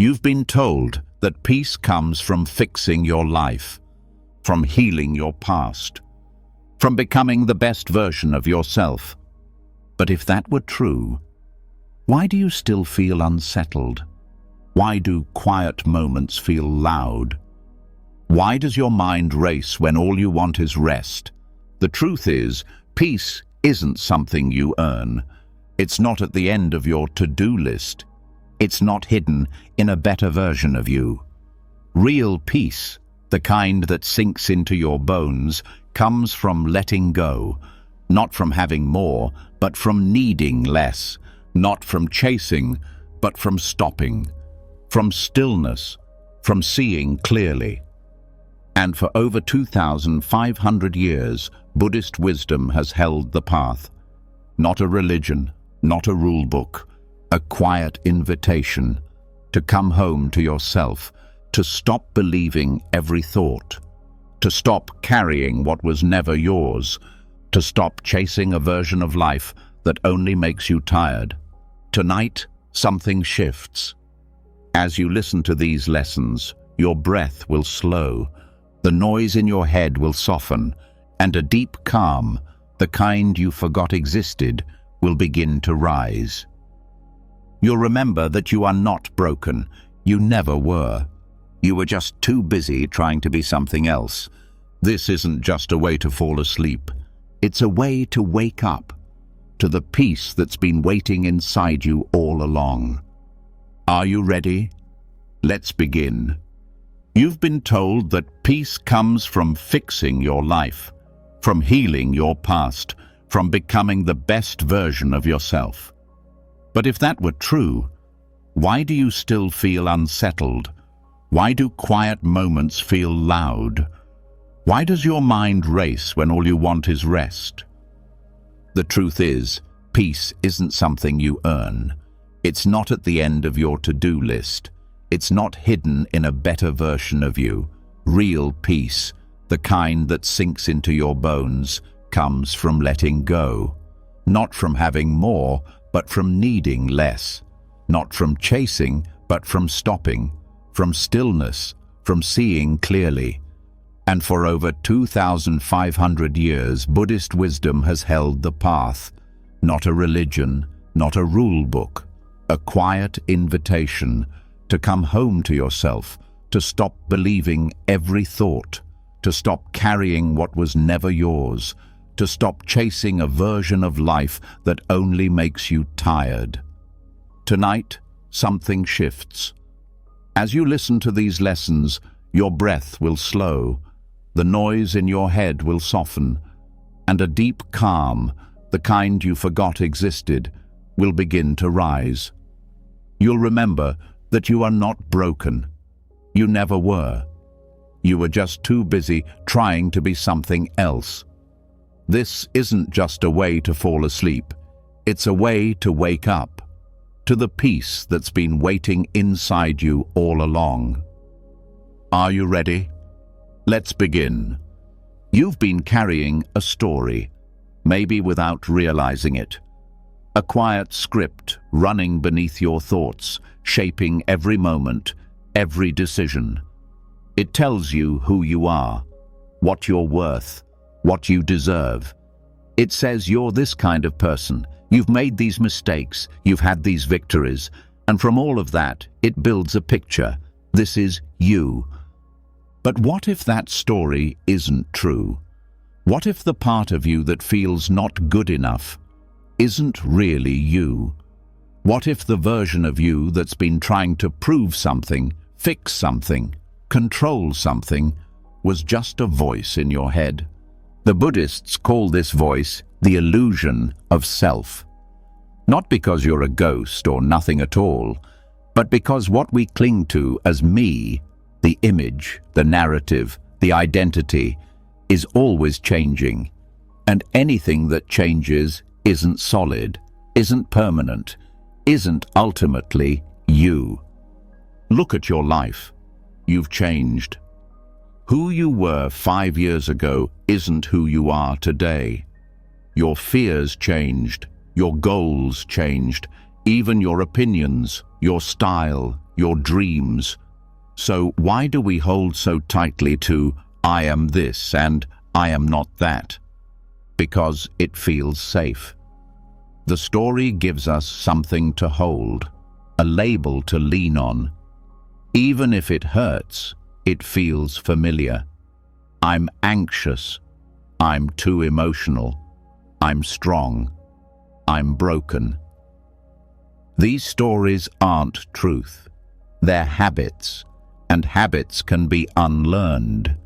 You've been told that peace comes from fixing your life, from healing your past, from becoming the best version of yourself. But if that were true, why do you still feel unsettled? Why do quiet moments feel loud? Why does your mind race when all you want is rest? The truth is, peace isn't something you earn. It's not at the end of your to-do list. It's not hidden in a better version of you. Real peace, the kind that sinks into your bones, comes from letting go, not from having more, but from needing less, not from chasing, but from stopping, from stillness, from seeing clearly. And for over 2,500 years, Buddhist wisdom has held the path. Not a religion, not a rule book, a quiet invitation to come home to yourself, to stop believing every thought, to stop carrying what was never yours, to stop chasing a version of life that only makes you tired. Tonight, something shifts. As you listen to these lessons, your breath will slow, the noise in your head will soften, and a deep calm, the kind you forgot existed, will begin to rise. You'll remember that you are not broken. You never were. You were just too busy trying to be something else. This isn't just a way to fall asleep. It's a way to wake up to the peace that's been waiting inside you all along. Are you ready? Let's begin. You've been told that peace comes from fixing your life, from healing your past, from becoming the best version of yourself. But if that were true, why do you still feel unsettled? Why do quiet moments feel loud? Why does your mind race when all you want is rest? The truth is, peace isn't something you earn. It's not at the end of your to-do list. It's not hidden in a better version of you. Real peace, the kind that sinks into your bones, comes from letting go. Not from having more, but from needing less. Not from chasing, but from stopping. From stillness, from seeing clearly. And for over 2,500 years, Buddhist wisdom has held the path. Not a religion, not a rule book. A quiet invitation to come home to yourself, to stop believing every thought, to stop carrying what was never yours, to stop chasing a version of life that only makes you tired. Tonight, something shifts. As you listen to these lessons, your breath will slow, the noise in your head will soften, and a deep calm, the kind you forgot existed, will begin to rise. You'll remember that you are not broken. You never were. You were just too busy trying to be something else. This isn't just a way to fall asleep. It's a way to wake up to the peace that's been waiting inside you all along. Are you ready? Let's begin. You've been carrying a story, maybe without realizing it. A quiet script running beneath your thoughts, shaping every moment, every decision. It tells you who you are, what you're worth, what you deserve. It says you're this kind of person. You've made these mistakes, you've had these victories, and from all of that, it builds a picture. This is you. But what if that story isn't true? What if the part of you that feels not good enough isn't really you? What if the version of you that's been trying to prove something, fix something, control something, was just a voice in your head? The Buddhists call this voice the illusion of self. Not because you're a ghost or nothing at all, but because what we cling to as me, the image, the narrative, the identity, is always changing. And anything that changes isn't solid, isn't permanent, isn't ultimately you. Look at your life. You've changed. Who you were 5 years ago isn't who you are today. Your fears changed, your goals changed, even your opinions, your style, your dreams. So why do we hold so tightly to "I am this" and "I am not that"? Because it feels safe. The story gives us something to hold, a label to lean on. Even if it hurts, it feels familiar. I'm anxious. I'm too emotional. I'm strong. I'm broken. These stories aren't truth. They're habits, and habits can be unlearned.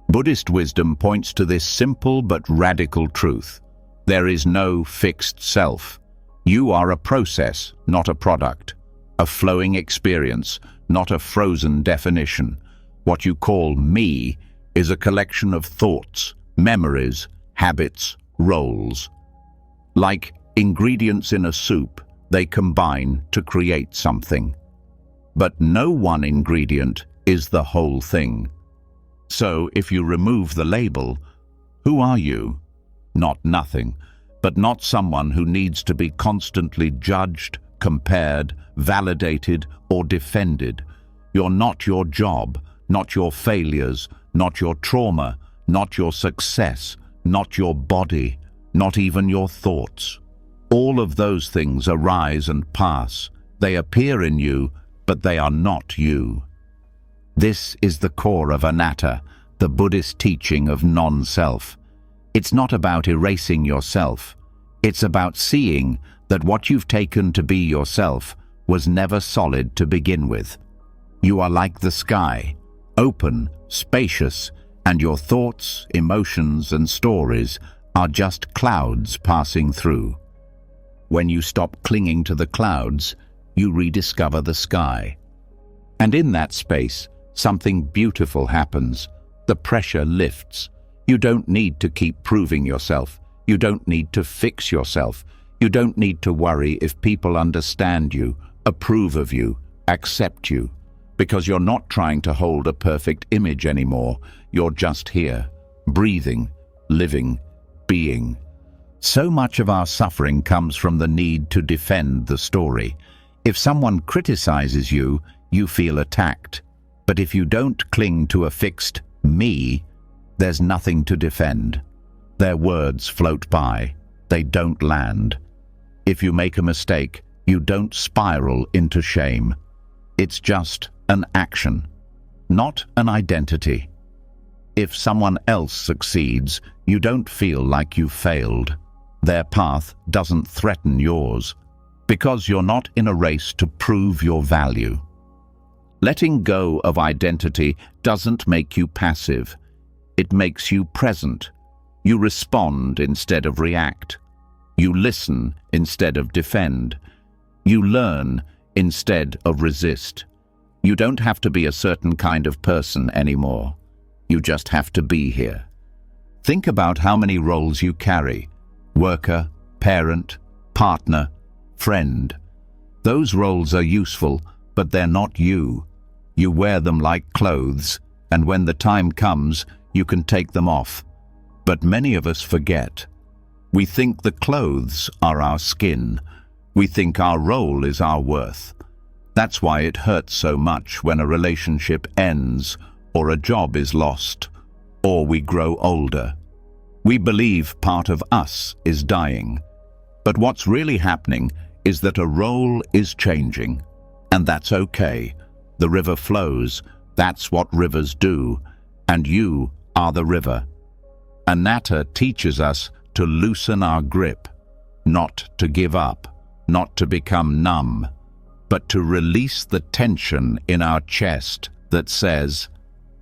Buddhist wisdom points to this simple but radical truth. There is no fixed self. You are a process, not a product. A flowing experience, not a frozen definition. What you call me is a collection of thoughts, memories, habits, roles. Like ingredients in a soup, they combine to create something. But no one ingredient is the whole thing. So if you remove the label, who are you? Not nothing, but not someone who needs to be constantly judged, compared, validated, or defended. You're not your job, not your failures, not your trauma, not your success, not your body, not even your thoughts. All of those things arise and pass. They appear in you, but they are not you. This is the core of anatta, the Buddhist teaching of non-self. It's not about erasing yourself. It's about seeing that what you've taken to be yourself was never solid to begin with. You are like the sky, open, spacious, and your thoughts, emotions, and stories are just clouds passing through. When you stop clinging to the clouds, you rediscover the sky. And in that space, something beautiful happens. The pressure lifts. You don't need to keep proving yourself. You don't need to fix yourself. You don't need to worry if people understand you, approve of you, accept you. Because you're not trying to hold a perfect image anymore. You're just here, breathing, living, being. So much of our suffering comes from the need to defend the story. If someone criticizes you, you feel attacked. But if you don't cling to a fixed me, there's nothing to defend. Their words float by. They don't land. If you make a mistake, you don't spiral into shame. It's just an action, not an identity. If someone else succeeds, you don't feel like you've failed. Their path doesn't threaten yours, because you're not in a race to prove your value. Letting go of identity doesn't make you passive. It makes you present. You respond instead of react. You listen instead of defend. You learn instead of resist. You don't have to be a certain kind of person anymore. You just have to be here. Think about how many roles you carry: worker, parent, partner, friend. Those roles are useful, but they're not you. You wear them like clothes, and when the time comes, you can take them off. But many of us forget. We think the clothes are our skin. We think our role is our worth. That's why it hurts so much when a relationship ends, or a job is lost, or we grow older. We believe part of us is dying. But what's really happening is that a role is changing. And that's okay. The river flows. That's what rivers do. And you are the river. Anatta teaches us to loosen our grip, not to give up, not to become numb, but to release the tension in our chest that says,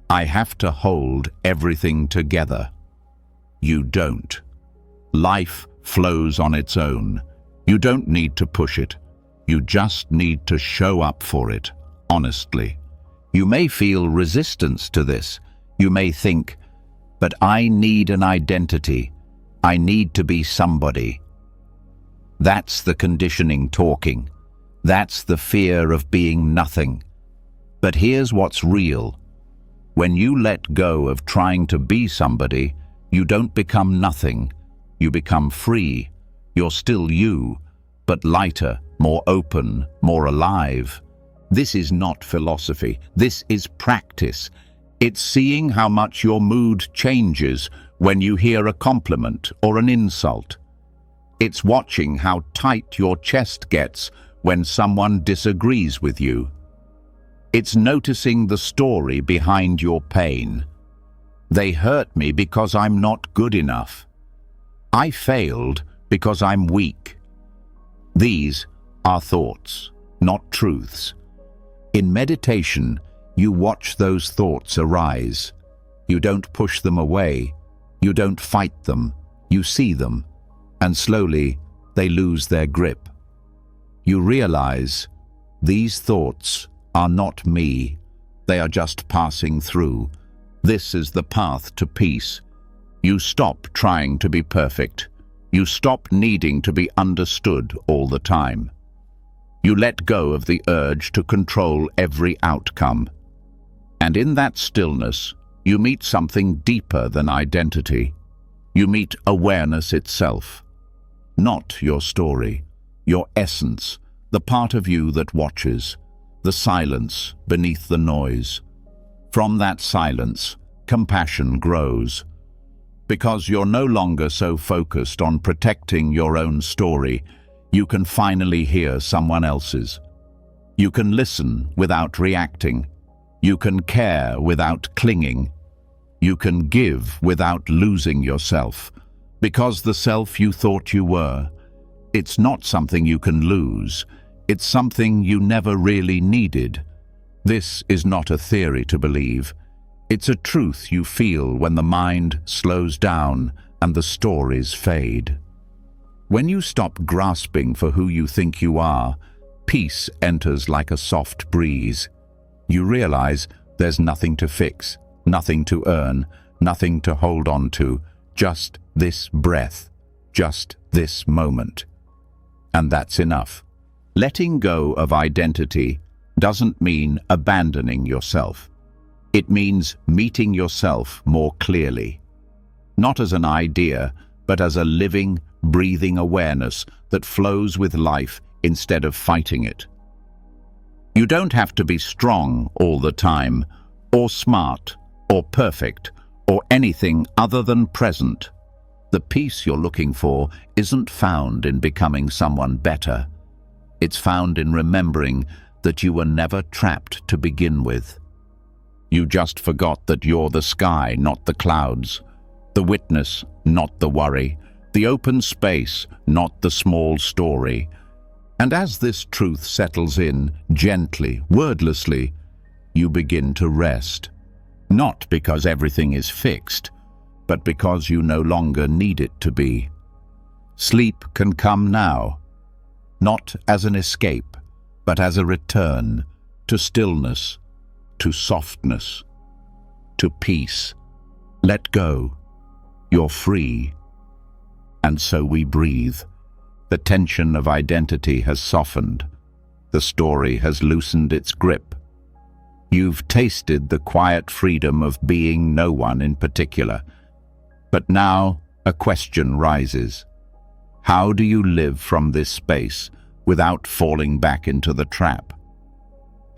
I have to hold everything together. You don't. Life flows on its own. You don't need to push it. You just need to show up for it, honestly. You may feel resistance to this. You may think, but I need an identity. I need to be somebody. That's the conditioning talking. That's the fear of being nothing. But here's what's real. When you let go of trying to be somebody, you don't become nothing. You become free. You're still you, but lighter, more open, more alive. This is not philosophy. This is practice. It's seeing how much your mood changes when you hear a compliment or an insult. It's watching how tight your chest gets when someone disagrees with you. It's noticing the story behind your pain. They hurt me because I'm not good enough. I failed because I'm weak. These are thoughts, not truths. In meditation, you watch those thoughts arise. You don't push them away. You don't fight them. You see them, and slowly they lose their grip. You realize these thoughts are not me. They are just passing through. This is the path to peace. You stop trying to be perfect. You stop needing to be understood all the time. You let go of the urge to control every outcome. And in that stillness, you meet something deeper than identity. You meet awareness itself. Not your story, your essence, the part of you that watches, the silence beneath the noise. From that silence, compassion grows. Because you're no longer so focused on protecting your own story, you can finally hear someone else's. You can listen without reacting. You can care without clinging. You can give without losing yourself. Because the self you thought you were, it's not something you can lose. It's something you never really needed. This is not a theory to believe. It's a truth you feel when the mind slows down and the stories fade. When you stop grasping for who you think you are, peace enters like a soft breeze. You realize there's nothing to fix, nothing to earn, nothing to hold on to, just this breath, just this moment. And that's enough. Letting go of identity doesn't mean abandoning yourself. It means meeting yourself more clearly. Not as an idea, but as a living, breathing awareness that flows with life instead of fighting it. You don't have to be strong all the time, or smart, or perfect, or anything other than present. The peace you're looking for isn't found in becoming someone better. It's found in remembering that you were never trapped to begin with. You just forgot that you're the sky, not the clouds, the witness, not the worry, the open space, not the small story. And as this truth settles in, gently, wordlessly, you begin to rest. Not because everything is fixed, but because you no longer need it to be. Sleep can come now, not as an escape, but as a return to stillness, to softness, to peace. Let go. You're free. And so we breathe. The tension of identity has softened. The story has loosened its grip. You've tasted the quiet freedom of being no one in particular. But now a question rises. How do you live from this space without falling back into the trap?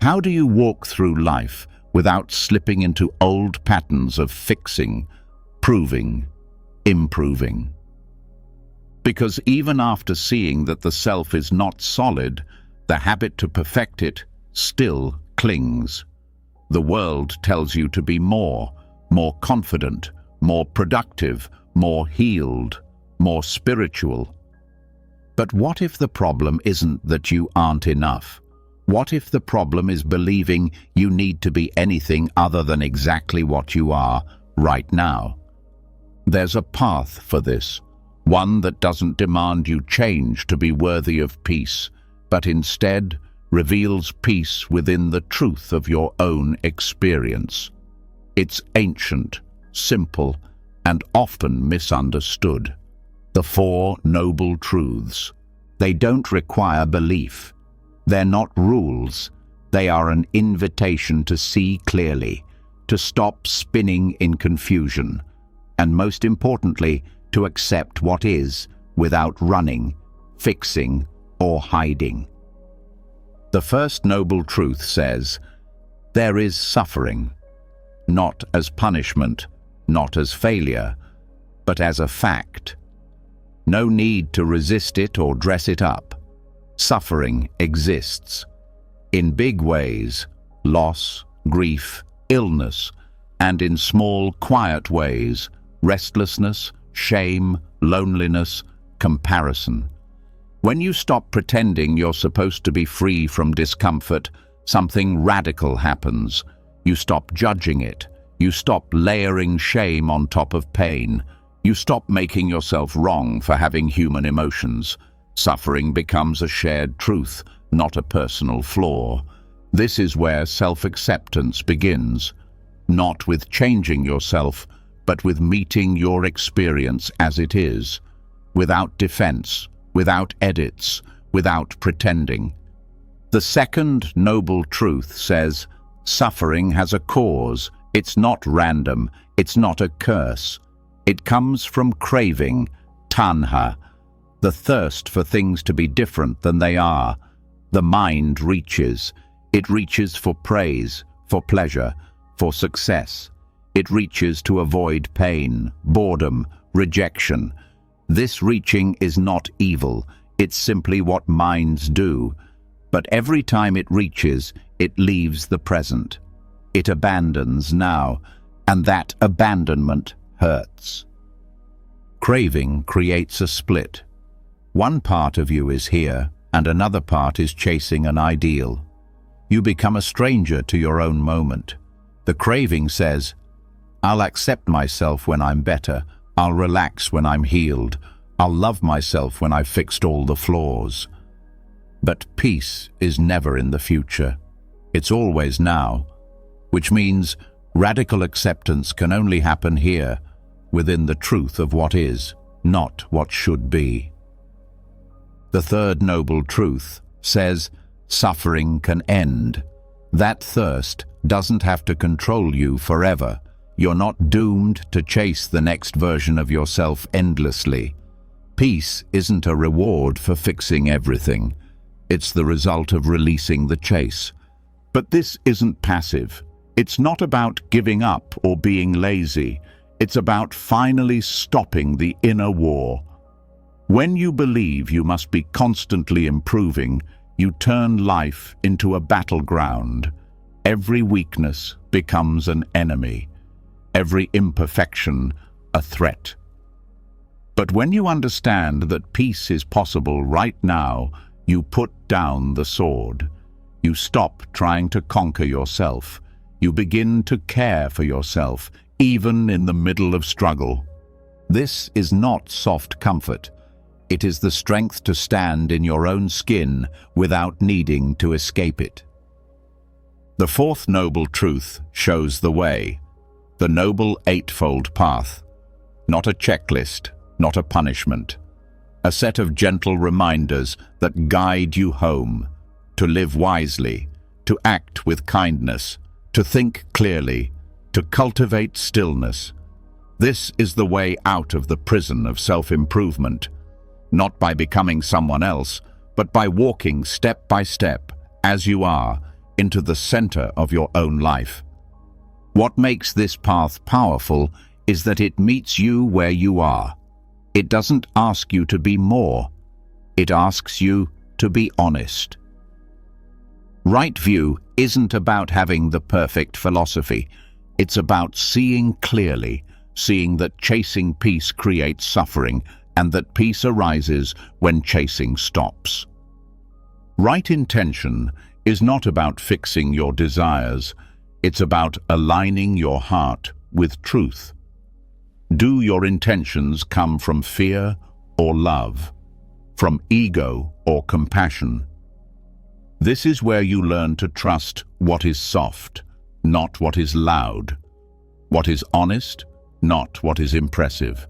How do you walk through life without slipping into old patterns of fixing, proving, improving? Because even after seeing that the self is not solid, the habit to perfect it still clings. The world tells you to be more confident, more productive, more healed, more spiritual. But what if the problem isn't that you aren't enough? What if the problem is believing you need to be anything other than exactly what you are right now? There's a path for this, one that doesn't demand you change to be worthy of peace, but instead reveals peace within the truth of your own experience. It's ancient, simple, and often misunderstood. The Four Noble Truths. They don't require belief. They're not rules. They are an invitation to see clearly, to stop spinning in confusion, and most importantly, to accept what is without running, fixing, or hiding. The first noble truth says, there is suffering, not as punishment, not as failure, but as a fact. No need to resist it or dress it up. Suffering exists. In big ways, loss, grief, illness, and in small, quiet ways, restlessness, shame, loneliness, comparison. When you stop pretending you're supposed to be free from discomfort, something radical happens. You stop judging it. You stop layering shame on top of pain. You stop making yourself wrong for having human emotions. Suffering becomes a shared truth, not a personal flaw. This is where self-acceptance begins, not with changing yourself, but with meeting your experience as it is, without defense, without edits, without pretending. The second noble truth says, suffering has a cause. It's not random. It's not a curse. It comes from craving, tanha, the thirst for things to be different than they are. The mind reaches. It reaches for praise, for pleasure, for success. It reaches to avoid pain, boredom, rejection. This reaching is not evil. It's simply what minds do. But every time it reaches, it leaves the present. It abandons now, and that abandonment hurts. Craving creates a split. One part of you is here, and another part is chasing an ideal. You become a stranger to your own moment. The craving says, I'll accept myself when I'm better. I'll relax when I'm healed. I'll love myself when I've fixed all the flaws. But peace is never in the future. It's always now, which means radical acceptance can only happen here, within the truth of what is, not what should be. The third noble truth says suffering can end. That thirst doesn't have to control you forever. You're not doomed to chase the next version of yourself endlessly. Peace isn't a reward for fixing everything. It's the result of releasing the chase. But this isn't passive. It's not about giving up or being lazy. It's about finally stopping the inner war. When you believe you must be constantly improving, you turn life into a battleground. Every weakness becomes an enemy. Every imperfection a threat. But when you understand that peace is possible right now, you put down the sword. You stop trying to conquer yourself. You begin to care for yourself, even in the middle of struggle. This is not soft comfort. It is the strength to stand in your own skin without needing to escape it. The fourth noble truth shows the way, the noble eightfold path. Not a checklist, not a punishment. A set of gentle reminders that guide you home, to live wisely, to act with kindness, to think clearly, to cultivate stillness. This is the way out of the prison of self-improvement, not by becoming someone else, but by walking step by step, as you are, into the center of your own life. What makes this path powerful is that it meets you where you are. It doesn't ask you to be more. It asks you to be honest. Right view isn't about having the perfect philosophy. It's about seeing clearly, seeing that chasing peace creates suffering, and that peace arises when chasing stops. Right intention is not about fixing your desires. It's about aligning your heart with truth. Do your intentions come from fear or love, from ego or compassion? This is where you learn to trust what is soft, not what is loud, what is honest, not what is impressive.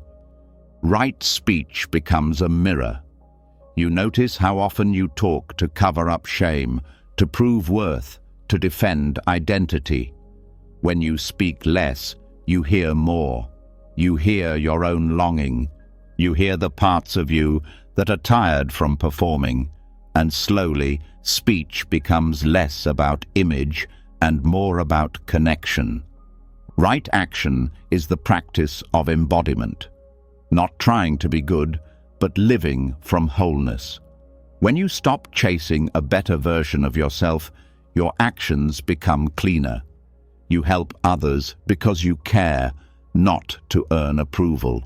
Right speech becomes a mirror. You notice how often you talk to cover up shame, to prove worth, to defend identity. When you speak less, you hear more. You hear your own longing. You hear the parts of you that are tired from performing. and slowly speech becomes less about image and more about connection. Right action is the practice of embodiment, not trying to be good, but living from wholeness. When you stop chasing a better version of yourself, your actions become cleaner. You help others because you care, not to earn approval.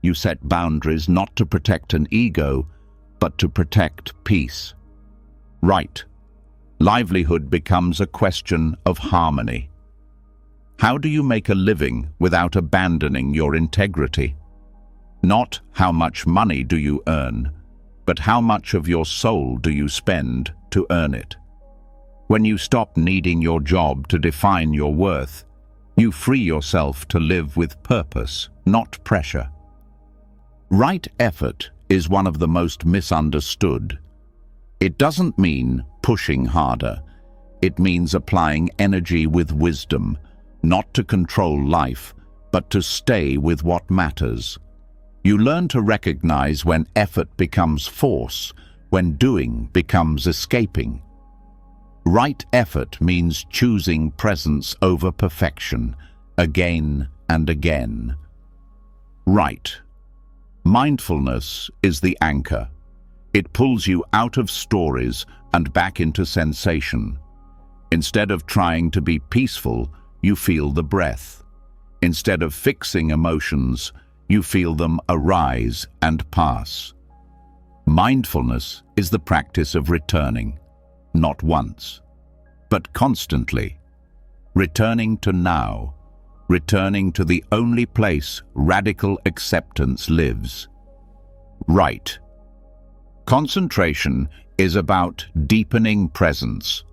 You set boundaries not to protect an ego, but to protect peace. Right. Livelihood becomes a question of harmony. How do you make a living without abandoning your integrity? Not how much money do you earn, but how much of your soul do you spend to earn it? When you stop needing your job to define your worth, you free yourself to live with purpose, not pressure. Right effort is one of the most misunderstood. It doesn't mean pushing harder. It means applying energy with wisdom, not to control life, but to stay with what matters. You learn to recognize when effort becomes force, when doing becomes escaping. Right effort means choosing presence over perfection, again and again. Right. Mindfulness is the anchor. It pulls you out of stories and back into sensation. Instead of trying to be peaceful, you feel the breath. Instead of fixing emotions, you feel them arise and pass. Mindfulness is the practice of returning, not once, but constantly. Returning to now, returning to the only place radical acceptance lives. Right. Concentration is about deepening presence,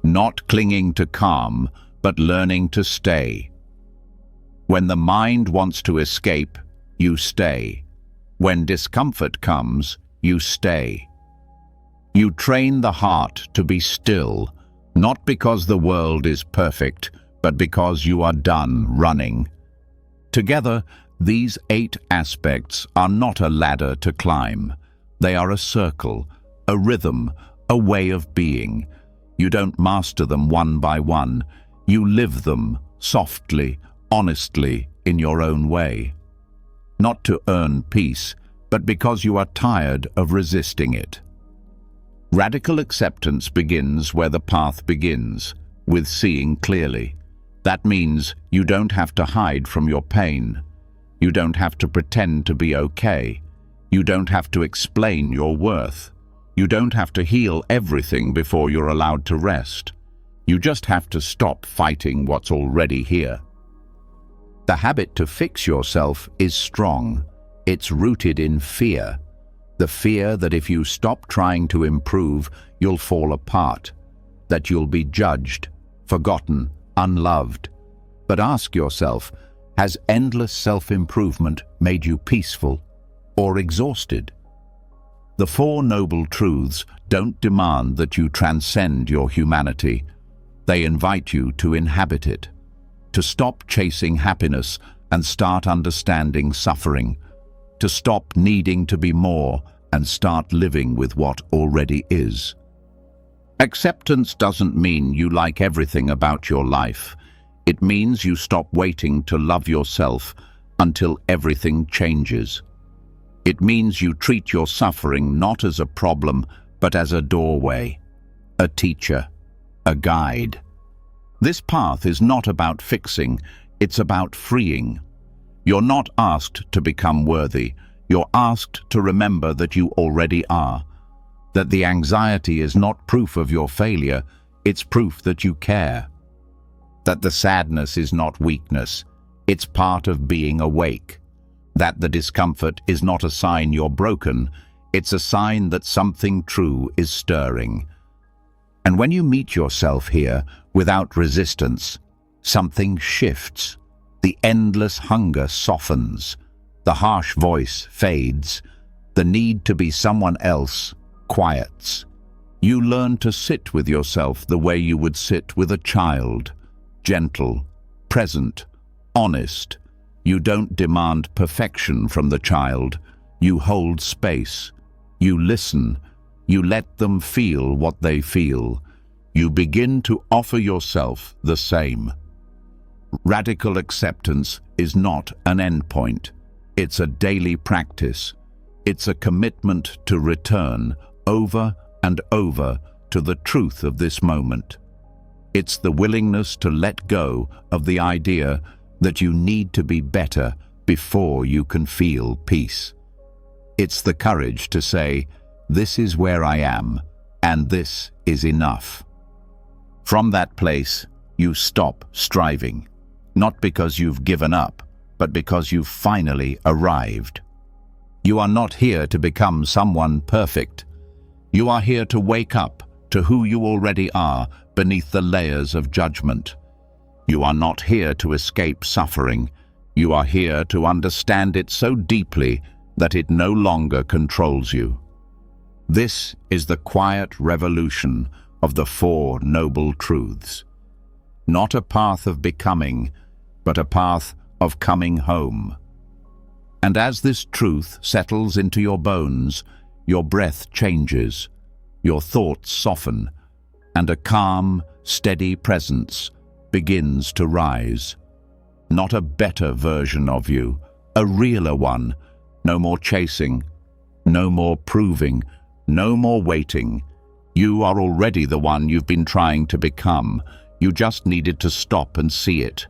not clinging to calm, but learning to stay. When the mind wants to escape, you stay. When discomfort comes, you stay. You train the heart to be still, not because the world is perfect, but because you are done running. Together, these 8 aspects are not a ladder to climb. They are a circle, a rhythm, a way of being. You don't master them one by one. You live them softly, honestly, in your own way. Not to earn peace, but because you are tired of resisting it. Radical acceptance begins where the path begins, with seeing clearly. That means you don't have to hide from your pain. You don't have to pretend to be okay. You don't have to explain your worth. You don't have to heal everything before you're allowed to rest. You just have to stop fighting what's already here. The habit to fix yourself is strong. It's rooted in fear. The fear that if you stop trying to improve, you'll fall apart, that you'll be judged, forgotten, unloved. But ask yourself, has endless self-improvement made you peaceful or exhausted? The 4 noble truths don't demand that you transcend your humanity. They invite you to inhabit it, to stop chasing happiness and start understanding suffering, to stop needing to be more and start living with what already is. Acceptance doesn't mean you like everything about your life. It means you stop waiting to love yourself until everything changes. It means you treat your suffering not as a problem, but as a doorway, a teacher, a guide. This path is not about fixing, it's about freeing. You're not asked to become worthy. You're asked to remember that you already are, that the anxiety is not proof of your failure, it's proof that you care, that the sadness is not weakness, it's part of being awake, that the discomfort is not a sign you're broken, it's a sign that something true is stirring. And when you meet yourself here without resistance, something shifts. The endless hunger softens. The harsh voice fades. The need to be someone else quiets. You learn to sit with yourself the way you would sit with a child. Gentle, present, honest. You don't demand perfection from the child. You hold space. You listen. You let them feel what they feel. You begin to offer yourself the same. Radical acceptance is not an endpoint. It's a daily practice. It's a commitment to return over and over to the truth of this moment. It's the willingness to let go of the idea that you need to be better before you can feel peace. It's the courage to say, "This is where I am, and this is enough." From that place, you stop striving, not because you've given up, but because you've finally arrived. You are not here to become someone perfect. You are here to wake up to who you already are beneath the layers of judgment. You are not here to escape suffering. You are here to understand it so deeply that it no longer controls you. This is the quiet revolution of the Four Noble Truths. Not a path of becoming, but a path of coming home. And as this truth settles into your bones, your breath changes, your thoughts soften, and a calm, steady presence begins to rise. Not a better version of you, a realer one. No more chasing, no more proving, no more waiting. You are already the one you've been trying to become. You just needed to stop and see it.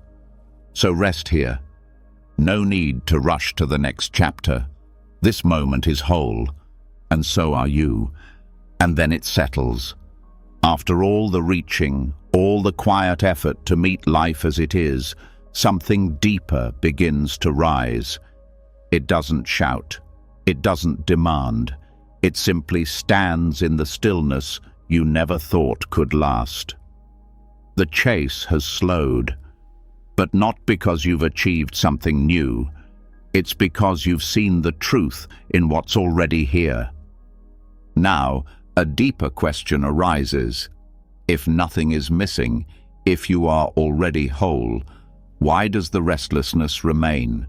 So rest here. No need to rush to the next chapter. This moment is whole, and so are you. And then it settles. After all the reaching, all the quiet effort to meet life as it is, something deeper begins to rise. It doesn't shout. It doesn't demand. It simply stands in the stillness you never thought could last. The chase has slowed, but not because you've achieved something new. It's because you've seen the truth in what's already here. Now, a deeper question arises. If nothing is missing, if you are already whole, why does the restlessness remain?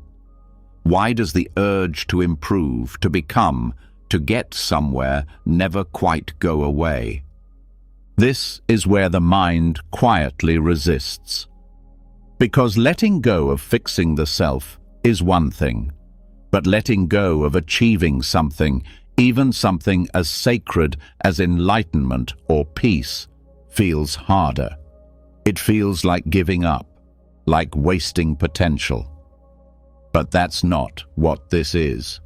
Why does the urge to improve, to become, to get somewhere never quite go away? This is where the mind quietly resists. Because letting go of fixing the self is one thing, but letting go of achieving something, even something as sacred as enlightenment or peace, feels harder. It feels like giving up, like wasting potential. But that's not what this is.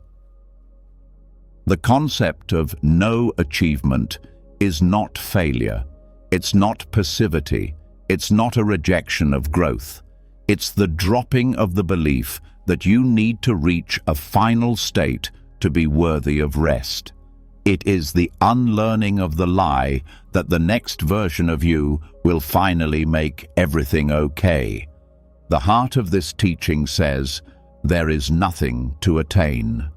The concept of no achievement is not failure. It's not passivity. It's not a rejection of growth. It's the dropping of the belief that you need to reach a final state to be worthy of rest. It is the unlearning of the lie that the next version of you will finally make everything okay. The heart of this teaching says, there is nothing to attain.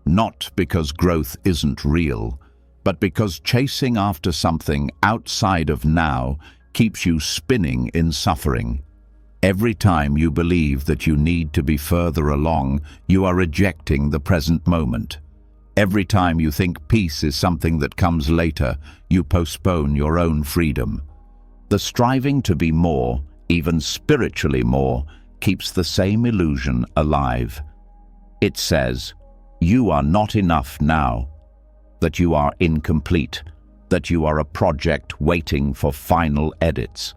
Not because growth isn't real, but because chasing after something outside of now keeps you spinning in suffering. Every time you believe that you need to be further along, you are rejecting the present moment. Every time you think peace is something that comes later, you postpone your own freedom. The striving to be more, even spiritually more, keeps the same illusion alive. It says, you are not enough now, that you are incomplete, that you are a project waiting for final edits.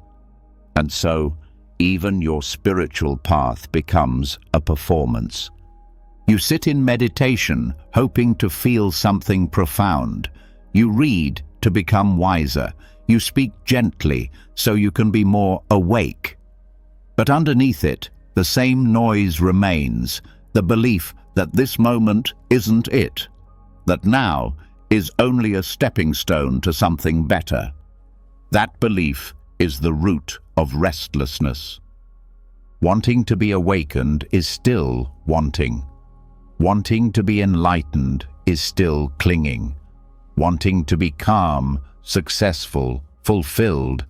And so, even your spiritual path becomes a performance. You sit in meditation, hoping to feel something profound. You read to become wiser. You speak gently so you can be more awake. But underneath it, the same noise remains, the belief that this moment isn't it, that now is only a stepping stone to something better. That belief is the root of restlessness. Wanting to be awakened is still wanting. Wanting to be enlightened is still clinging. Wanting to be calm, successful, fulfilled,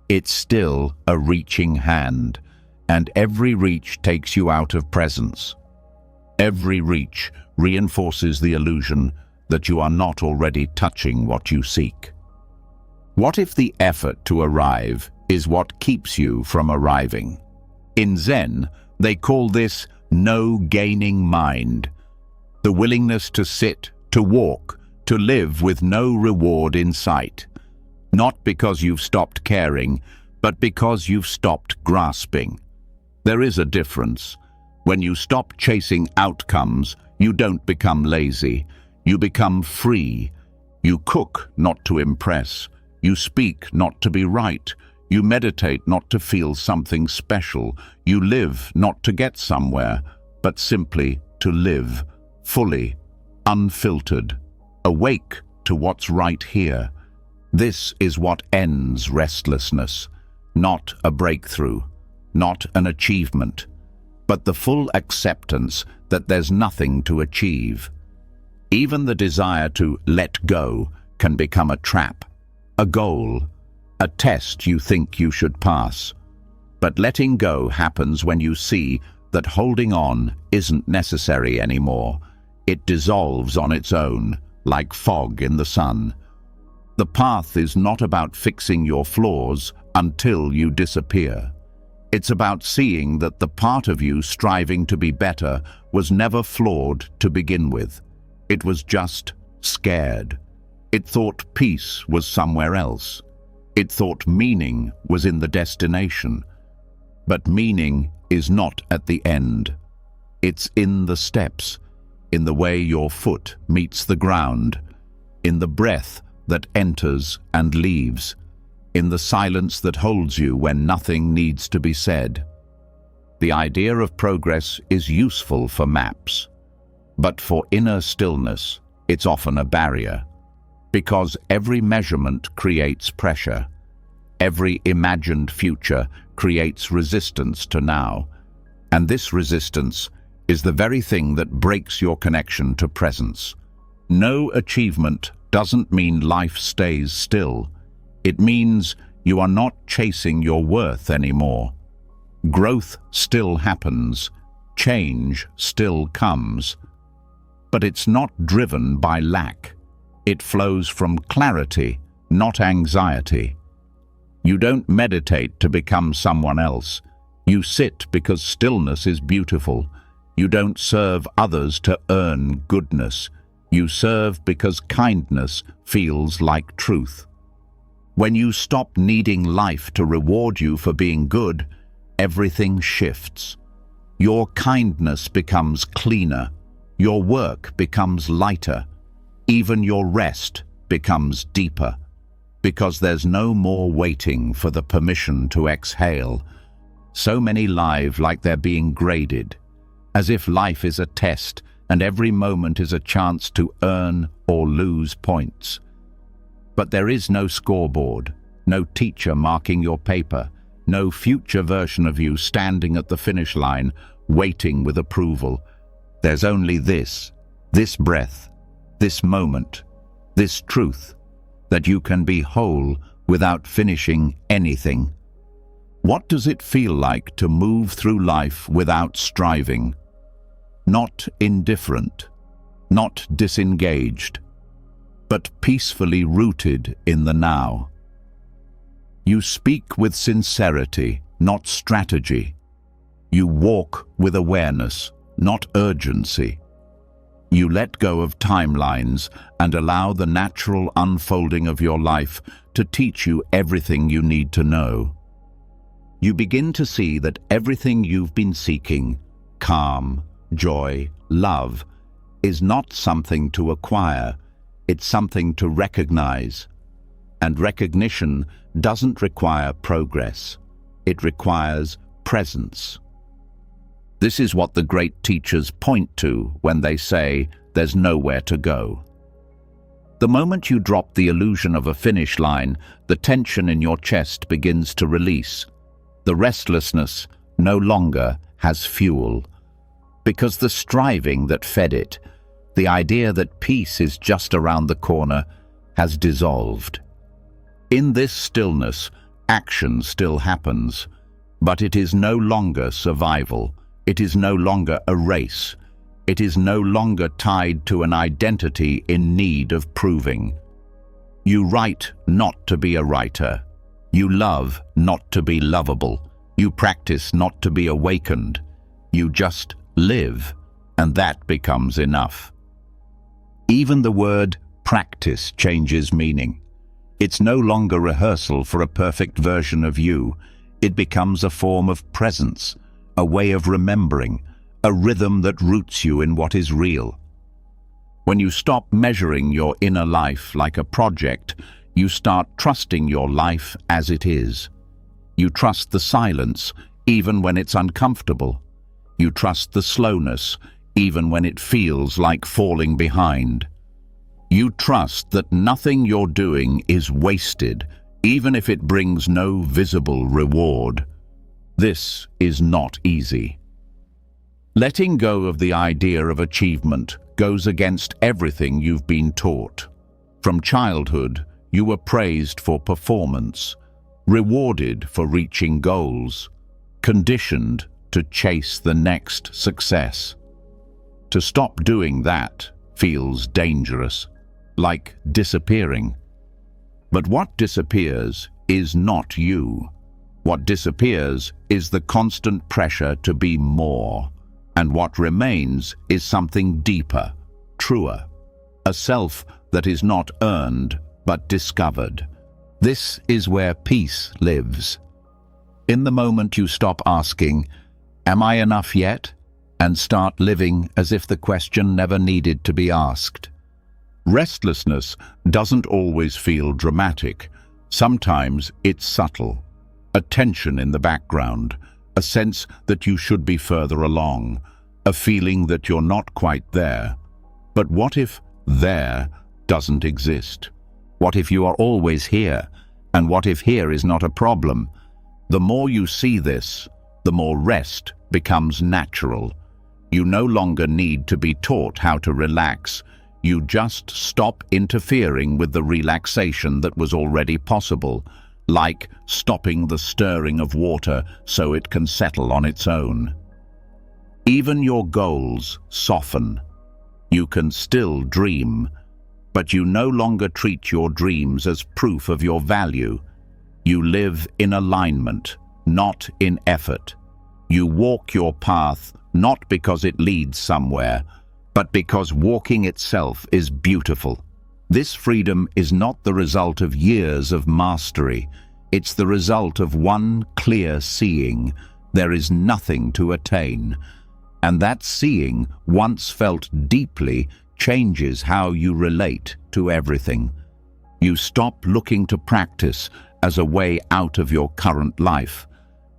it's still a reaching hand, and every reach takes you out of presence. Every reach reinforces the illusion that you are not already touching what you seek? What if the effort to arrive is what keeps you from arriving? In Zen, they call this no gaining mind, the willingness to sit, to walk, to live with no reward in sight. Not because you've stopped caring, but because you've stopped grasping. There is a difference. When you stop chasing outcomes, you don't become lazy. You become free. You cook not to impress. You speak not to be right. You meditate not to feel something special. You live not to get somewhere, but simply to live, fully, unfiltered, awake to what's right here. This is what ends restlessness, not a breakthrough, not an achievement, but the full acceptance that there's nothing to achieve. Even the desire to let go can become a trap, a goal, a test you think you should pass. But letting go happens when you see that holding on isn't necessary anymore. It dissolves on its own, like fog in the sun. The path is not about fixing your flaws until you disappear. It's about seeing that the part of you striving to be better was never flawed to begin with. It was just scared. It thought peace was somewhere else. It thought meaning was in the destination. But meaning is not at the end. It's in the steps, in the way your foot meets the ground, in the breath that enters and leaves, in the silence that holds you when nothing needs to be said. The idea of progress is useful for maps, but for inner stillness, it's often a barrier, because every measurement creates pressure. Every imagined future creates resistance to now, and this resistance is the very thing that breaks your connection to presence. No achievement doesn't mean life stays still. It means you are not chasing your worth anymore. Growth still happens, change still comes, but it's not driven by lack. It flows from clarity, not anxiety. You don't meditate to become someone else. You sit because stillness is beautiful. You don't serve others to earn goodness. You serve because kindness feels like truth. When you stop needing life to reward you for being good, everything shifts. Your kindness becomes cleaner. Your work becomes lighter. Even your rest becomes deeper. Because there's no more waiting for the permission to exhale. So many live like they're being graded, as if life is a test and every moment is a chance to earn or lose points. But there is no scoreboard, no teacher marking your paper, no future version of you standing at the finish line, waiting with approval. There's only this breath, this moment, this truth, that you can be whole without finishing anything. What does it feel like to move through life without striving? Not indifferent, not disengaged, but peacefully rooted in the now. You speak with sincerity, not strategy. You walk with awareness, not urgency. You let go of timelines and allow the natural unfolding of your life to teach you everything you need to know. You begin to see that everything you've been seeking, calm, joy, love, is not something to acquire, it's something to recognize. And recognition doesn't require progress, it requires presence. This is what the great teachers point to when they say there's nowhere to go. The moment you drop the illusion of a finish line, the tension in your chest begins to release. The restlessness no longer has fuel, because the striving that fed it, the idea that peace is just around the corner, has dissolved. In this stillness, action still happens, but it is no longer survival. It is no longer a race. It is no longer tied to an identity in need of proving. You write not to be a writer. You love not to be lovable. You practice not to be awakened. You just live, and that becomes enough. Even the word practice changes meaning. It's no longer rehearsal for a perfect version of you. It becomes a form of presence, a way of remembering, a rhythm that roots you in what is real. When you stop measuring your inner life like a project, you start trusting your life as it is. You trust the silence, even when it's uncomfortable. You trust the slowness, even when it feels like falling behind. You trust that nothing you're doing is wasted, even if it brings no visible reward. This is not easy. Letting go of the idea of achievement goes against everything you've been taught. From childhood, you were praised for performance, rewarded for reaching goals, conditioned to chase the next success. To stop doing that feels dangerous, like disappearing. But what disappears is not you. What disappears is the constant pressure to be more. And what remains is something deeper, truer, a self that is not earned but discovered. This is where peace lives. In the moment you stop asking, "Am I enough yet?" and start living as if the question never needed to be asked. Restlessness doesn't always feel dramatic. Sometimes it's subtle. A tension in the background, a sense that you should be further along, a feeling that you're not quite there. But what if there doesn't exist? What if you are always here? And what if here is not a problem? The more you see this, the more rest becomes natural. You no longer need to be taught how to relax. You just stop interfering with the relaxation that was already possible, like stopping the stirring of water so it can settle on its own. Even your goals soften. You can still dream, but you no longer treat your dreams as proof of your value. You live in alignment, not in effort. You walk your path not because it leads somewhere, but because walking itself is beautiful. This freedom is not the result of years of mastery. It's the result of one clear seeing. There is nothing to attain. And that seeing, once felt deeply, changes how you relate to everything. You stop looking to practice as a way out of your current life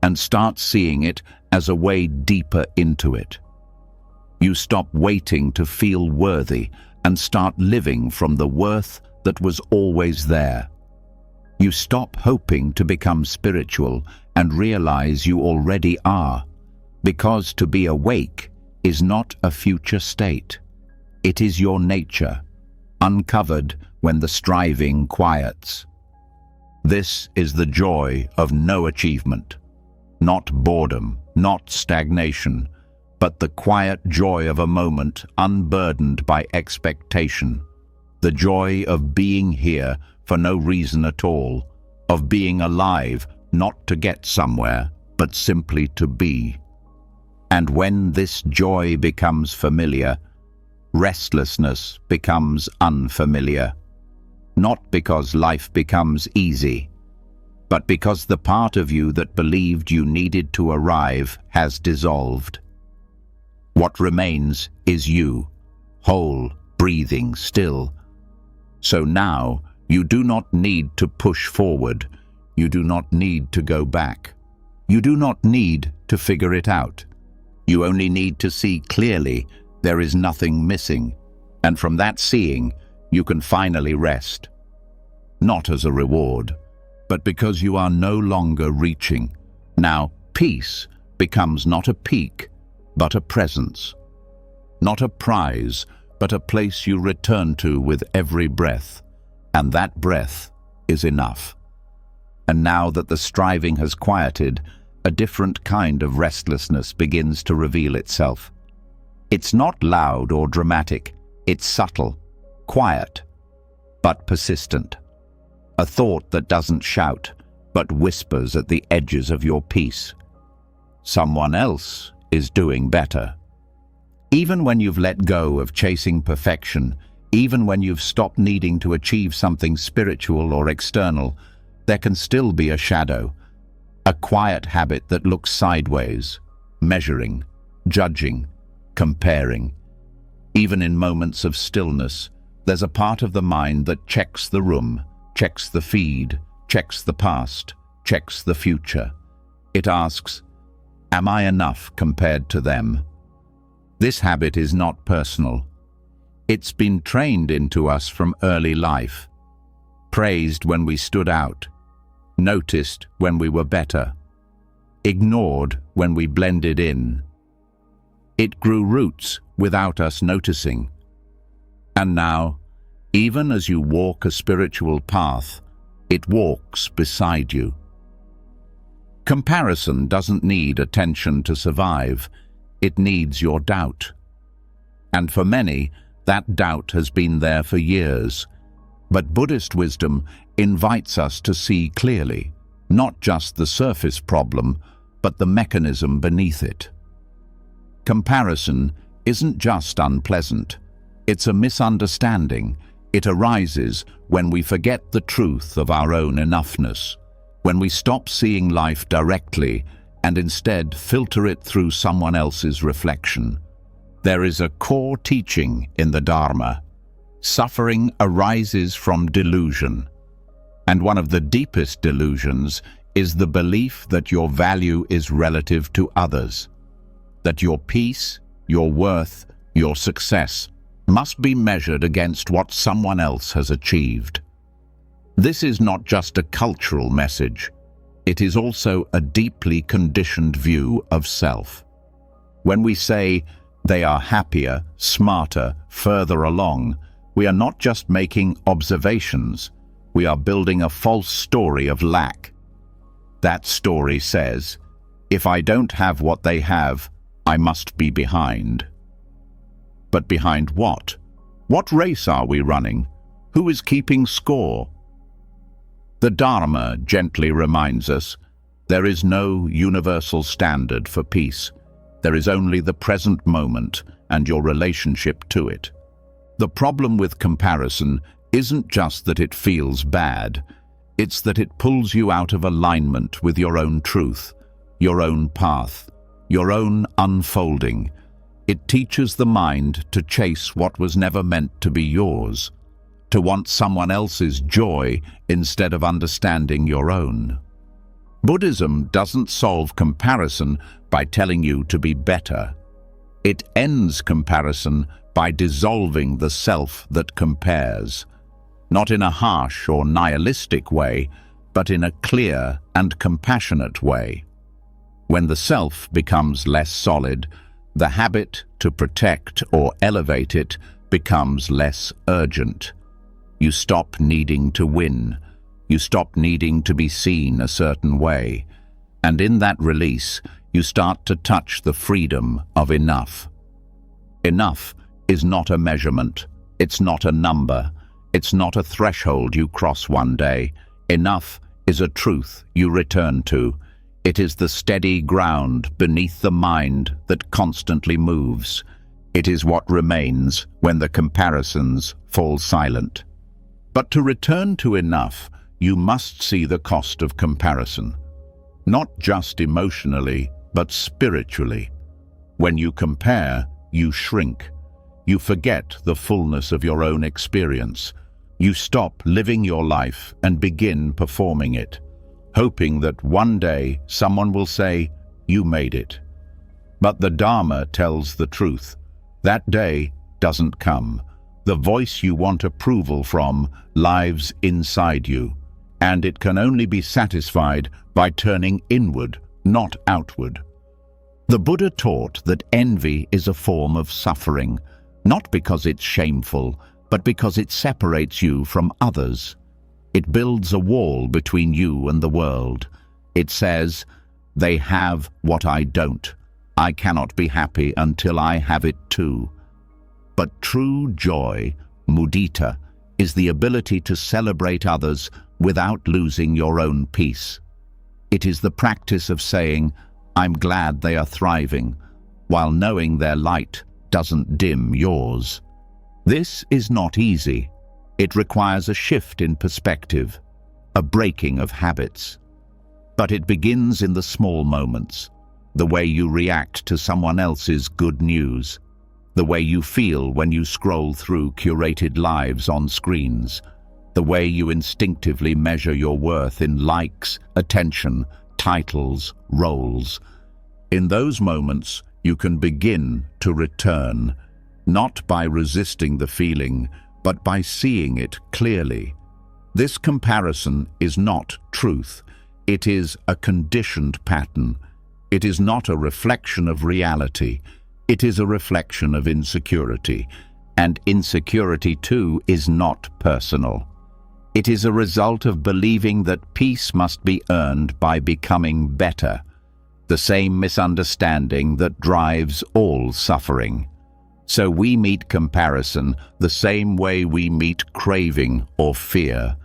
and start seeing it as a way deeper into it. You stop waiting to feel worthy and start living from the worth that was always there. You stop hoping to become spiritual and realize you already are, because to be awake is not a future state. It is your nature, uncovered when the striving quiets. This is the joy of no achievement, not boredom, not stagnation, but the quiet joy of a moment unburdened by expectation, the joy of being here for no reason at all, of being alive not to get somewhere, but simply to be. And when this joy becomes familiar, restlessness becomes unfamiliar, not because life becomes easy, but because the part of you that believed you needed to arrive has dissolved. What remains is you, whole, breathing, still. So now you do not need to push forward. You do not need to go back. You do not need to figure it out. You only need to see clearly there is nothing missing, and from that seeing, you can finally rest. Not as a reward, but because you are no longer reaching. Now, peace becomes not a peak, but a presence. Not a prize, but a place you return to with every breath. And that breath is enough. And now that the striving has quieted, a different kind of restlessness begins to reveal itself. It's not loud or dramatic. It's subtle, quiet, but persistent. A thought that doesn't shout, but whispers at the edges of your peace. Someone else is doing better. Even when you've let go of chasing perfection, even when you've stopped needing to achieve something spiritual or external, there can still be a shadow, a quiet habit that looks sideways, measuring, judging, comparing. Even in moments of stillness, there's a part of the mind that checks the room, checks the feed, checks the past, checks the future. It asks, am I enough compared to them? This habit is not personal. It's been trained into us from early life, praised when we stood out, noticed when we were better, ignored when we blended in. It grew roots without us noticing. And now, even as you walk a spiritual path, it walks beside you. Comparison doesn't need attention to survive. It needs your doubt. And for many, that doubt has been there for years. But Buddhist wisdom invites us to see clearly, not just the surface problem, but the mechanism beneath it. Comparison isn't just unpleasant. It's a misunderstanding. It arises when we forget the truth of our own enoughness, when we stop seeing life directly and instead filter it through someone else's reflection. There is a core teaching in the Dharma. Suffering arises from delusion. And one of the deepest delusions is the belief that your value is relative to others, that your peace, your worth, your success must be measured against what someone else has achieved. This is not just a cultural message. It is also a deeply conditioned view of self. When we say they are happier, smarter, further along, we are not just making observations. We are building a false story of lack. That story says, if I don't have what they have, I must be behind. But behind what? What race are we running? Who is keeping score? The Dharma gently reminds us, there is no universal standard for peace. There is only the present moment and your relationship to it. The problem with comparison isn't just that it feels bad. It's that it pulls you out of alignment with your own truth, your own path, your own unfolding. It teaches the mind to chase what was never meant to be yours, to want someone else's joy instead of understanding your own. Buddhism doesn't solve comparison by telling you to be better. It ends comparison by dissolving the self that compares, not in a harsh or nihilistic way, but in a clear and compassionate way. When the self becomes less solid, the habit to protect or elevate it becomes less urgent. You stop needing to win. You stop needing to be seen a certain way. And in that release, you start to touch the freedom of enough. Enough is not a measurement. It's not a number. It's not a threshold you cross one day. Enough is a truth you return to. It is the steady ground beneath the mind that constantly moves. It is what remains when the comparisons fall silent. But to return to enough, you must see the cost of comparison. Not just emotionally, but spiritually. When you compare, you shrink. You forget the fullness of your own experience. You stop living your life and begin performing it, hoping that one day someone will say, you made it. But the Dharma tells the truth. That day doesn't come. The voice you want approval from lives inside you, and it can only be satisfied by turning inward, not outward. The Buddha taught that envy is a form of suffering, not because it's shameful, but because it separates you from others. It builds a wall between you and the world. It says, they have what I don't. I cannot be happy until I have it too. But true joy, mudita, is the ability to celebrate others without losing your own peace. It is the practice of saying, I'm glad they are thriving, while knowing their light doesn't dim yours. This is not easy. It requires a shift in perspective, a breaking of habits. But it begins in the small moments, the way you react to someone else's good news, the way you feel when you scroll through curated lives on screens, the way you instinctively measure your worth in likes, attention, titles, roles. In those moments, you can begin to return, not by resisting the feeling, but by seeing it clearly. This comparison is not truth. It is a conditioned pattern. It is not a reflection of reality. It is a reflection of insecurity. And insecurity, too, is not personal. It is a result of believing that peace must be earned by becoming better, the same misunderstanding that drives all suffering. So we meet comparison the same way we meet craving or fear,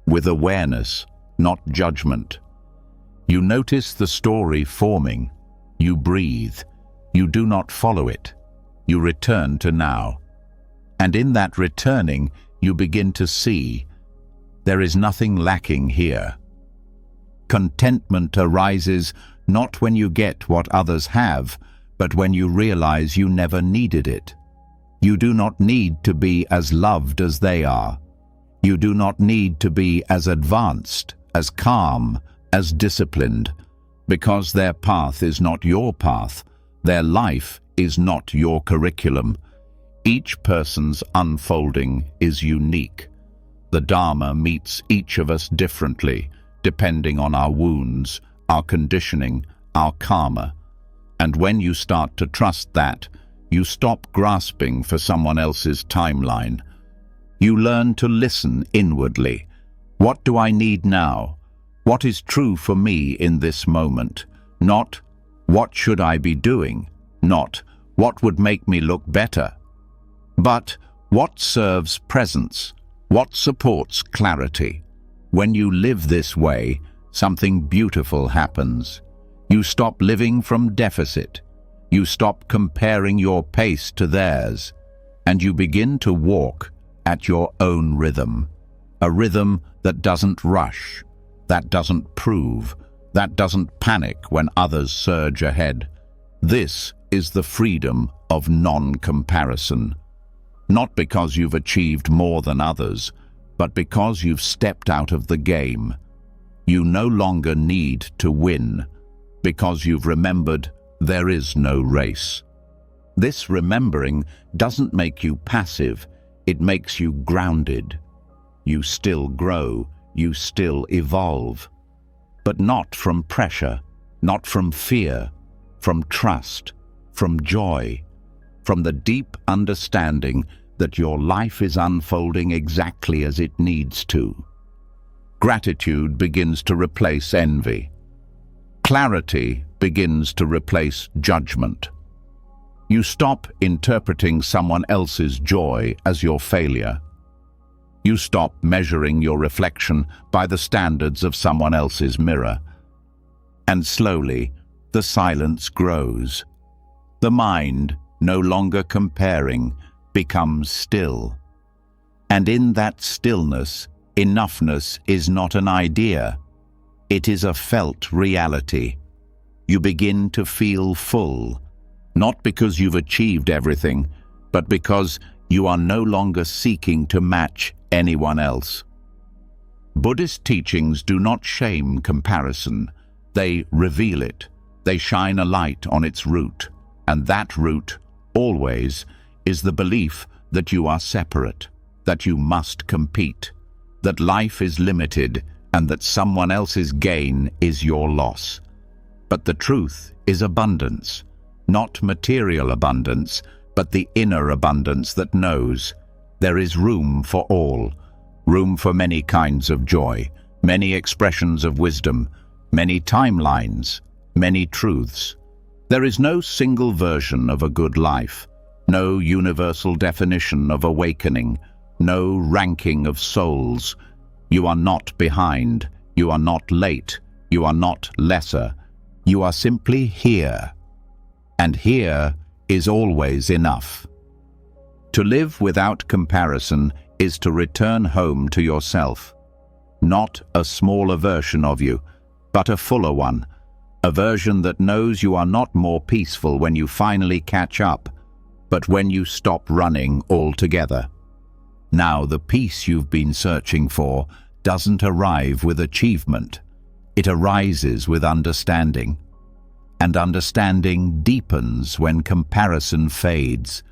with awareness, not judgment. You notice the story forming. You breathe. You do not follow it. You return to now. And in that returning, you begin to see there is nothing lacking here. Contentment arises not when you get what others have, but when you realize you never needed it. You do not need to be as loved as they are. You do not need to be as advanced, as calm, as disciplined, because their path is not your path. Their life is not your curriculum. Each person's unfolding is unique. The Dharma meets each of us differently, depending on our wounds, our conditioning, our karma. And when you start to trust that, you stop grasping for someone else's timeline. You learn to listen inwardly. What do I need now? What is true for me in this moment? Not, what should I be doing? Not, what would make me look better? But, what serves presence? What supports clarity? When you live this way, something beautiful happens. You stop living from deficit. You stop comparing your pace to theirs, and you begin to walk at your own rhythm. A rhythm that doesn't rush, that doesn't prove, that doesn't panic when others surge ahead. This is the freedom of non-comparison. Not because you've achieved more than others, but because you've stepped out of the game. You no longer need to win, because you've remembered there is no race. This remembering doesn't make you passive, it makes you grounded. You still grow, you still evolve. But not from pressure, not from fear, from trust, from joy, from the deep understanding that your life is unfolding exactly as it needs to. Gratitude begins to replace envy. Clarity begins to replace judgment. You stop interpreting someone else's joy as your failure. You stop measuring your reflection by the standards of someone else's mirror. And slowly, the silence grows. The mind, no longer comparing, becomes still. And in that stillness, enoughness is not an idea. It is a felt reality. You begin to feel full, not because you've achieved everything, but because you are no longer seeking to match anyone else. Buddhist teachings do not shame comparison. They reveal it. They shine a light on its root. And that root, always, is the belief that you are separate, that you must compete, that life is limited, and that someone else's gain is your loss. But the truth is abundance, not material abundance, but the inner abundance that knows there is room for all, room for many kinds of joy, many expressions of wisdom, many timelines, many truths. There is no single version of a good life, no universal definition of awakening, no ranking of souls. You are not behind, you are not late, you are not lesser. You are simply here. And here is always enough. To live without comparison is to return home to yourself. Not a smaller version of you, but a fuller one. A version that knows you are not more peaceful when you finally catch up, but when you stop running altogether. Now, the peace you've been searching for doesn't arrive with achievement. It arises with understanding. And understanding deepens when comparison fades.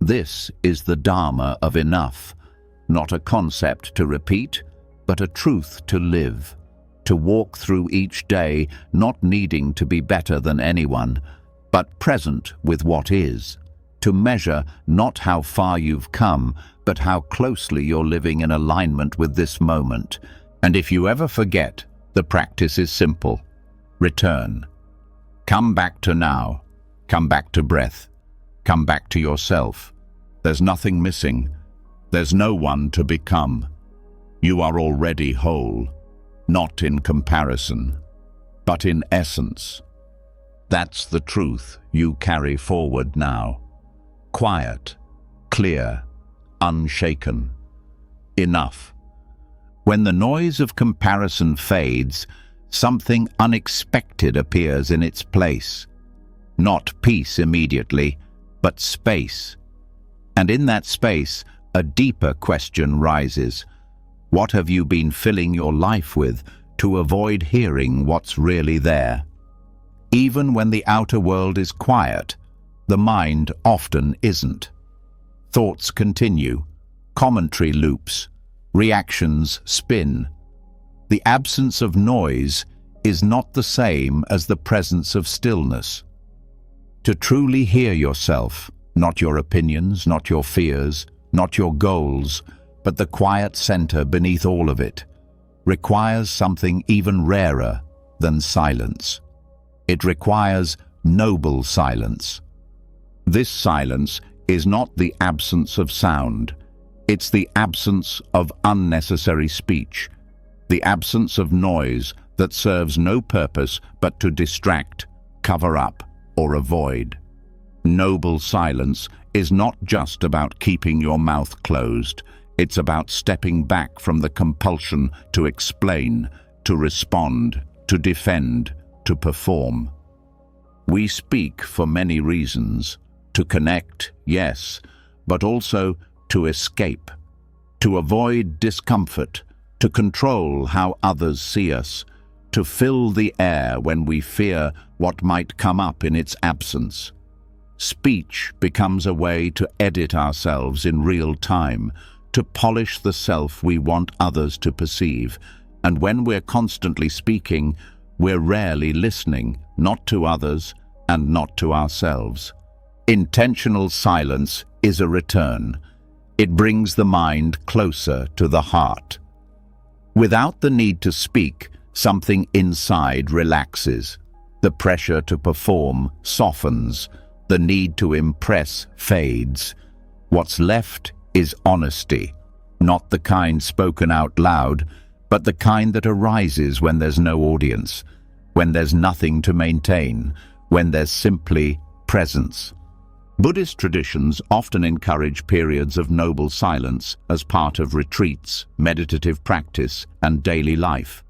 This is the Dharma of enough, not a concept to repeat, but a truth to live. To walk through each day not needing to be better than anyone, but present with what is. To measure not how far you've come, but how closely you're living in alignment with this moment. And if you ever forget, the practice is simple. Return. Come back to now. Come back to breath. Come back to yourself. There's nothing missing. There's no one to become. You are already whole. Not in comparison, but in essence. That's the truth you carry forward now. Quiet, clear, unshaken. Enough. When the noise of comparison fades, something unexpected appears in its place. Not peace immediately, but space. And in that space, a deeper question rises. What have you been filling your life with to avoid hearing what's really there? Even when the outer world is quiet, the mind often isn't. Thoughts continue, commentary loops, reactions spin. The absence of noise is not the same as the presence of stillness. To truly hear yourself, not your opinions, not your fears, not your goals, but the quiet center beneath all of it, requires something even rarer than silence. It requires noble silence. This silence is not the absence of sound. It's the absence of unnecessary speech, the absence of noise that serves no purpose but to distract, cover up, or avoid. Noble silence is not just about keeping your mouth closed. It's about stepping back from the compulsion to explain, to respond, to defend, to perform. We speak for many reasons. To connect, yes, but also to escape, to avoid discomfort, to control how others see us, to fill the air when we fear what might come up in its absence. Speech becomes a way to edit ourselves in real time, to polish the self we want others to perceive. And when we're constantly speaking, we're rarely listening, not to others and not to ourselves. Intentional silence is a return. It brings the mind closer to the heart. Without the need to speak, something inside relaxes. The pressure to perform softens. The need to impress fades. What's left is honesty, not the kind spoken out loud, but the kind that arises when there's no audience, when there's nothing to maintain, when there's simply presence. Buddhist traditions often encourage periods of noble silence as part of retreats, meditative practice, and daily life.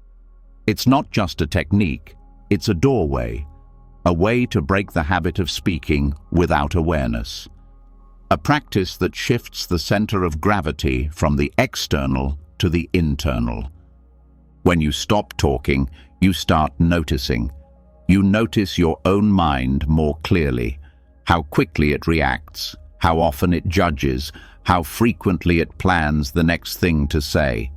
It's not just a technique, it's a doorway, a way to break the habit of speaking without awareness. A practice that shifts the center of gravity from the external to the internal. When you stop talking, you start noticing. You notice your own mind more clearly, how quickly it reacts, how often it judges, how frequently it plans the next thing to say.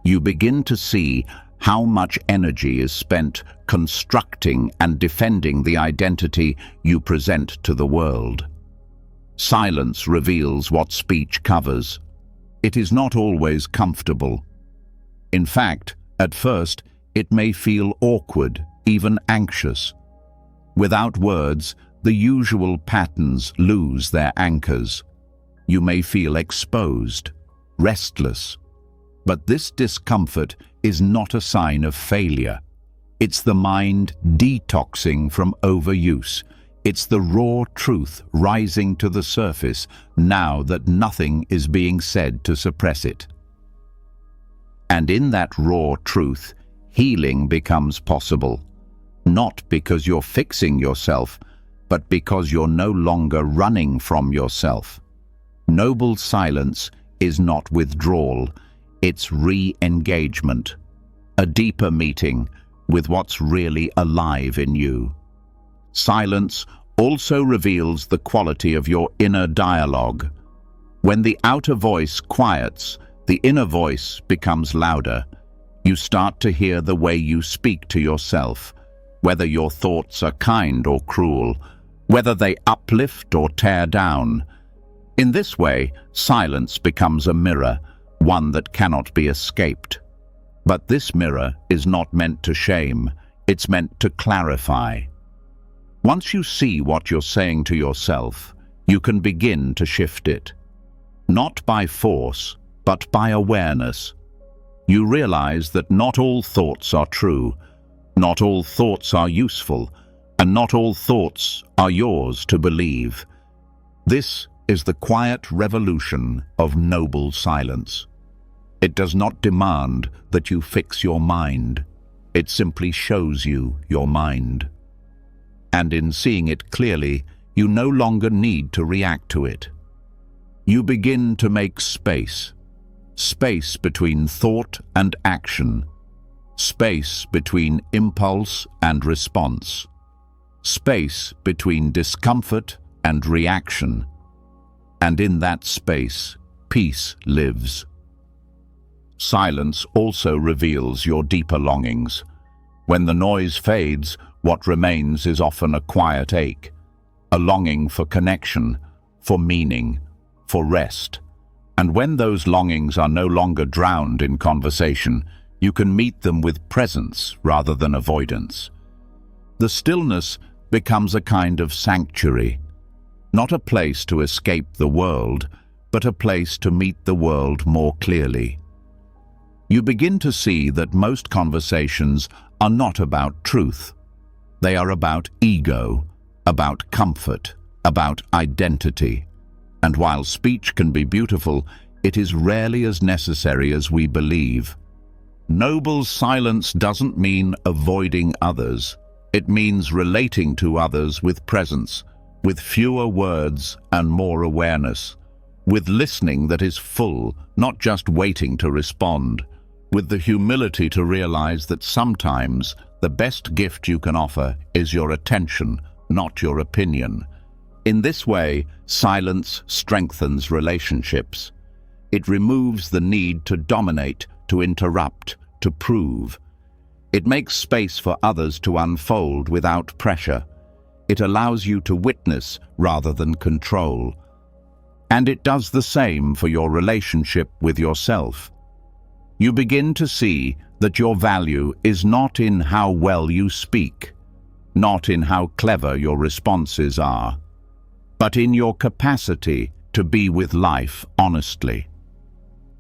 You begin to see how much energy is spent constructing and defending the identity you present to the world. Silence reveals what speech covers. It is not always comfortable. In fact, at first, it may feel awkward, even anxious. Without words, the usual patterns lose their anchors. You may feel exposed, restless. But this discomfort is not a sign of failure. It's the mind detoxing from overuse. It's the raw truth rising to the surface now that nothing is being said to suppress it. And in that raw truth, healing becomes possible. Not because you're fixing yourself, but because you're no longer running from yourself. Noble silence is not withdrawal, it's re-engagement, a deeper meeting with what's really alive in you. Silence also reveals the quality of your inner dialogue. When the outer voice quiets, the inner voice becomes louder. You start to hear the way you speak to yourself, whether your thoughts are kind or cruel, whether they uplift or tear down. In this way, silence becomes a mirror, one that cannot be escaped. But this mirror is not meant to shame, it's meant to clarify. Once you see what you're saying to yourself, you can begin to shift it. Not by force, but by awareness. You realize that not all thoughts are true, not all thoughts are useful, and not all thoughts are yours to believe. This is the quiet revolution of noble silence. It does not demand that you fix your mind. It simply shows you your mind. And in seeing it clearly, you no longer need to react to it. You begin to make space. Space between thought and action. Space between impulse and response. Space between discomfort and reaction. And in that space, peace lives. Silence also reveals your deeper longings. When the noise fades, what remains is often a quiet ache, a longing for connection, for meaning, for rest. And when those longings are no longer drowned in conversation, you can meet them with presence rather than avoidance. The stillness becomes a kind of sanctuary, not a place to escape the world, but a place to meet the world more clearly. You begin to see that most conversations are not about truth. They are about ego, about comfort, about identity. And while speech can be beautiful, it is rarely as necessary as we believe. Noble silence doesn't mean avoiding others. It means relating to others with presence, with fewer words and more awareness, with listening that is full, not just waiting to respond, with the humility to realize that sometimes the best gift you can offer is your attention, not your opinion. In this way, silence strengthens relationships. It removes the need to dominate, to interrupt, to prove. It makes space for others to unfold without pressure. It allows you to witness rather than control. And it does the same for your relationship with yourself. You begin to see that your value is not in how well you speak, not in how clever your responses are, but in your capacity to be with life honestly.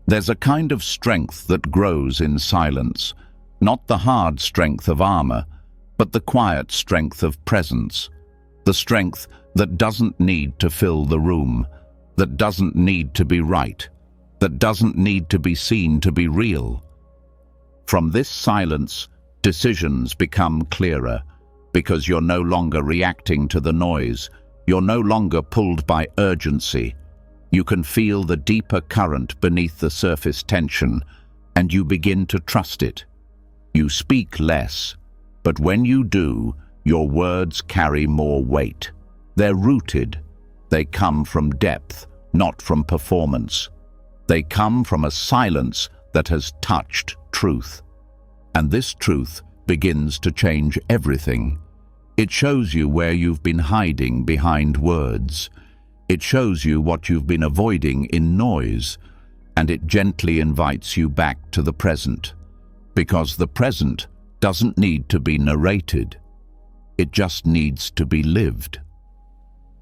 There's a kind of strength that grows in silence, not the hard strength of armor, but the quiet strength of presence, the strength that doesn't need to fill the room, that doesn't need to be right, that doesn't need to be seen to be real. From this silence, decisions become clearer, because you're no longer reacting to the noise, you're no longer pulled by urgency. You can feel the deeper current beneath the surface tension, and you begin to trust it. You speak less, but when you do, your words carry more weight. They're rooted. They come from depth, not from performance. They come from a silence that has touched truth. And this truth begins to change everything. It shows you where you've been hiding behind words. It shows you what you've been avoiding in noise, and it gently invites you back to the present, because the present doesn't need to be narrated. it just needs to be lived.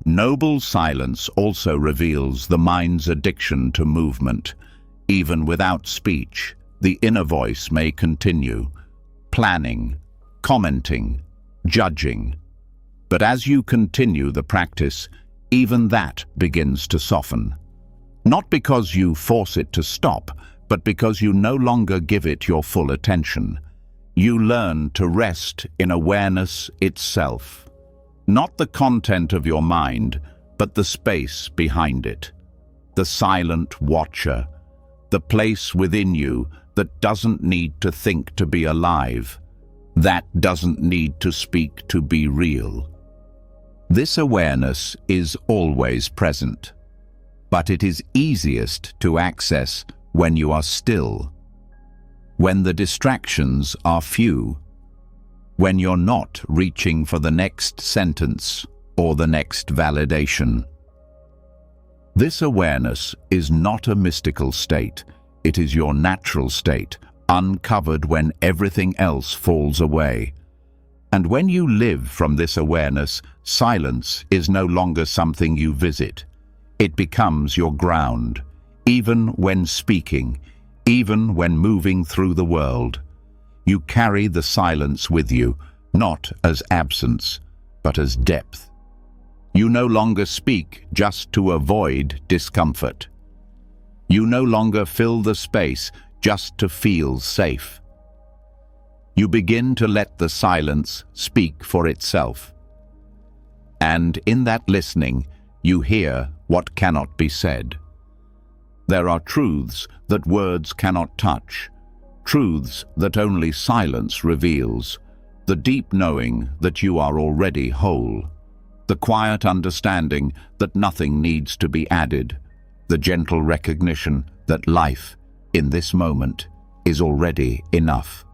Noble silence also reveals the mind's addiction to movement. Even without speech, the inner voice may continue, planning, commenting, judging. But as you continue the practice, even that begins to soften. Not because you force it to stop, but because you no longer give it your full attention. You learn to rest in awareness itself. Not the content of your mind, but the space behind it. The silent watcher, the place within you that doesn't need to think to be alive, that doesn't need to speak to be real. This awareness is always present, but it is easiest to access when you are still, when the distractions are few, when you're not reaching for the next sentence or the next validation. This awareness is not a mystical state. It is your natural state, uncovered when everything else falls away. And when you live from this awareness, silence is no longer something you visit. It becomes your ground, even when speaking, even when moving through the world. You carry the silence with you, not as absence, but as depth. You no longer speak just to avoid discomfort. You no longer fill the space just to feel safe. You begin to let the silence speak for itself. And in that listening, you hear what cannot be said. There are truths that words cannot touch, truths that only silence reveals, the deep knowing that you are already whole, the quiet understanding that nothing needs to be added, the gentle recognition that life, in this moment, is already enough.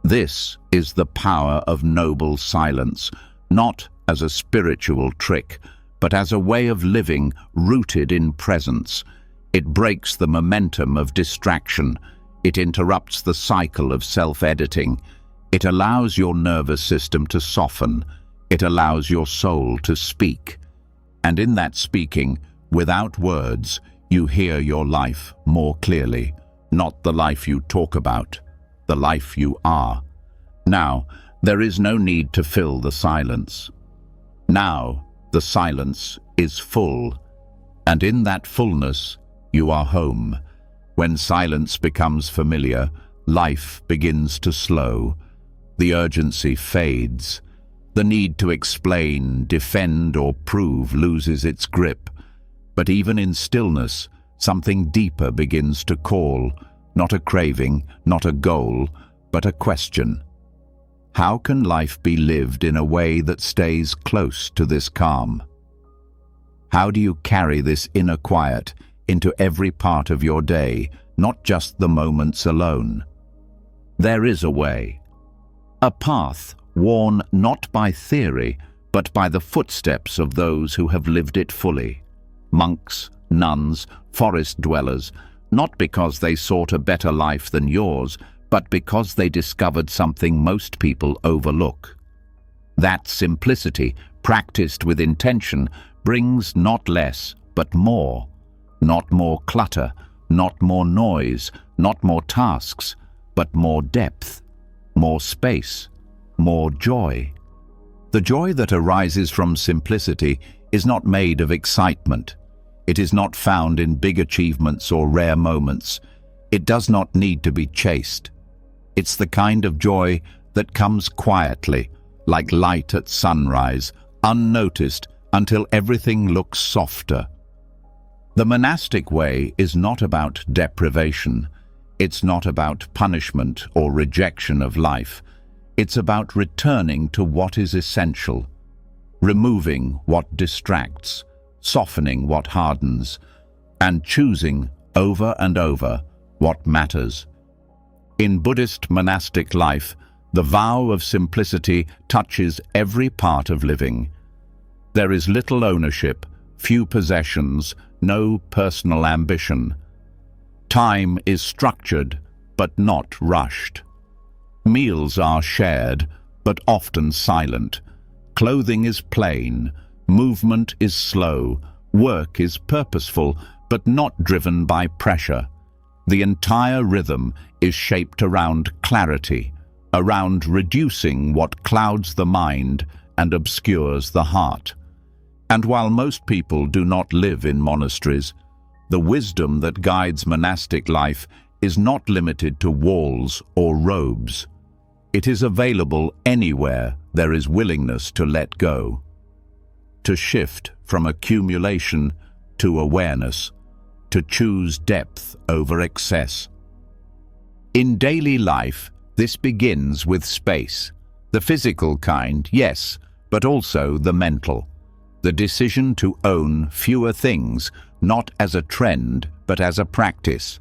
This is the power of noble silence, not as a spiritual trick, but as a way of living rooted in presence. It breaks the momentum of distraction. It interrupts the cycle of self-editing. It allows your nervous system to soften. It allows your soul to speak. And in that speaking, without words, you hear your life more clearly, not the life you talk about, the life you are. Now, there is no need to fill the silence. Now, the silence is full, and in that fullness, you are home. When silence becomes familiar, life begins to slow. The urgency fades. The need to explain, defend, or prove loses its grip. But even in stillness, something deeper begins to call, not a craving, not a goal, but a question. How can life be lived in a way that stays close to this calm? How do you carry this inner quiet into every part of your day, not just the moments alone? There is a way. A path worn not by theory, but by the footsteps of those who have lived it fully. Monks, nuns, forest dwellers, not because they sought a better life than yours, but because they discovered something most people overlook. That simplicity, practiced with intention, brings not less, but more. Not more clutter, not more noise, not more tasks, but more depth, more space, more joy. The joy that arises from simplicity is not made of excitement. It is not found in big achievements or rare moments. It does not need to be chased. It's the kind of joy that comes quietly, like light at sunrise, unnoticed until everything looks softer. The monastic way is not about deprivation. It's not about punishment or rejection of life. It's about returning to what is essential, removing what distracts, softening what hardens, and choosing over and over what matters. In Buddhist monastic life, the vow of simplicity touches every part of living. There is little ownership, few possessions, no personal ambition. Time is structured, but not rushed. Meals are shared, but often silent. Clothing is plain, movement is slow, work is purposeful, but not driven by pressure. The entire rhythm is shaped around clarity, around reducing what clouds the mind and obscures the heart. And while most people do not live in monasteries, the wisdom that guides monastic life is not limited to walls or robes. It is available anywhere there is willingness to let go, to shift from accumulation to awareness, to choose depth over excess. In daily life, this begins with space. The physical kind, yes, but also the mental. The decision to own fewer things, not as a trend, but as a practice.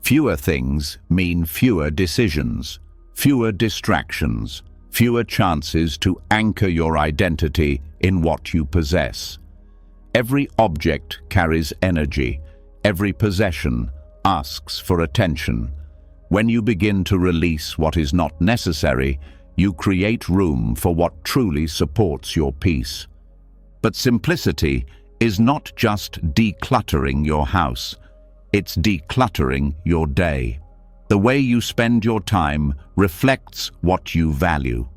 Fewer things mean fewer decisions, fewer distractions, fewer chances to anchor your identity in what you possess. Every object carries energy. Every possession asks for attention. When you begin to release what is not necessary, you create room for what truly supports your peace. But simplicity is not just decluttering your house, it's decluttering your day. The way you spend your time reflects what you value.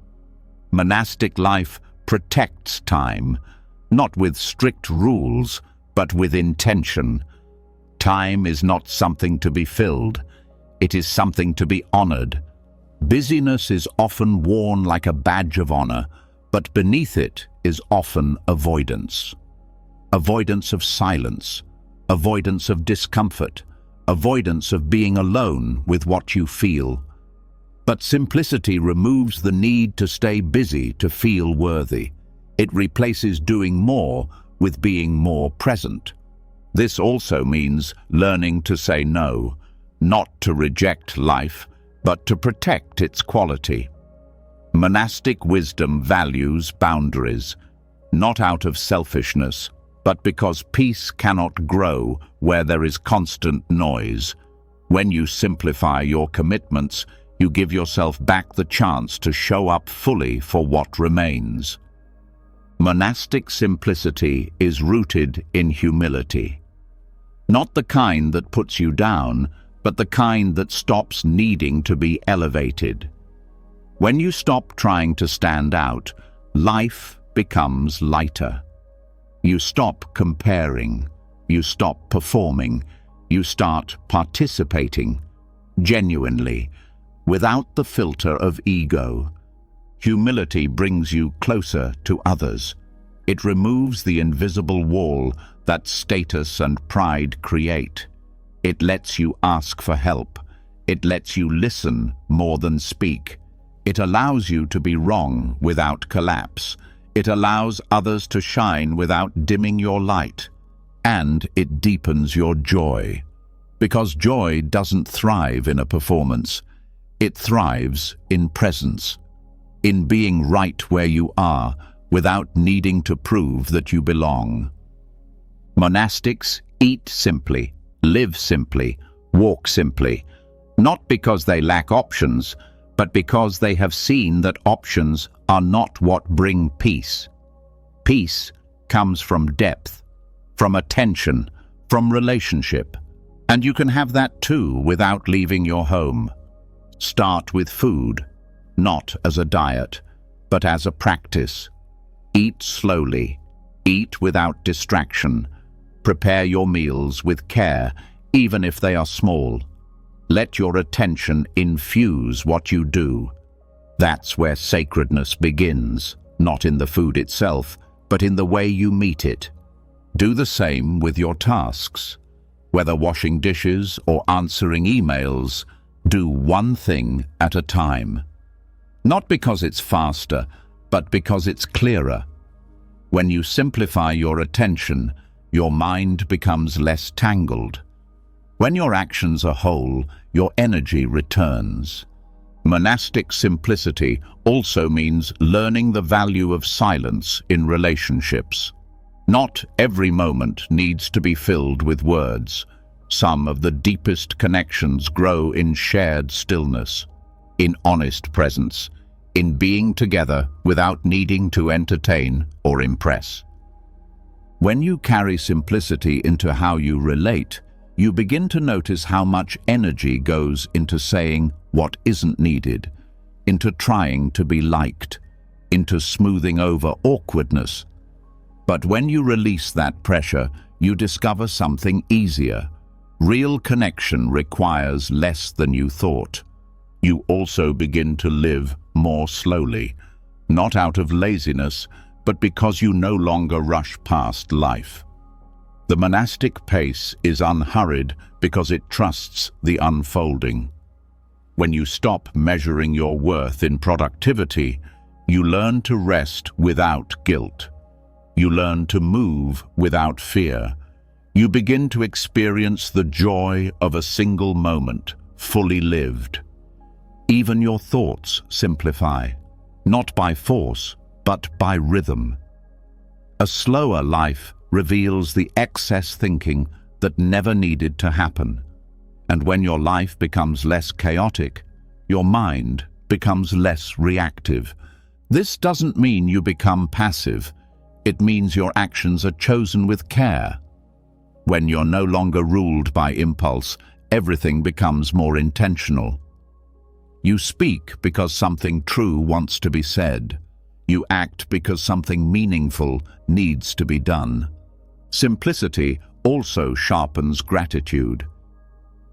Monastic life protects time, not with strict rules, but with intention. Time is not something to be filled, it is something to be honored. Busyness is often worn like a badge of honor, but beneath it is often avoidance. Avoidance of silence, avoidance of discomfort, avoidance of being alone with what you feel. But simplicity removes the need to stay busy to feel worthy. It replaces doing more with being more present. This also means learning to say no, not to reject life, but to protect its quality. Monastic wisdom values boundaries, not out of selfishness, but because peace cannot grow where there is constant noise. When you simplify your commitments, you give yourself back the chance to show up fully for what remains. Monastic simplicity is rooted in humility. Not the kind that puts you down, but the kind that stops needing to be elevated. When you stop trying to stand out, life becomes lighter. You stop comparing, you stop performing, you start participating, genuinely, without the filter of ego. Humility brings you closer to others. It removes the invisible wall that status and pride create. It lets you ask for help. It lets you listen more than speak. It allows you to be wrong without collapse. It allows others to shine without dimming your light. And it deepens your joy. Because joy doesn't thrive in a performance. It thrives in presence. In being right where you are, without needing to prove that you belong. Monastics eat simply, live simply, walk simply, not because they lack options, but because they have seen that options are not what bring peace. Peace comes from depth, from attention, from relationship. And you can have that too without leaving your home. Start with food, not as a diet, but as a practice. Eat slowly, eat without distraction. Prepare your meals with care, even if they are small. Let your attention infuse what you do. That's where sacredness begins, not in the food itself, but in the way you meet it. Do the same with your tasks. Whether washing dishes or answering emails, do one thing at a time. Not because it's faster, but because it's clearer. When you simplify your attention, your mind becomes less tangled. When your actions are whole, your energy returns. Monastic simplicity also means learning the value of silence in relationships. Not every moment needs to be filled with words. Some of the deepest connections grow in shared stillness, in honest presence, in being together without needing to entertain or impress. When you carry simplicity into how you relate, you begin to notice how much energy goes into saying what isn't needed, into trying to be liked, into smoothing over awkwardness. But when you release that pressure, you discover something easier. Real connection requires less than you thought. You also begin to live more slowly, not out of laziness, but because you no longer rush past life. The monastic pace is unhurried because it trusts the unfolding. When you stop measuring your worth in productivity, you learn to rest without guilt. You learn to move without fear. You begin to experience the joy of a single moment, fully lived. Even your thoughts simplify, not by force, but by rhythm. A slower life reveals the excess thinking that never needed to happen. And when your life becomes less chaotic, your mind becomes less reactive. This doesn't mean you become passive. It means your actions are chosen with care. When you're no longer ruled by impulse, everything becomes more intentional. You speak because something true wants to be said. You act because something meaningful needs to be done. Simplicity also sharpens gratitude.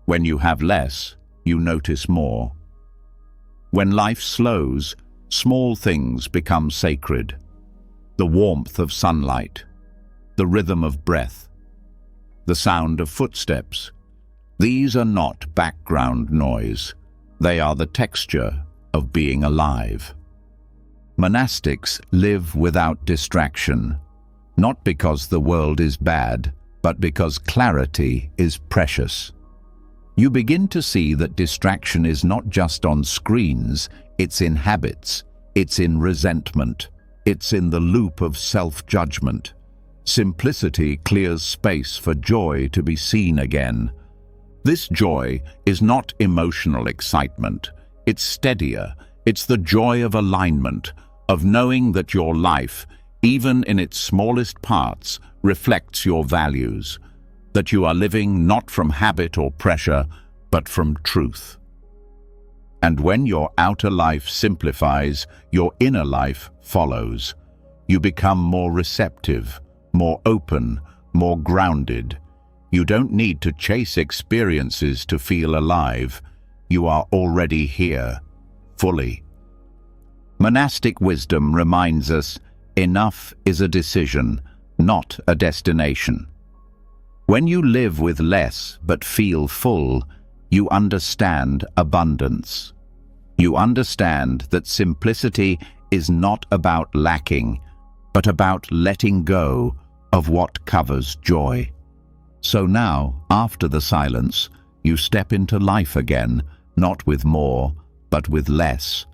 When you have less, you notice more. When life slows, small things become sacred. The warmth of sunlight, the rhythm of breath, the sound of footsteps. These are not background noise. They are the texture of being alive. Monastics live without distraction, not because the world is bad, but because clarity is precious. You begin to see that distraction is not just on screens, it's in habits, it's in resentment, it's in the loop of self-judgment. Simplicity clears space for joy to be seen again. This joy is not emotional excitement, it's steadier. It's the joy of alignment, of knowing that your life, even in its smallest parts, reflects your values, that you are living not from habit or pressure, but from truth. And when your outer life simplifies, your inner life follows. You become more receptive, more open, more grounded. You don't need to chase experiences to feel alive. You are already here, fully. Monastic wisdom reminds us, enough is a decision, not a destination. When you live with less but feel full, you understand abundance. You understand that simplicity is not about lacking, but about letting go of what covers joy. So now, after the silence, you step into life again, not with more, but with less.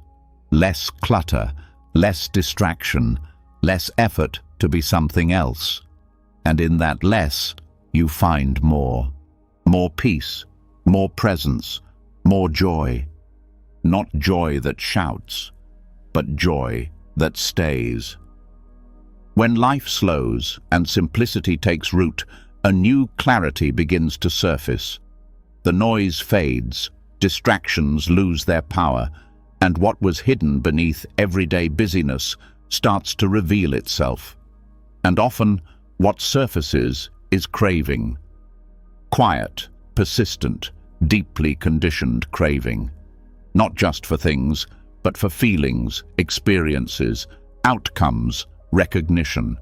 Less clutter, less distraction, less effort to be something else. And in that less, you find more. More peace, more presence, more joy. Not joy that shouts, but joy that stays. When life slows and simplicity takes root, a new clarity begins to surface. The noise fades, distractions lose their power, and what was hidden beneath everyday busyness starts to reveal itself. And often, what surfaces is craving. Quiet, persistent, deeply conditioned craving. Not just for things, but for feelings, experiences, outcomes, recognition.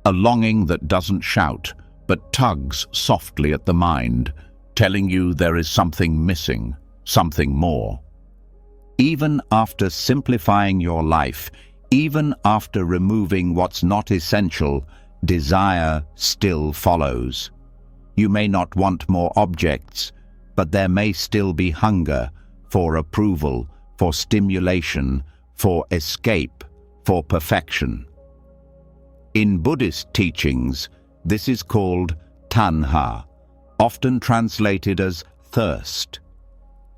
A longing that doesn't shout, but tugs softly at the mind, telling you there is something missing, something more. Even after simplifying your life, even after removing what's not essential, desire still follows. You may not want more objects, but there may still be hunger for approval, for stimulation, for escape, for perfection. In Buddhist teachings, this is called tanha, often translated as thirst.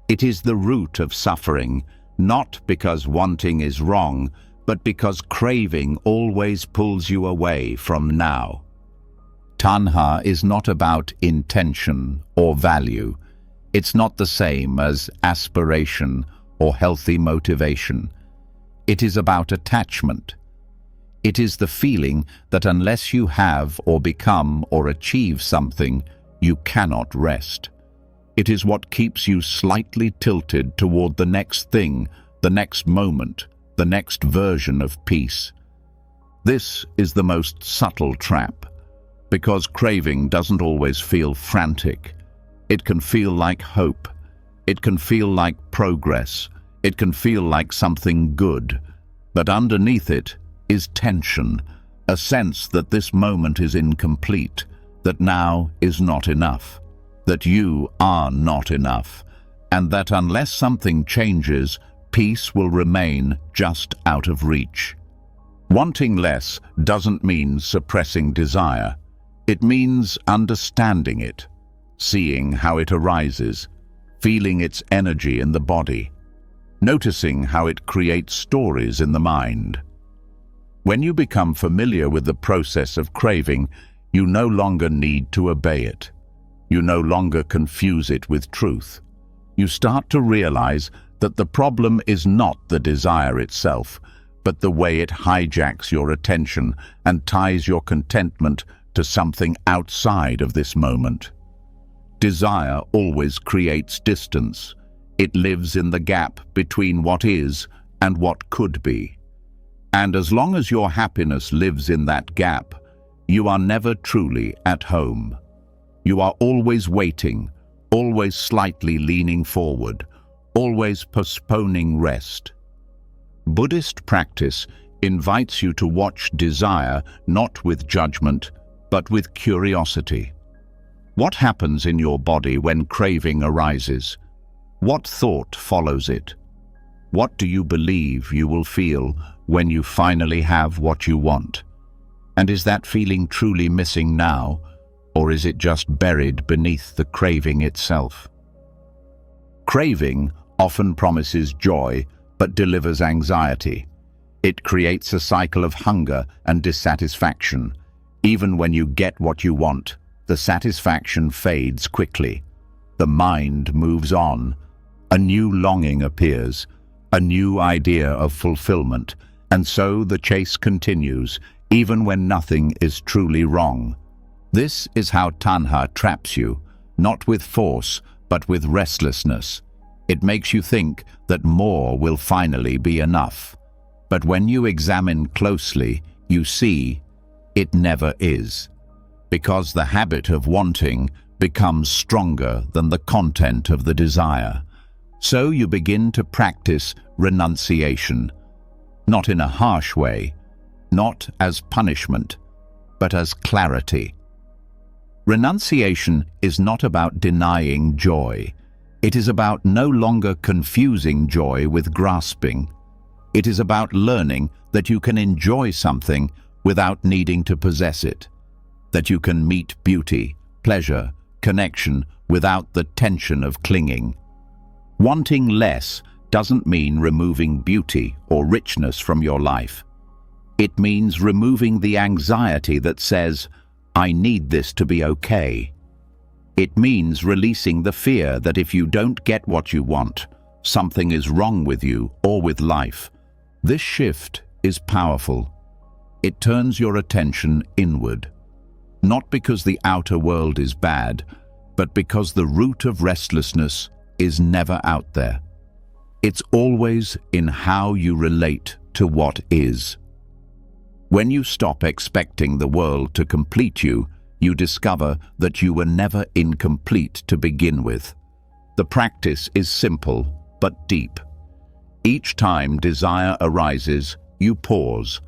It is the root of suffering, not because wanting is wrong, but because craving always pulls you away from now. Tanha is not about intention or value. It's not the same as aspiration or healthy motivation. It is about attachment. It is the feeling that unless you have or become or achieve something, you cannot rest. It is what keeps you slightly tilted toward the next thing, the next moment, the next version of peace. This is the most subtle trap, because craving doesn't always feel frantic. It can feel like hope. It can feel like progress. It can feel like something good. But underneath it is tension, a sense that this moment is incomplete, that now is not enough, that you are not enough, and that unless something changes, peace will remain just out of reach. Wanting less doesn't mean suppressing desire. It means understanding it, seeing how it arises, feeling its energy in the body, noticing how it creates stories in the mind. When you become familiar with the process of craving, you no longer need to obey it. You no longer confuse it with truth. You start to realize that the problem is not the desire itself, but the way it hijacks your attention and ties your contentment to something outside of this moment. Desire always creates distance. It lives in the gap between what is and what could be. And as long as your happiness lives in that gap, you are never truly at home. You are always waiting, always slightly leaning forward, always postponing rest. Buddhist practice invites you to watch desire not with judgment, but with curiosity. What happens in your body when craving arises? What thought follows it? What do you believe you will feel when you finally have what you want? And is that feeling truly missing now, or is it just buried beneath the craving itself? Craving often promises joy, but delivers anxiety. It creates a cycle of hunger and dissatisfaction. Even when you get what you want, the satisfaction fades quickly. The mind moves on. A new longing appears, a new idea of fulfillment, and so the chase continues, even when nothing is truly wrong. This is how tanha traps you, not with force, but with restlessness. It makes you think that more will finally be enough. But when you examine closely, you see it never is, because the habit of wanting becomes stronger than the content of the desire. So you begin to practice renunciation, not in a harsh way, not as punishment, but as clarity. Renunciation is not about denying joy. It is about no longer confusing joy with grasping. It is about learning that you can enjoy something without needing to possess it, that you can meet beauty, pleasure, connection without the tension of clinging. Wanting less doesn't mean removing beauty or richness from your life. It means removing the anxiety that says, "I need this to be okay." It means releasing the fear that if you don't get what you want, something is wrong with you or with life. This shift is powerful. It turns your attention inward, not because the outer world is bad, but because the root of restlessness is never out there. It's always in how you relate to what is. When you stop expecting the world to complete you, you discover that you were never incomplete to begin with. The practice is simple but deep. Each time desire arises, you pause,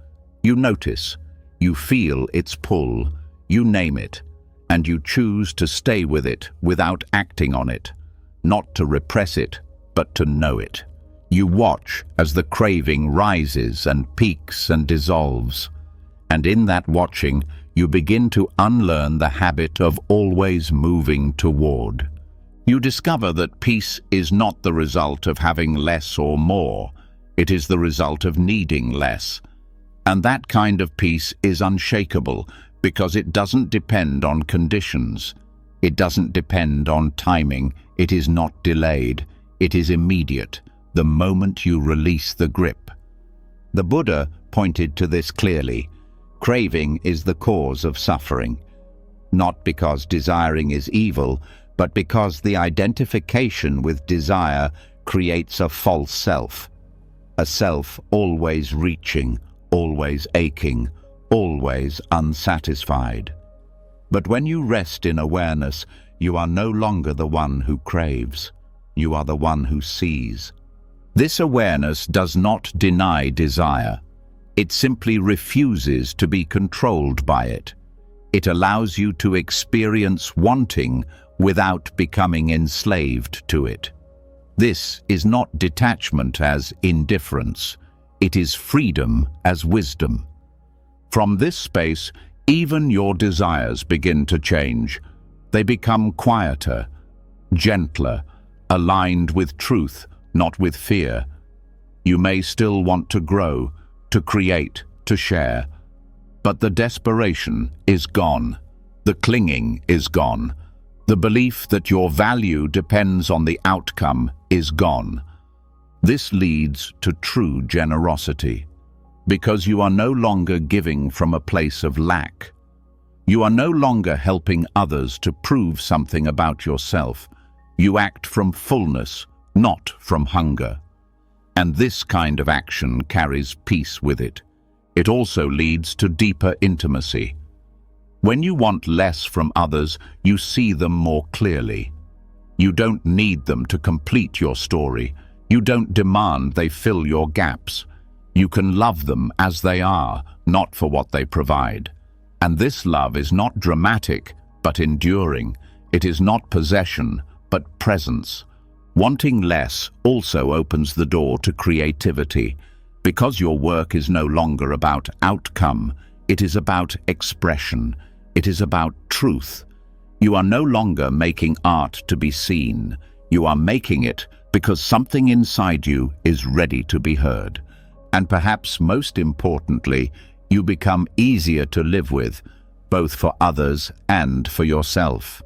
you notice, you feel its pull, you name it, and you choose to stay with it without acting on it, not to repress it, but to know it. You watch as the craving rises and peaks and dissolves, and in that watching, you begin to unlearn the habit of always moving toward. You discover that peace is not the result of having less or more. It is the result of needing less. And that kind of peace is unshakable because it doesn't depend on conditions. It doesn't depend on timing. It is not delayed. It is immediate, the moment you release the grip. The Buddha pointed to this clearly. Craving is the cause of suffering, not because desiring is evil, but because the identification with desire creates a false self. A self always reaching, always aching, always unsatisfied. But when you rest in awareness, you are no longer the one who craves. You are the one who sees. This awareness does not deny desire. It simply refuses to be controlled by it. It allows you to experience wanting without becoming enslaved to it. This is not detachment as indifference. It is freedom as wisdom. From this space, even your desires begin to change. They become quieter, gentler, aligned with truth, not with fear. You may still want to grow, to create, to share, but the desperation is gone. The clinging is gone. The belief that your value depends on the outcome is gone. This leads to true generosity, because you are no longer giving from a place of lack. You are no longer helping others to prove something about yourself. You act from fullness, not from hunger. And this kind of action carries peace with it. It also leads to deeper intimacy. When you want less from others, you see them more clearly. You don't need them to complete your story. You don't demand they fill your gaps. You can love them as they are, not for what they provide. And this love is not dramatic, but enduring. It is not possession, but presence. Wanting less also opens the door to creativity. Because your work is no longer about outcome, it is about expression. It is about truth. You are no longer making art to be seen. You are making it because something inside you is ready to be heard. And perhaps most importantly, you become easier to live with, both for others and for yourself.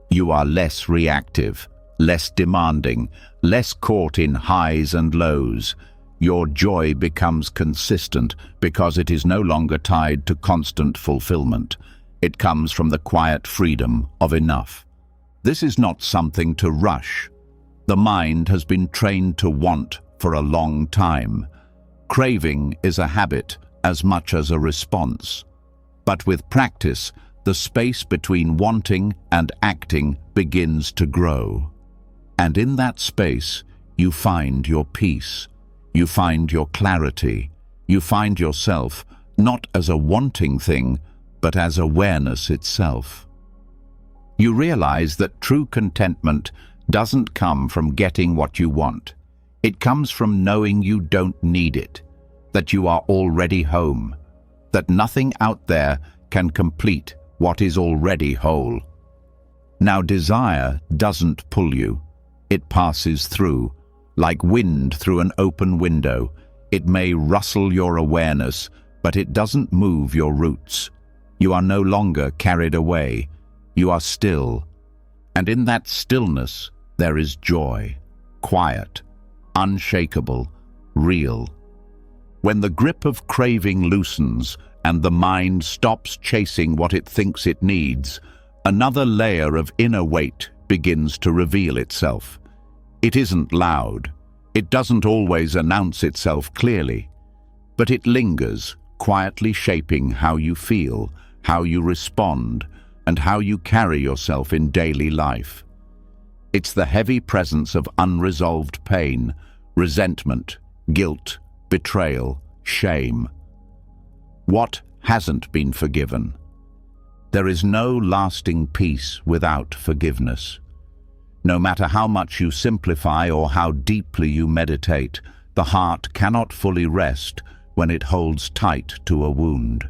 You are less reactive, less demanding, less caught in highs and lows. Your joy becomes consistent because it is no longer tied to constant fulfillment. It comes from the quiet freedom of enough. This is not something to rush. The mind has been trained to want for a long time. Craving is a habit as much as a response. But with practice, the space between wanting and acting begins to grow. And in that space, you find your peace. You find your clarity. You find yourself not as a wanting thing, but as awareness itself. You realize that true contentment doesn't come from getting what you want. It comes from knowing you don't need it, that you are already home, that nothing out there can complete what is already whole. Now, desire doesn't pull you. It passes through, like wind through an open window. It may rustle your awareness, but it doesn't move your roots. You are no longer carried away. You are still. And in that stillness, there is joy, quiet, unshakable, real. When the grip of craving loosens and the mind stops chasing what it thinks it needs, another layer of inner weight begins to reveal itself. It isn't loud. It doesn't always announce itself clearly, but it lingers, quietly shaping how you feel, how you respond, and how you carry yourself in daily life. It's the heavy presence of unresolved pain, resentment, guilt, betrayal, shame. What hasn't been forgiven? There is no lasting peace without forgiveness. No matter how much you simplify or how deeply you meditate, the heart cannot fully rest when it holds tight to a wound.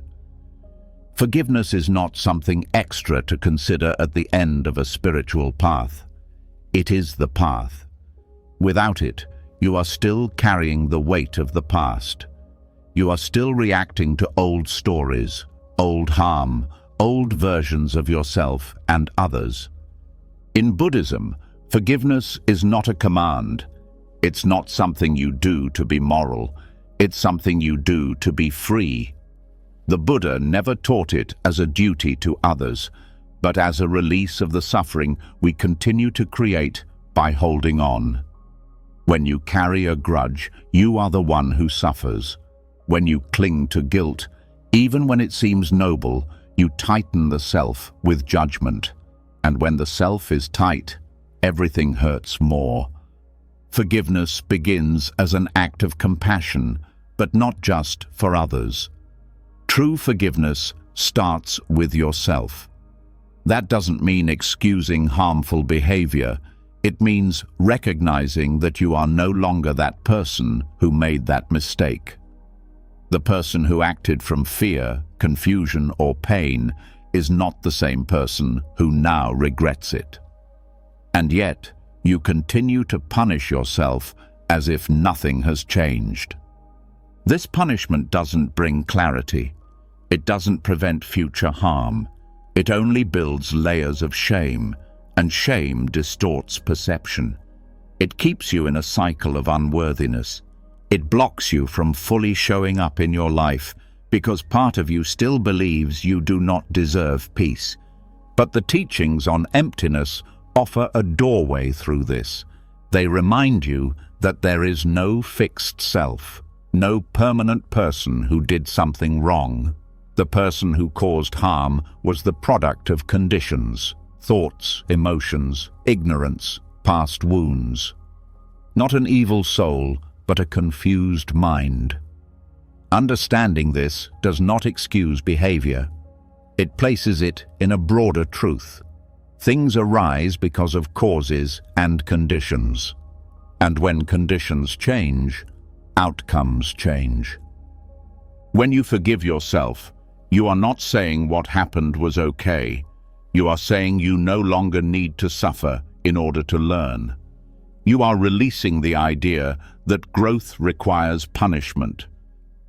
Forgiveness is not something extra to consider at the end of a spiritual path. It is the path. Without it, you are still carrying the weight of the past. You are still reacting to old stories, old harm, old versions of yourself and others. In Buddhism, forgiveness is not a command. It's not something you do to be moral. It's something you do to be free. The Buddha never taught it as a duty to others, but as a release of the suffering we continue to create by holding on. When you carry a grudge, you are the one who suffers. When you cling to guilt, even when it seems noble, you tighten the self with judgment. And when the self is tight, everything hurts more. Forgiveness begins as an act of compassion, but not just for others. True forgiveness starts with yourself. That doesn't mean excusing harmful behavior. It means recognizing that you are no longer that person who made that mistake. The person who acted from fear, confusion, or pain is not the same person who now regrets it. And yet, you continue to punish yourself as if nothing has changed. This punishment doesn't bring clarity. It doesn't prevent future harm. It only builds layers of shame, and shame distorts perception. It keeps you in a cycle of unworthiness. It blocks you from fully showing up in your life because part of you still believes you do not deserve peace. But the teachings on emptiness offer a doorway through this. They remind you that there is no fixed self, no permanent person who did something wrong. The person who caused harm was the product of conditions, thoughts, emotions, ignorance, past wounds. Not an evil soul, but a confused mind. Understanding this does not excuse behavior. It places it in a broader truth. Things arise because of causes and conditions. And when conditions change, outcomes change. When you forgive yourself, you are not saying what happened was okay. You are saying you no longer need to suffer in order to learn. You are releasing the idea that growth requires punishment.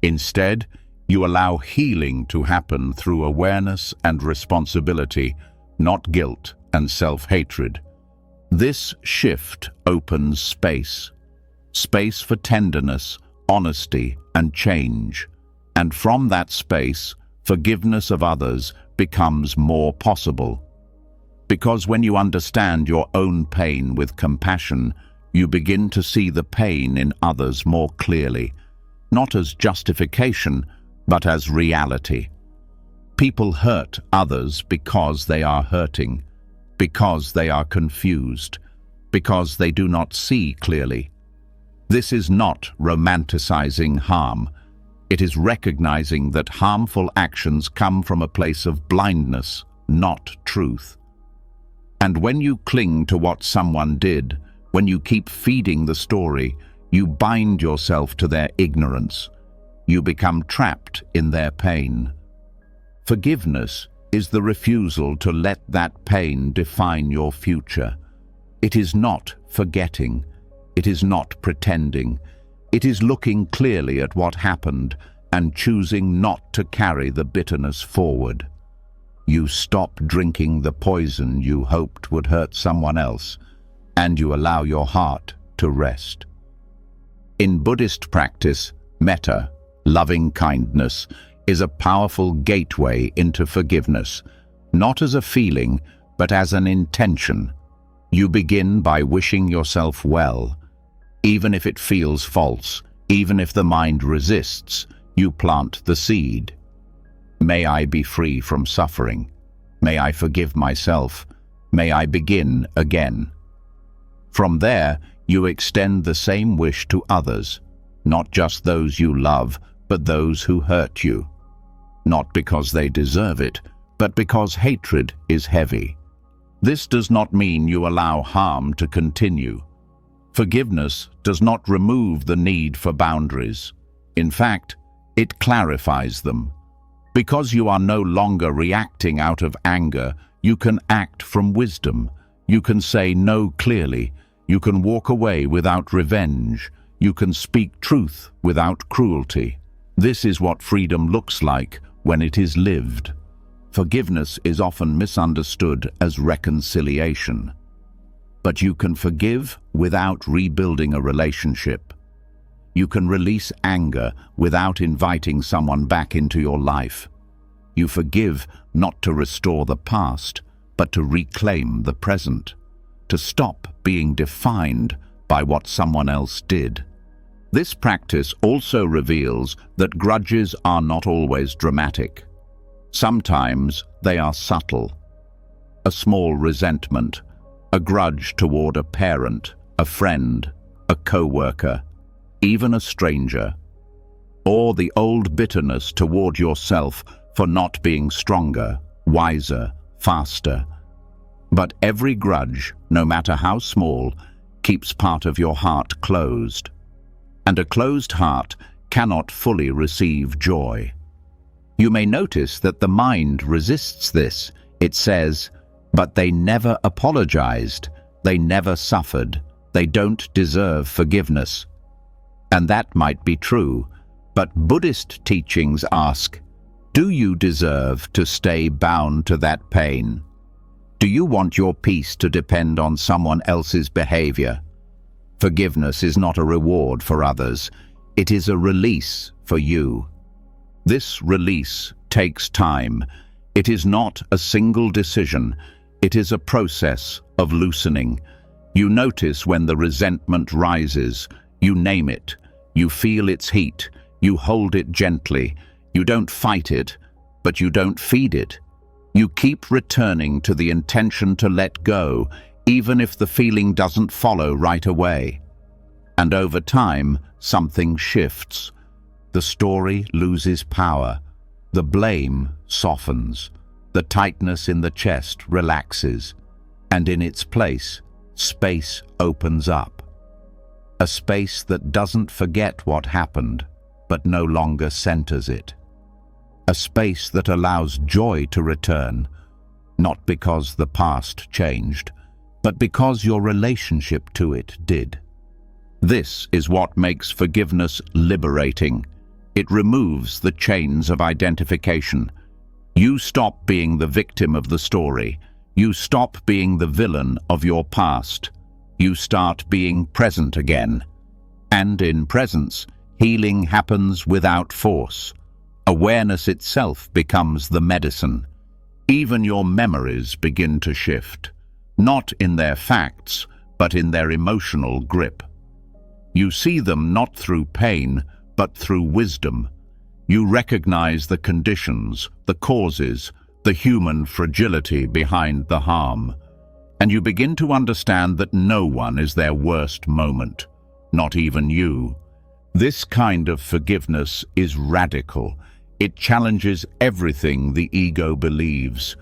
Instead, you allow healing to happen through awareness and responsibility, not guilt and self-hatred. This shift opens space. Space for tenderness, honesty, and change. And from that space, forgiveness of others becomes more possible. Because when you understand your own pain with compassion, you begin to see the pain in others more clearly, not as justification, but as reality. People hurt others because they are hurting, because they are confused, because they do not see clearly. This is not romanticizing harm. It is recognizing that harmful actions come from a place of blindness, not truth. And when you cling to what someone did, when you keep feeding the story, you bind yourself to their ignorance. You become trapped in their pain. Forgiveness is the refusal to let that pain define your future. It is not forgetting. It is not pretending. It is looking clearly at what happened and choosing not to carry the bitterness forward. You stop drinking the poison you hoped would hurt someone else, and you allow your heart to rest. In Buddhist practice, metta, loving kindness, is a powerful gateway into forgiveness, not as a feeling, but as an intention. You begin by wishing yourself well. Even if it feels false, even if the mind resists, you plant the seed. May I be free from suffering. May I forgive myself. May I begin again. From there, you extend the same wish to others, not just those you love, but those who hurt you. Not because they deserve it, but because hatred is heavy. This does not mean you allow harm to continue. Forgiveness does not remove the need for boundaries. In fact, it clarifies them. Because you are no longer reacting out of anger, you can act from wisdom. You can say no clearly. You can walk away without revenge. You can speak truth without cruelty. This is what freedom looks like when it is lived. Forgiveness is often misunderstood as reconciliation. But you can forgive without rebuilding a relationship. You can release anger without inviting someone back into your life. You forgive not to restore the past, but to reclaim the present, to stop being defined by what someone else did. This practice also reveals that grudges are not always dramatic. Sometimes they are subtle. A small resentment, a grudge toward a parent, a friend, a co-worker, even a stranger, or the old bitterness toward yourself for not being stronger, wiser, faster. But every grudge, no matter how small, keeps part of your heart closed. And a closed heart cannot fully receive joy. You may notice that the mind resists this. It says, but they never apologized, they never suffered, they don't deserve forgiveness. And that might be true, but Buddhist teachings ask, do you deserve to stay bound to that pain? Do you want your peace to depend on someone else's behavior? Forgiveness is not a reward for others, it is a release for you. This release takes time. It is not a single decision, it is a process of loosening. You notice when the resentment rises, you name it, you feel its heat, you hold it gently, you don't fight it, but you don't feed it. You keep returning to the intention to let go, even if the feeling doesn't follow right away. And over time, something shifts. The story loses power. The blame softens. The tightness in the chest relaxes. And in its place, space opens up. A space that doesn't forget what happened, but no longer centers it. A space that allows joy to return, not because the past changed, but because your relationship to it did. This is what makes forgiveness liberating. It removes the chains of identification. You stop being the victim of the story. You stop being the villain of your past. You start being present again. And in presence, healing happens without force. Awareness itself becomes the medicine. Even your memories begin to shift, not in their facts, but in their emotional grip. You see them not through pain, but through wisdom. You recognize the conditions, the causes, the human fragility behind the harm. And you begin to understand that no one is their worst moment, not even you. This kind of forgiveness is radical. It challenges everything the ego believes.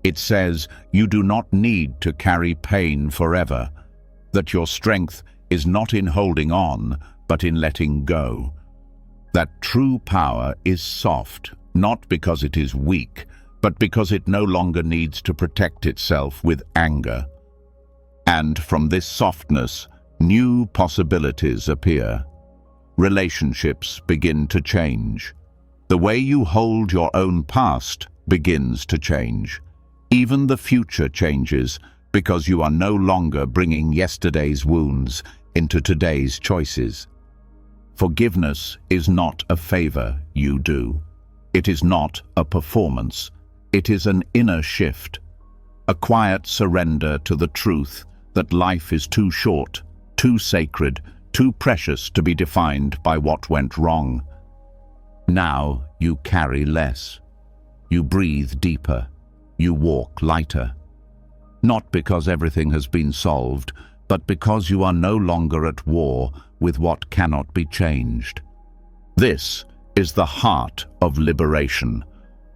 It says you do not need to carry pain forever, that your strength is not in holding on, but in letting go. That true power is soft, not because it is weak, but because it no longer needs to protect itself with anger. And from this softness, new possibilities appear. Relationships begin to change. The way you hold your own past begins to change. Even the future changes because you are no longer bringing yesterday's wounds into today's choices. Forgiveness is not a favor you do. It is not a performance. It is an inner shift, a quiet surrender to the truth that life is too short, too sacred, too precious to be defined by what went wrong. Now you carry less. You breathe deeper. You walk lighter. Not because everything has been solved, but because you are no longer at war with what cannot be changed. This is the heart of liberation,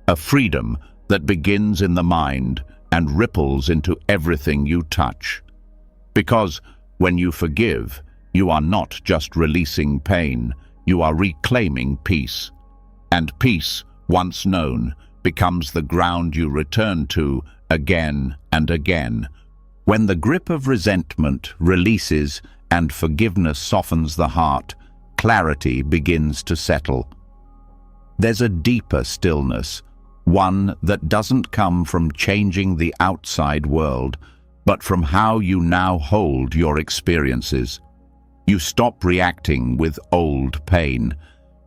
a freedom that begins in the mind and ripples into everything you touch. Because when you forgive, you are not just releasing pain, you are reclaiming peace. And peace, once known, becomes the ground you return to again and again, When the grip of resentment releases and forgiveness softens the heart, clarity begins to settle. There's a deeper stillness, one that doesn't come from changing the outside world, but from how you now hold your experiences. You stop reacting with old pain.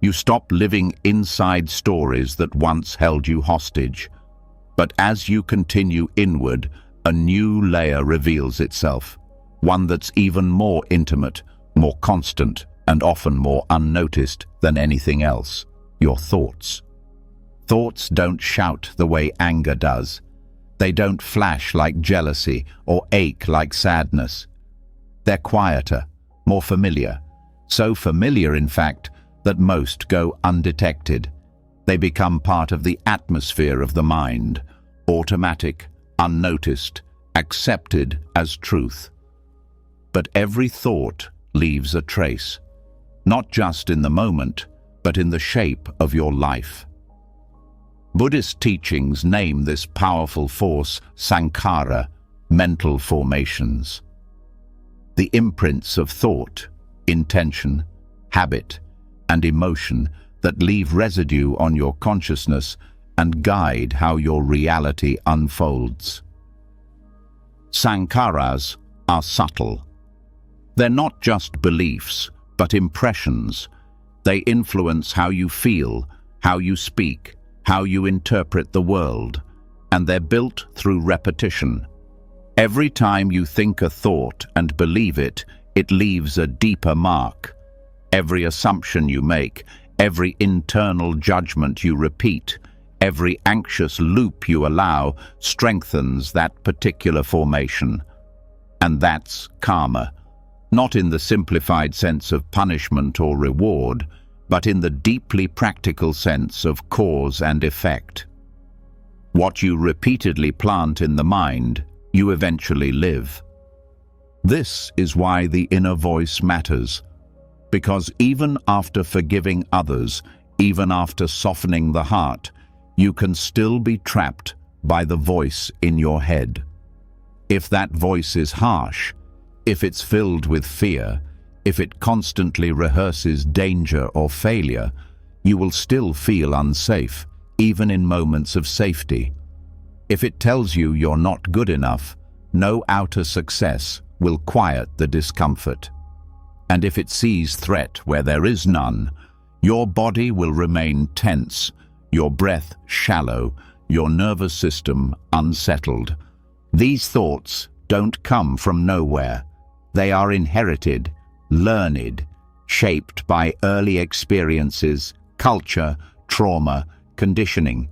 You stop living inside stories that once held you hostage. But as you continue inward, a new layer reveals itself, one that's even more intimate, more constant, and often more unnoticed than anything else: your thoughts. Thoughts don't shout the way anger does. They don't flash like jealousy or ache like sadness. They're quieter, more familiar. So familiar, in fact, that most go undetected. They become part of the atmosphere of the mind, automatic, unnoticed, accepted as truth. But every thought leaves a trace, not just in the moment, but in the shape of your life. Buddhist teachings name this powerful force sankhara, mental formations. The imprints of thought, intention, habit, and emotion that leave residue on your consciousness and guide how your reality unfolds. Sankharas are subtle. They're not just beliefs, but impressions. They influence how you feel, how you speak, how you interpret the world, and they're built through repetition. Every time you think a thought and believe it, it leaves a deeper mark. Every assumption you make, every internal judgment you repeat, every anxious loop you allow strengthens that particular formation. And that's karma, not in the simplified sense of punishment or reward, but in the deeply practical sense of cause and effect. What you repeatedly plant in the mind, you eventually live. This is why the inner voice matters, because even after forgiving others, even after softening the heart, you can still be trapped by the voice in your head. If that voice is harsh, if it's filled with fear, if it constantly rehearses danger or failure, you will still feel unsafe, even in moments of safety. If it tells you you're not good enough, no outer success will quiet the discomfort. And if it sees threat where there is none, your body will remain tense, your breath shallow, your nervous system unsettled. These thoughts don't come from nowhere. They are inherited, learned, shaped by early experiences, culture, trauma, conditioning.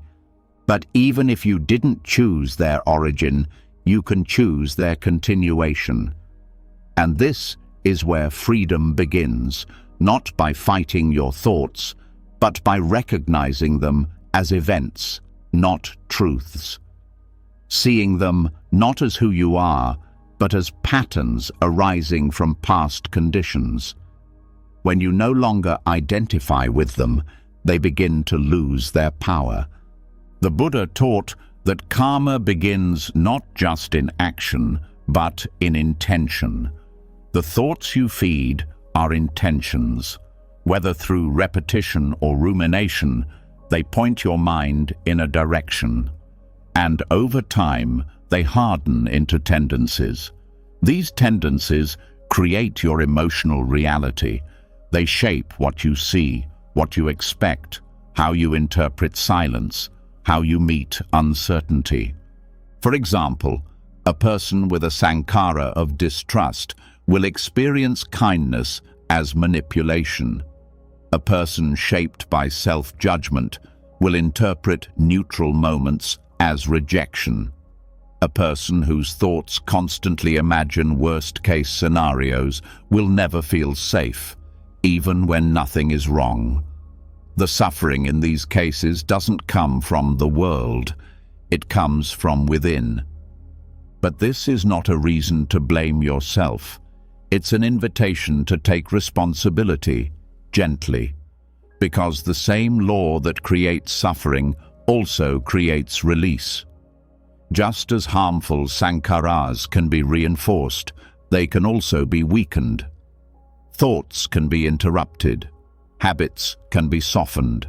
But even if you didn't choose their origin, you can choose their continuation. And this is where freedom begins, not by fighting your thoughts, but by recognizing them as events, not truths. Seeing them not as who you are, but as patterns arising from past conditions. When you no longer identify with them, they begin to lose their power. The Buddha taught that karma begins not just in action, but in intention. The thoughts you feed are intentions. Whether through repetition or rumination, they point your mind in a direction. And over time, they harden into tendencies. These tendencies create your emotional reality. They shape what you see, what you expect, how you interpret silence, how you meet uncertainty. For example, a person with a sankhara of distrust will experience kindness as manipulation. A person shaped by self-judgment will interpret neutral moments as rejection. A person whose thoughts constantly imagine worst-case scenarios will never feel safe, even when nothing is wrong. The suffering in these cases doesn't come from the world, it comes from within. But this is not a reason to blame yourself. It's an invitation to take responsibility, gently, because the same law that creates suffering also creates release. Just as harmful sankharas can be reinforced, they can also be weakened. Thoughts can be interrupted. Habits can be softened.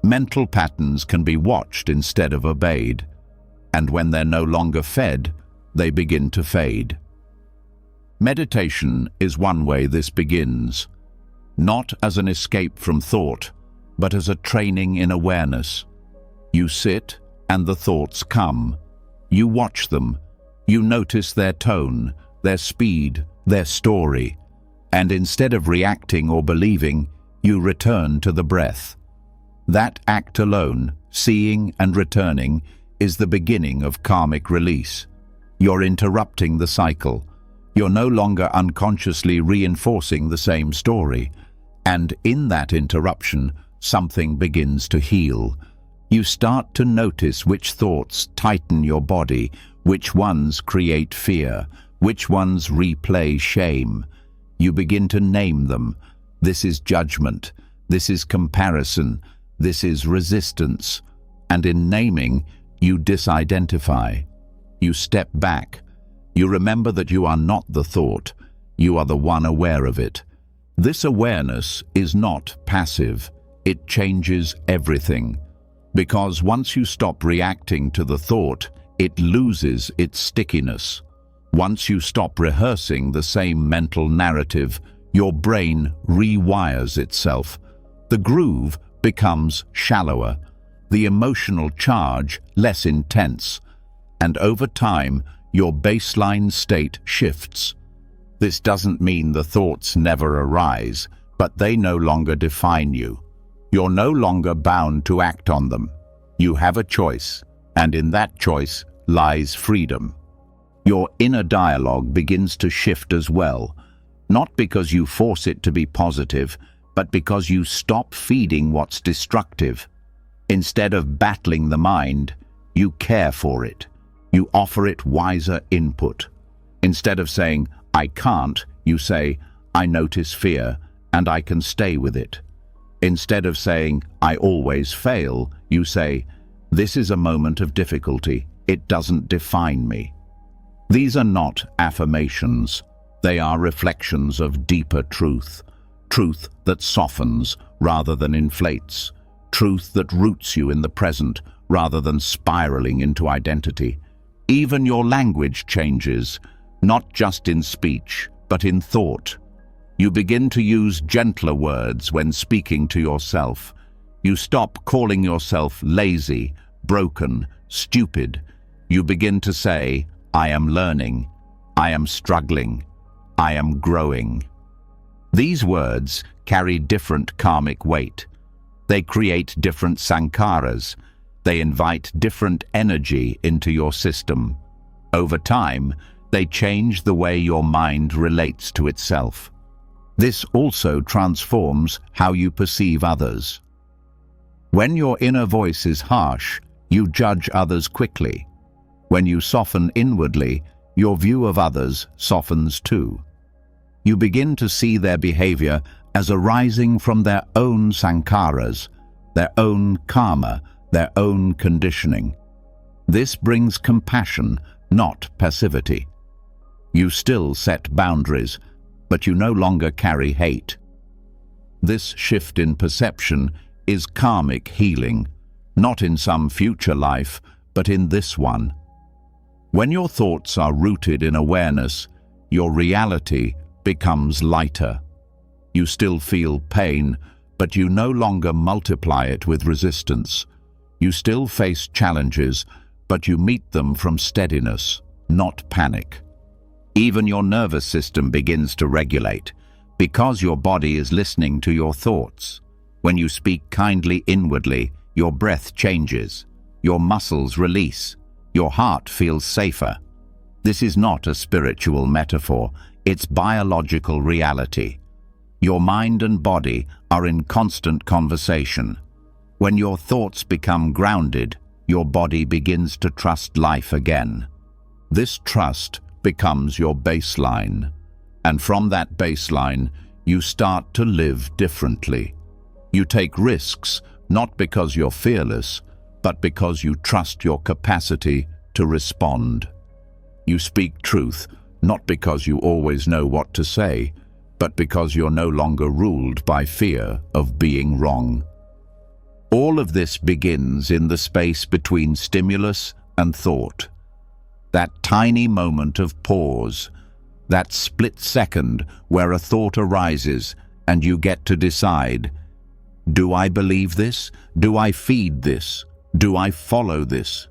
Mental patterns can be watched instead of obeyed. And when they're no longer fed, they begin to fade. Meditation is one way this begins, not as an escape from thought, but as a training in awareness. You sit and the thoughts come. You watch them. You notice their tone, their speed, their story. And instead of reacting or believing, you return to the breath. That act alone, seeing and returning, is the beginning of karmic release. You're interrupting the cycle. You're no longer unconsciously reinforcing the same story. And in that interruption, something begins to heal. You start to notice which thoughts tighten your body, which ones create fear, which ones replay shame. You begin to name them. This is judgment. This is comparison. This is resistance. And in naming, you disidentify. You step back. You remember that you are not the thought. You are the one aware of it. This awareness is not passive. It changes everything. Because once you stop reacting to the thought, it loses its stickiness. Once you stop rehearsing the same mental narrative, your brain rewires itself. The groove becomes shallower, the emotional charge less intense, and over time, your baseline state shifts. This doesn't mean the thoughts never arise, but they no longer define you. You're no longer bound to act on them. You have a choice, and in that choice lies freedom. Your inner dialogue begins to shift as well, not because you force it to be positive, but because you stop feeding what's destructive. Instead of battling the mind, you care for it. You offer it wiser input. Instead of saying, "I can't," you say, "I notice fear, and I can stay with it." Instead of saying, "I always fail," you say, "This is a moment of difficulty. It doesn't define me." These are not affirmations. They are reflections of deeper truth. Truth that softens rather than inflates. Truth that roots you in the present rather than spiraling into identity. Even your language changes, not just in speech, but in thought. You begin to use gentler words when speaking to yourself. You stop calling yourself lazy, broken, stupid. You begin to say, "I am learning, I am struggling, I am growing." These words carry different karmic weight. They create different sankharas. They invite different energy into your system. Over time, they change the way your mind relates to itself. This also transforms how you perceive others. When your inner voice is harsh, you judge others quickly. When you soften inwardly, your view of others softens too. You begin to see their behavior as arising from their own sankharas, their own karma, their own conditioning. This brings compassion, not passivity. You still set boundaries, but you no longer carry hate. This shift in perception is karmic healing, not in some future life, but in this one. When your thoughts are rooted in awareness, your reality becomes lighter. You still feel pain, but you no longer multiply it with resistance. You still face challenges, but you meet them from steadiness, not panic. Even your nervous system begins to regulate, because your body is listening to your thoughts. When you speak kindly inwardly, your breath changes, your muscles release, your heart feels safer. This is not a spiritual metaphor, it's biological reality. Your mind and body are in constant conversation. When your thoughts become grounded, your body begins to trust life again. This trust becomes your baseline, and from that baseline, you start to live differently. You take risks, not because you're fearless, but because you trust your capacity to respond. You speak truth, not because you always know what to say, but because you're no longer ruled by fear of being wrong. All of this begins in the space between stimulus and thought. That tiny moment of pause, that split second where a thought arises and you get to decide, do I believe this? Do I feed this? Do I follow this?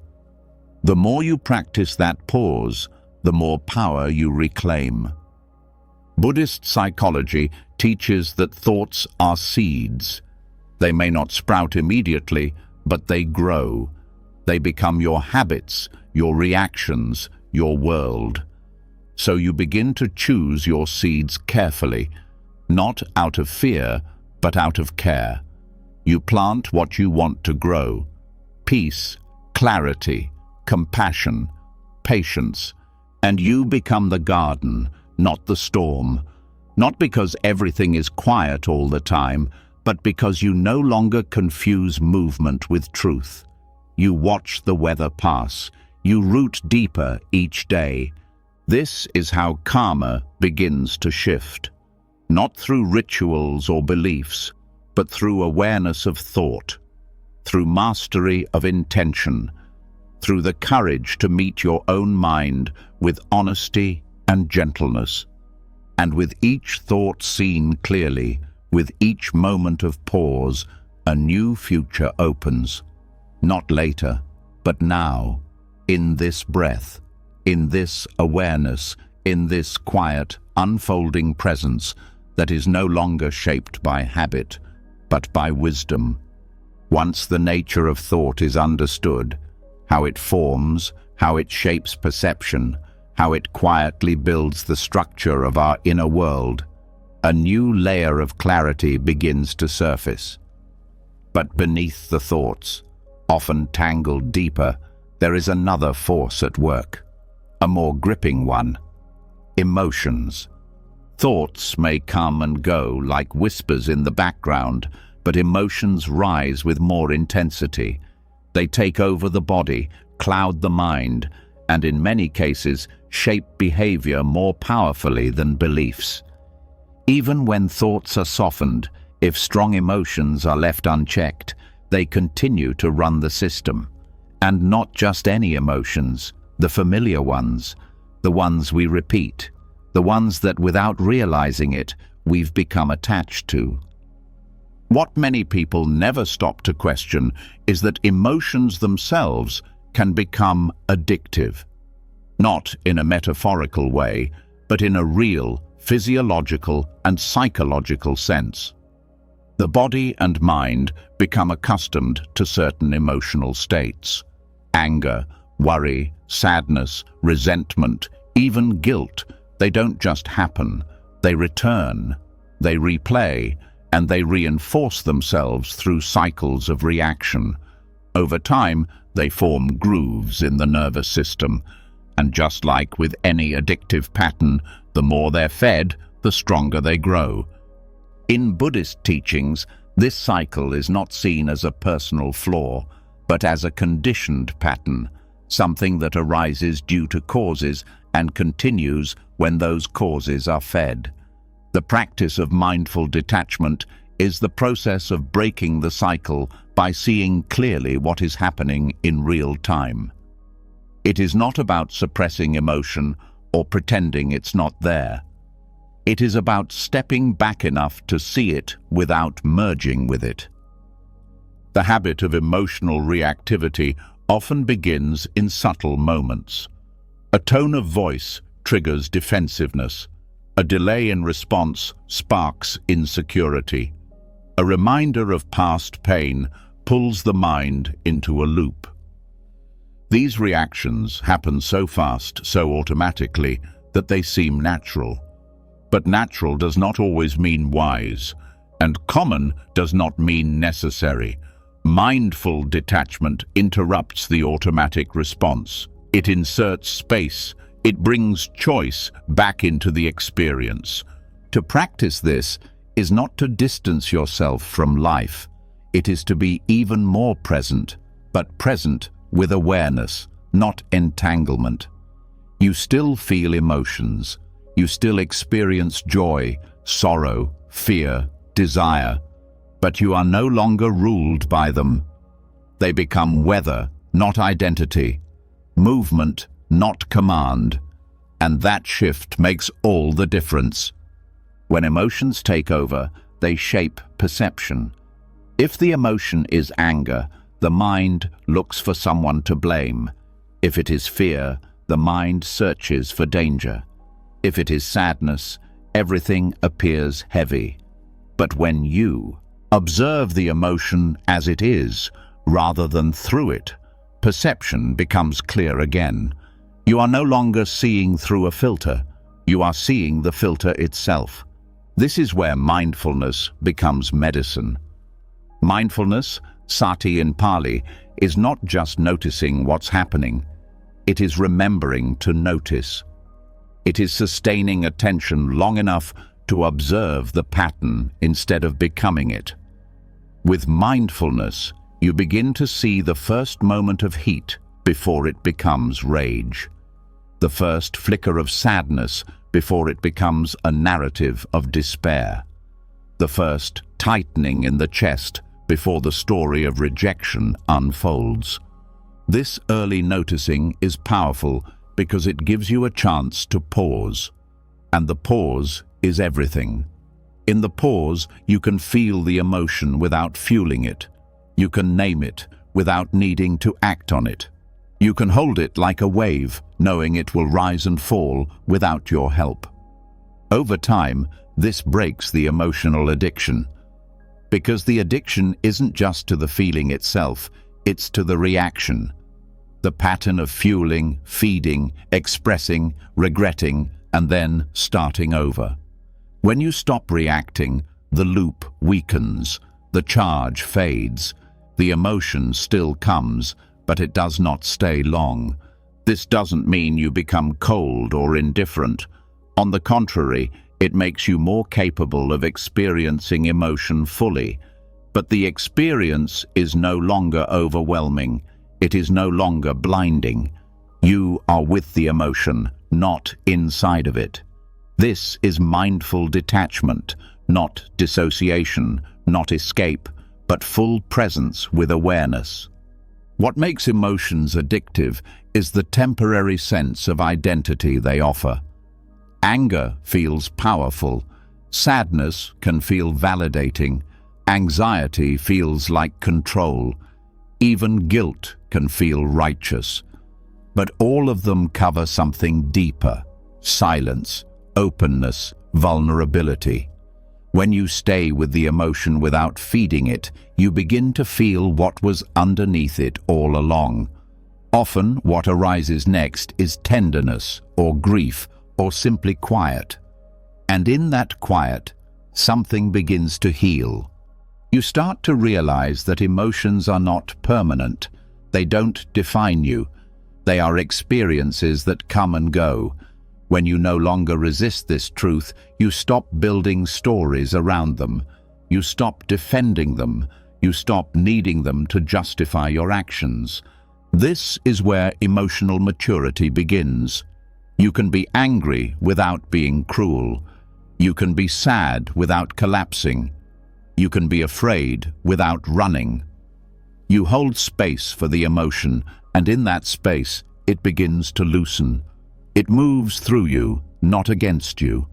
The more you practice that pause, the more power you reclaim. Buddhist psychology teaches that thoughts are seeds. They may not sprout immediately, but they grow. They become your habits, your reactions, your world. So you begin to choose your seeds carefully, not out of fear, but out of care. You plant what you want to grow: peace, clarity, compassion, patience, and you become the garden, not the storm. Not because everything is quiet all the time, but because you no longer confuse movement with truth. You watch the weather pass. You root deeper each day. This is how karma begins to shift. Not through rituals or beliefs, but through awareness of thought, through mastery of intention, through the courage to meet your own mind with honesty and gentleness. And with each thought seen clearly, with each moment of pause, a new future opens. Not later, but now, in this breath, in this awareness, in this quiet, unfolding presence that is no longer shaped by habit, but by wisdom. Once the nature of thought is understood, how it forms, how it shapes perception, how it quietly builds the structure of our inner world, a new layer of clarity begins to surface. But beneath the thoughts, often tangled deeper, there is another force at work, a more gripping one: emotions. Thoughts may come and go like whispers in the background, but emotions rise with more intensity. They take over the body, cloud the mind, and in many cases shape behavior more powerfully than beliefs. Even when thoughts are softened, if strong emotions are left unchecked, they continue to run the system. And not just any emotions, the familiar ones, the ones we repeat, the ones that without realizing it, we've become attached to. What many people never stop to question is that emotions themselves can become addictive. Not in a metaphorical way, but in a real, physiological and psychological sense. The body and mind become accustomed to certain emotional states. Anger, worry, sadness, resentment, even guilt. They don't just happen. They return, they replay, and they reinforce themselves through cycles of reaction. Over time, they form grooves in the nervous system. And just like with any addictive pattern, the more they're fed, the stronger they grow. In Buddhist teachings, this cycle is not seen as a personal flaw, but as a conditioned pattern, something that arises due to causes and continues when those causes are fed. The practice of mindful detachment is the process of breaking the cycle by seeing clearly what is happening in real time. It is not about suppressing emotion or pretending it's not there. It is about stepping back enough to see it without merging with it. The habit of emotional reactivity often begins in subtle moments. A tone of voice triggers defensiveness. A delay in response sparks insecurity. A reminder of past pain pulls the mind into a loop. These reactions happen so fast, so automatically, that they seem natural. But natural does not always mean wise, and common does not mean necessary. Mindful detachment interrupts the automatic response. It inserts space. It brings choice back into the experience. To practice this is not to distance yourself from life. It is to be even more present, but present with awareness, not entanglement. You still feel emotions. You still experience joy, sorrow, fear, desire, but you are no longer ruled by them. They become weather, not identity, movement, not command, and that shift makes all the difference. When emotions take over, they shape perception. If the emotion is anger, the mind looks for someone to blame. If it is fear, the mind searches for danger. If it is sadness, everything appears heavy. But when you observe the emotion as it is, rather than through it, perception becomes clear again. You are no longer seeing through a filter. You are seeing the filter itself. This is where mindfulness becomes medicine. Mindfulness, sati in Pali, is not just noticing what's happening. It is remembering to notice. It is sustaining attention long enough to observe the pattern instead of becoming it. With mindfulness, you begin to see the first moment of heat before it becomes rage, the first flicker of sadness before it becomes a narrative of despair, the first tightening in the chest before the story of rejection unfolds. This early noticing is powerful because it gives you a chance to pause, and the pause is everything. In the pause, you can feel the emotion without fueling it. You can name it without needing to act on it. You can hold it like a wave, knowing it will rise and fall without your help. Over time, this breaks the emotional addiction. Because the addiction isn't just to the feeling itself, it's to the reaction. The pattern of fueling, feeding, expressing, regretting, and then starting over. When you stop reacting, the loop weakens, the charge fades, the emotion still comes, but it does not stay long. This doesn't mean you become cold or indifferent. On the contrary, it makes you more capable of experiencing emotion fully. But the experience is no longer overwhelming. It is no longer blinding. You are with the emotion, not inside of it. This is mindful detachment, not dissociation, not escape, but full presence with awareness. What makes emotions addictive is the temporary sense of identity they offer. Anger feels powerful. Sadness can feel validating. Anxiety feels like control. Even guilt can feel righteous. But all of them cover something deeper: silence, openness, vulnerability. When you stay with the emotion without feeding it, you begin to feel what was underneath it all along. Often, what arises next is tenderness or grief or simply quiet. And in that quiet, something begins to heal. You start to realize that emotions are not permanent. They don't define you. They are experiences that come and go. When you no longer resist this truth, you stop building stories around them. You stop defending them. You stop needing them to justify your actions. This is where emotional maturity begins. You can be angry without being cruel. You can be sad without collapsing. You can be afraid without running. You hold space for the emotion, and in that space, it begins to loosen. It moves through you, not against you.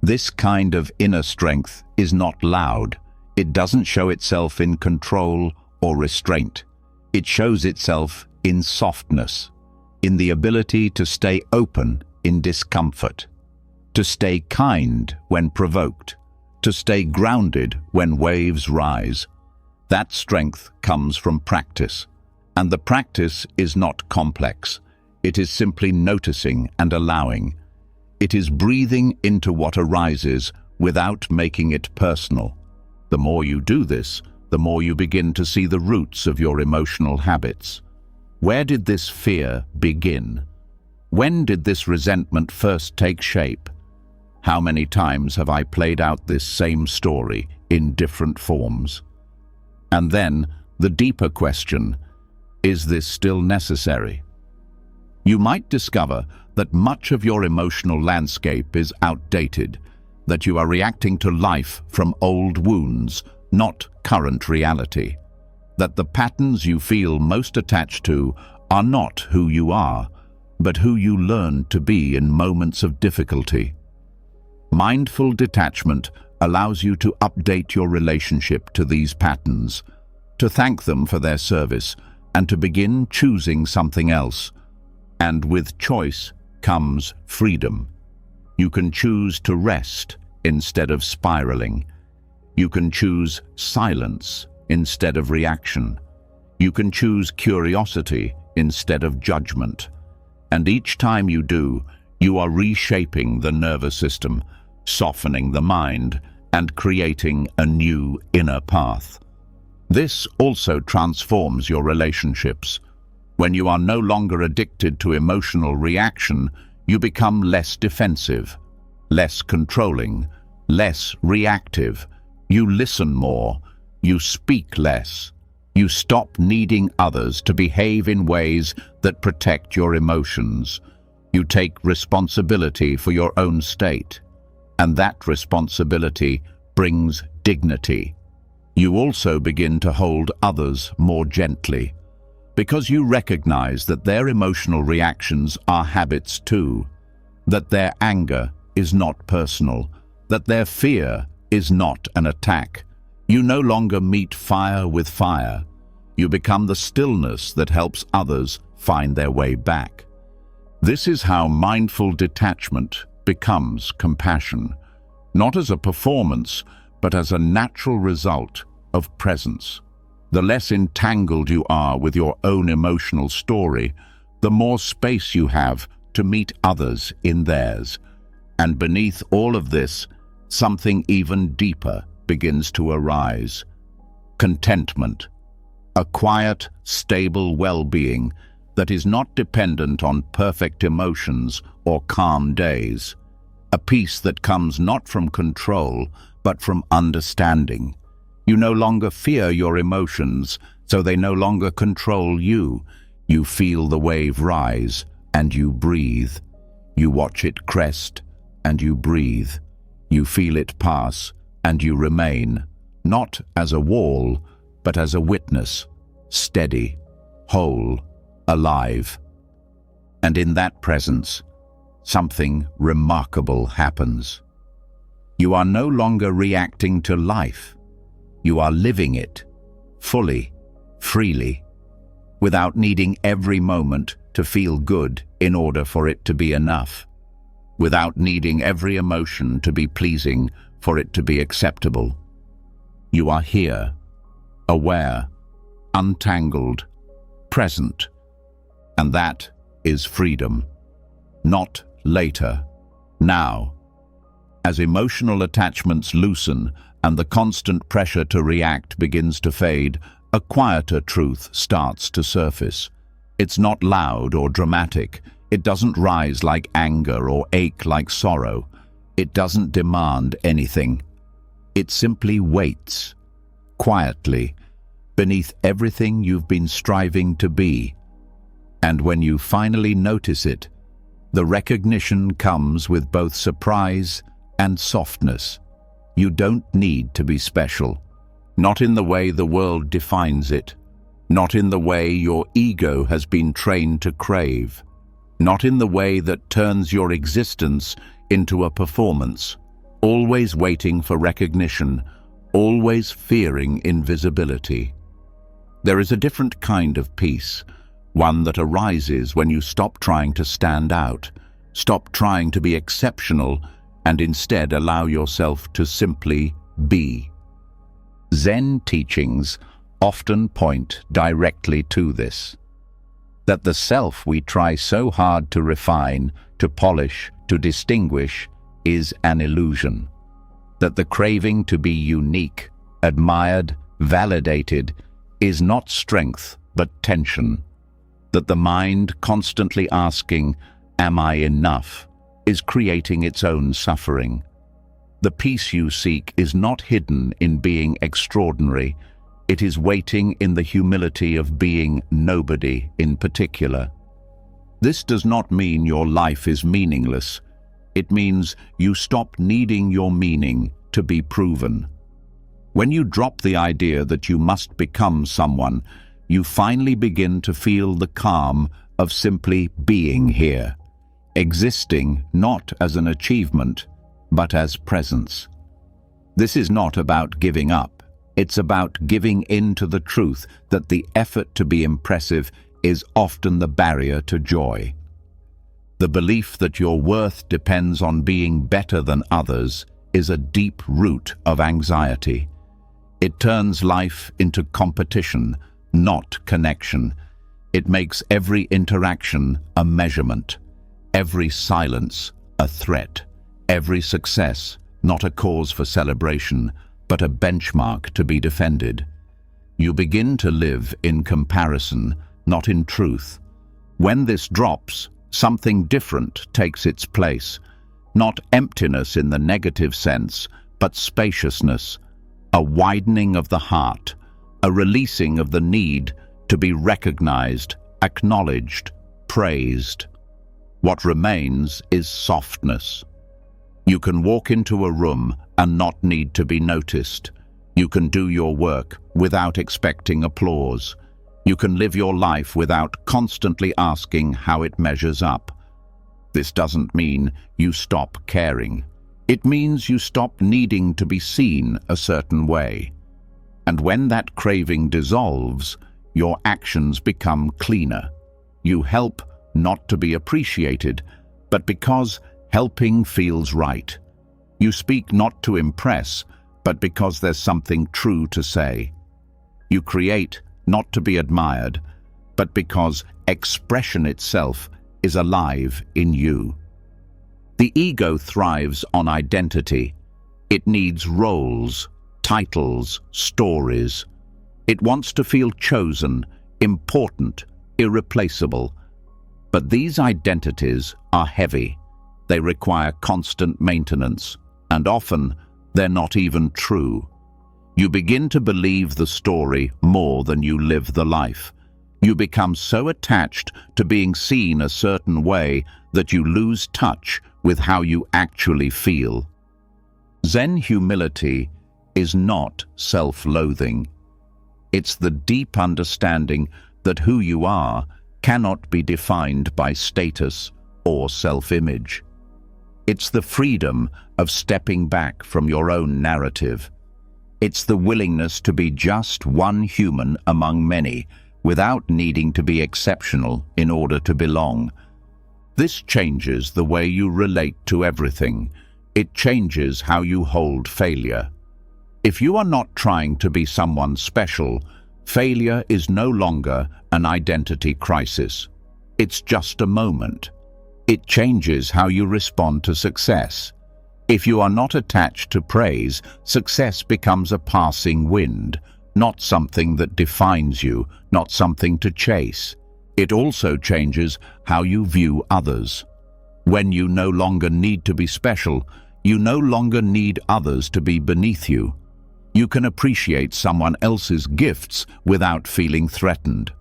This kind of inner strength is not loud. It doesn't show itself in control or restraint. It shows itself in softness, in the ability to stay open in discomfort, to stay kind when provoked, to stay grounded when waves rise. That strength comes from practice, and the practice is not complex. It is simply noticing and allowing. It is breathing into what arises without making it personal. The more you do this, the more you begin to see the roots of your emotional habits. Where did this fear begin? When did this resentment first take shape? How many times have I played out this same story in different forms? And then, the deeper question, is this still necessary? You might discover that much of your emotional landscape is outdated, that you are reacting to life from old wounds, not current reality, that the patterns you feel most attached to are not who you are, but who you learn to be in moments of difficulty. Mindful detachment allows you to update your relationship to these patterns, to thank them for their service, and to begin choosing something else. And with choice comes freedom. You can choose to rest instead of spiraling. You can choose silence instead of reaction. You can choose curiosity instead of judgment. And each time you do, you are reshaping the nervous system, softening the mind, and creating a new inner path. This also transforms your relationships. When you are no longer addicted to emotional reaction, you become less defensive, less controlling, less reactive. You listen more, you speak less. You stop needing others to behave in ways that protect your emotions. You take responsibility for your own state, and that responsibility brings dignity. You also begin to hold others more gently, because you recognize that their emotional reactions are habits too, that their anger is not personal, that their fear is not an attack. You no longer meet fire with fire. You become the stillness that helps others find their way back. This is how mindful detachment becomes compassion, not as a performance, but as a natural result of presence. The less entangled you are with your own emotional story, the more space you have to meet others in theirs. And beneath all of this, something even deeper begins to arise. Contentment. A quiet, stable well-being that is not dependent on perfect emotions or calm days. A peace that comes not from control, but from understanding. You no longer fear your emotions, so they no longer control you. You feel the wave rise, and you breathe. You watch it crest, and you breathe. You feel it pass, and you remain, not as a wall, but as a witness, steady, whole, alive. And in that presence, something remarkable happens. You are no longer reacting to life. You are living it, fully, freely, without needing every moment to feel good in order for it to be enough, without needing every emotion to be pleasing for it to be acceptable. You are here, aware, untangled, present, and that is freedom. Not later, now. As emotional attachments loosen and the constant pressure to react begins to fade, a quieter truth starts to surface. It's not loud or dramatic. It doesn't rise like anger or ache like sorrow. It doesn't demand anything. It simply waits, quietly, beneath everything you've been striving to be. And when you finally notice it, the recognition comes with both surprise and softness. You don't need to be special, not in the way the world defines it, not in the way your ego has been trained to crave, not in the way that turns your existence into a performance, always waiting for recognition, always fearing invisibility. There is a different kind of peace, one that arises when you stop trying to stand out, stop trying to be exceptional, and instead allow yourself to simply be. Zen teachings often point directly to this, that the self we try so hard to refine, to polish, to distinguish, is an illusion, that the craving to be unique, admired, validated, is not strength but tension, that the mind constantly asking, "Am I enough?" is creating its own suffering. The peace you seek is not hidden in being extraordinary. It is waiting in the humility of being nobody in particular. This does not mean your life is meaningless. It means you stop needing your meaning to be proven. When you drop the idea that you must become someone, you finally begin to feel the calm of simply being here, existing not as an achievement, but as presence. This is not about giving up. It's about giving in to the truth that the effort to be impressive is often the barrier to joy. The belief that your worth depends on being better than others is a deep root of anxiety. It turns life into competition, not connection. It makes every interaction a measurement, every silence a threat, every success not a cause for celebration, but a benchmark to be defended. You begin to live in comparison, not in truth. When this drops, something different takes its place. Not emptiness in the negative sense, but spaciousness, a widening of the heart, a releasing of the need to be recognized, acknowledged, praised. What remains is softness. You can walk into a room and not need to be noticed. You can do your work without expecting applause. You can live your life without constantly asking how it measures up. This doesn't mean you stop caring. It means you stop needing to be seen a certain way. And when that craving dissolves, your actions become cleaner. You help not to be appreciated, but because helping feels right. You speak not to impress, but because there's something true to say. You create not to be admired, but because expression itself is alive in you. The ego thrives on identity. It needs roles, titles, stories. It wants to feel chosen, important, irreplaceable. But these identities are heavy. They require constant maintenance, and often they're not even true. You begin to believe the story more than you live the life. You become so attached to being seen a certain way that you lose touch with how you actually feel. Zen humility is not self-loathing. It's the deep understanding that who you are cannot be defined by status or self-image. It's the freedom of stepping back from your own narrative. It's the willingness to be just one human among many, without needing to be exceptional in order to belong. This changes the way you relate to everything. It changes how you hold failure. If you are not trying to be someone special, failure is no longer an identity crisis. It's just a moment. It changes how you respond to success. If you are not attached to praise, success becomes a passing wind, not something that defines you, not something to chase. It also changes how you view others. When you no longer need to be special, you no longer need others to be beneath you. You can appreciate someone else's gifts without feeling threatened.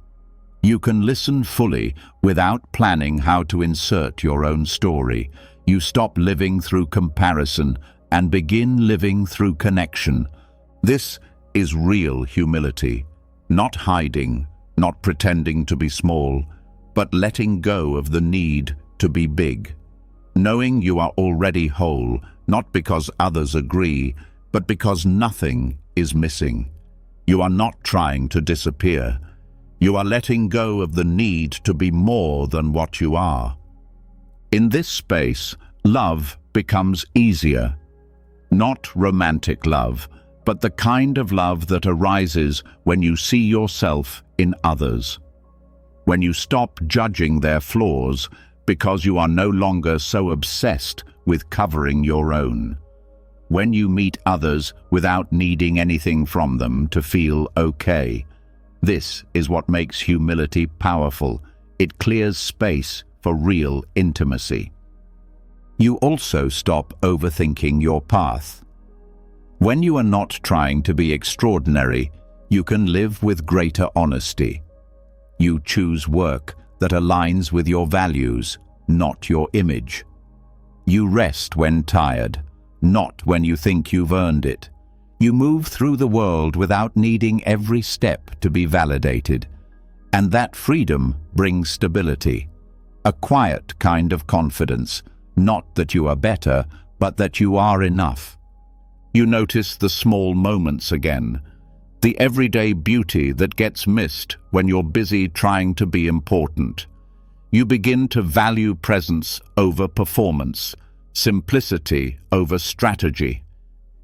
You can listen fully without planning how to insert your own story. You stop living through comparison and begin living through connection. This is real humility, not hiding, not pretending to be small, but letting go of the need to be big. Knowing you are already whole, not because others agree, but because nothing is missing. You are not trying to disappear. You are letting go of the need to be more than what you are. In this space, love becomes easier. Not romantic love, but the kind of love that arises when you see yourself in others. When you stop judging their flaws because you are no longer so obsessed with covering your own. When you meet others without needing anything from them to feel okay. This is what makes humility powerful. It clears space for real intimacy. You also stop overthinking your path. When you are not trying to be extraordinary, you can live with greater honesty. You choose work that aligns with your values, not your image. You rest when tired, not when you think you've earned it. You move through the world without needing every step to be validated. And that freedom brings stability, a quiet kind of confidence, not that you are better, but that you are enough. You notice the small moments again, the everyday beauty that gets missed when you're busy trying to be important. You begin to value presence over performance, simplicity over strategy.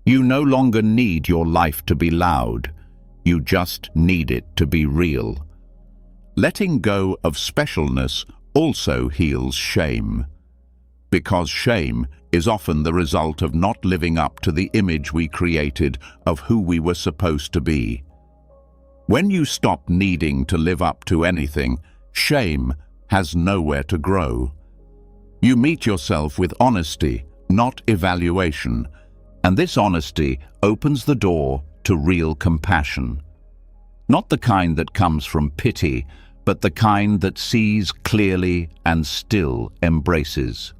You no longer need your life to be loud. You just need it to be real. Letting go of specialness also heals shame, because shame is often the result of not living up to the image we created of who we were supposed to be. When you stop needing to live up to anything, shame has nowhere to grow. You meet yourself with honesty, not evaluation, and this honesty opens the door to real compassion. Not the kind that comes from pity, but the kind that sees clearly and still embraces.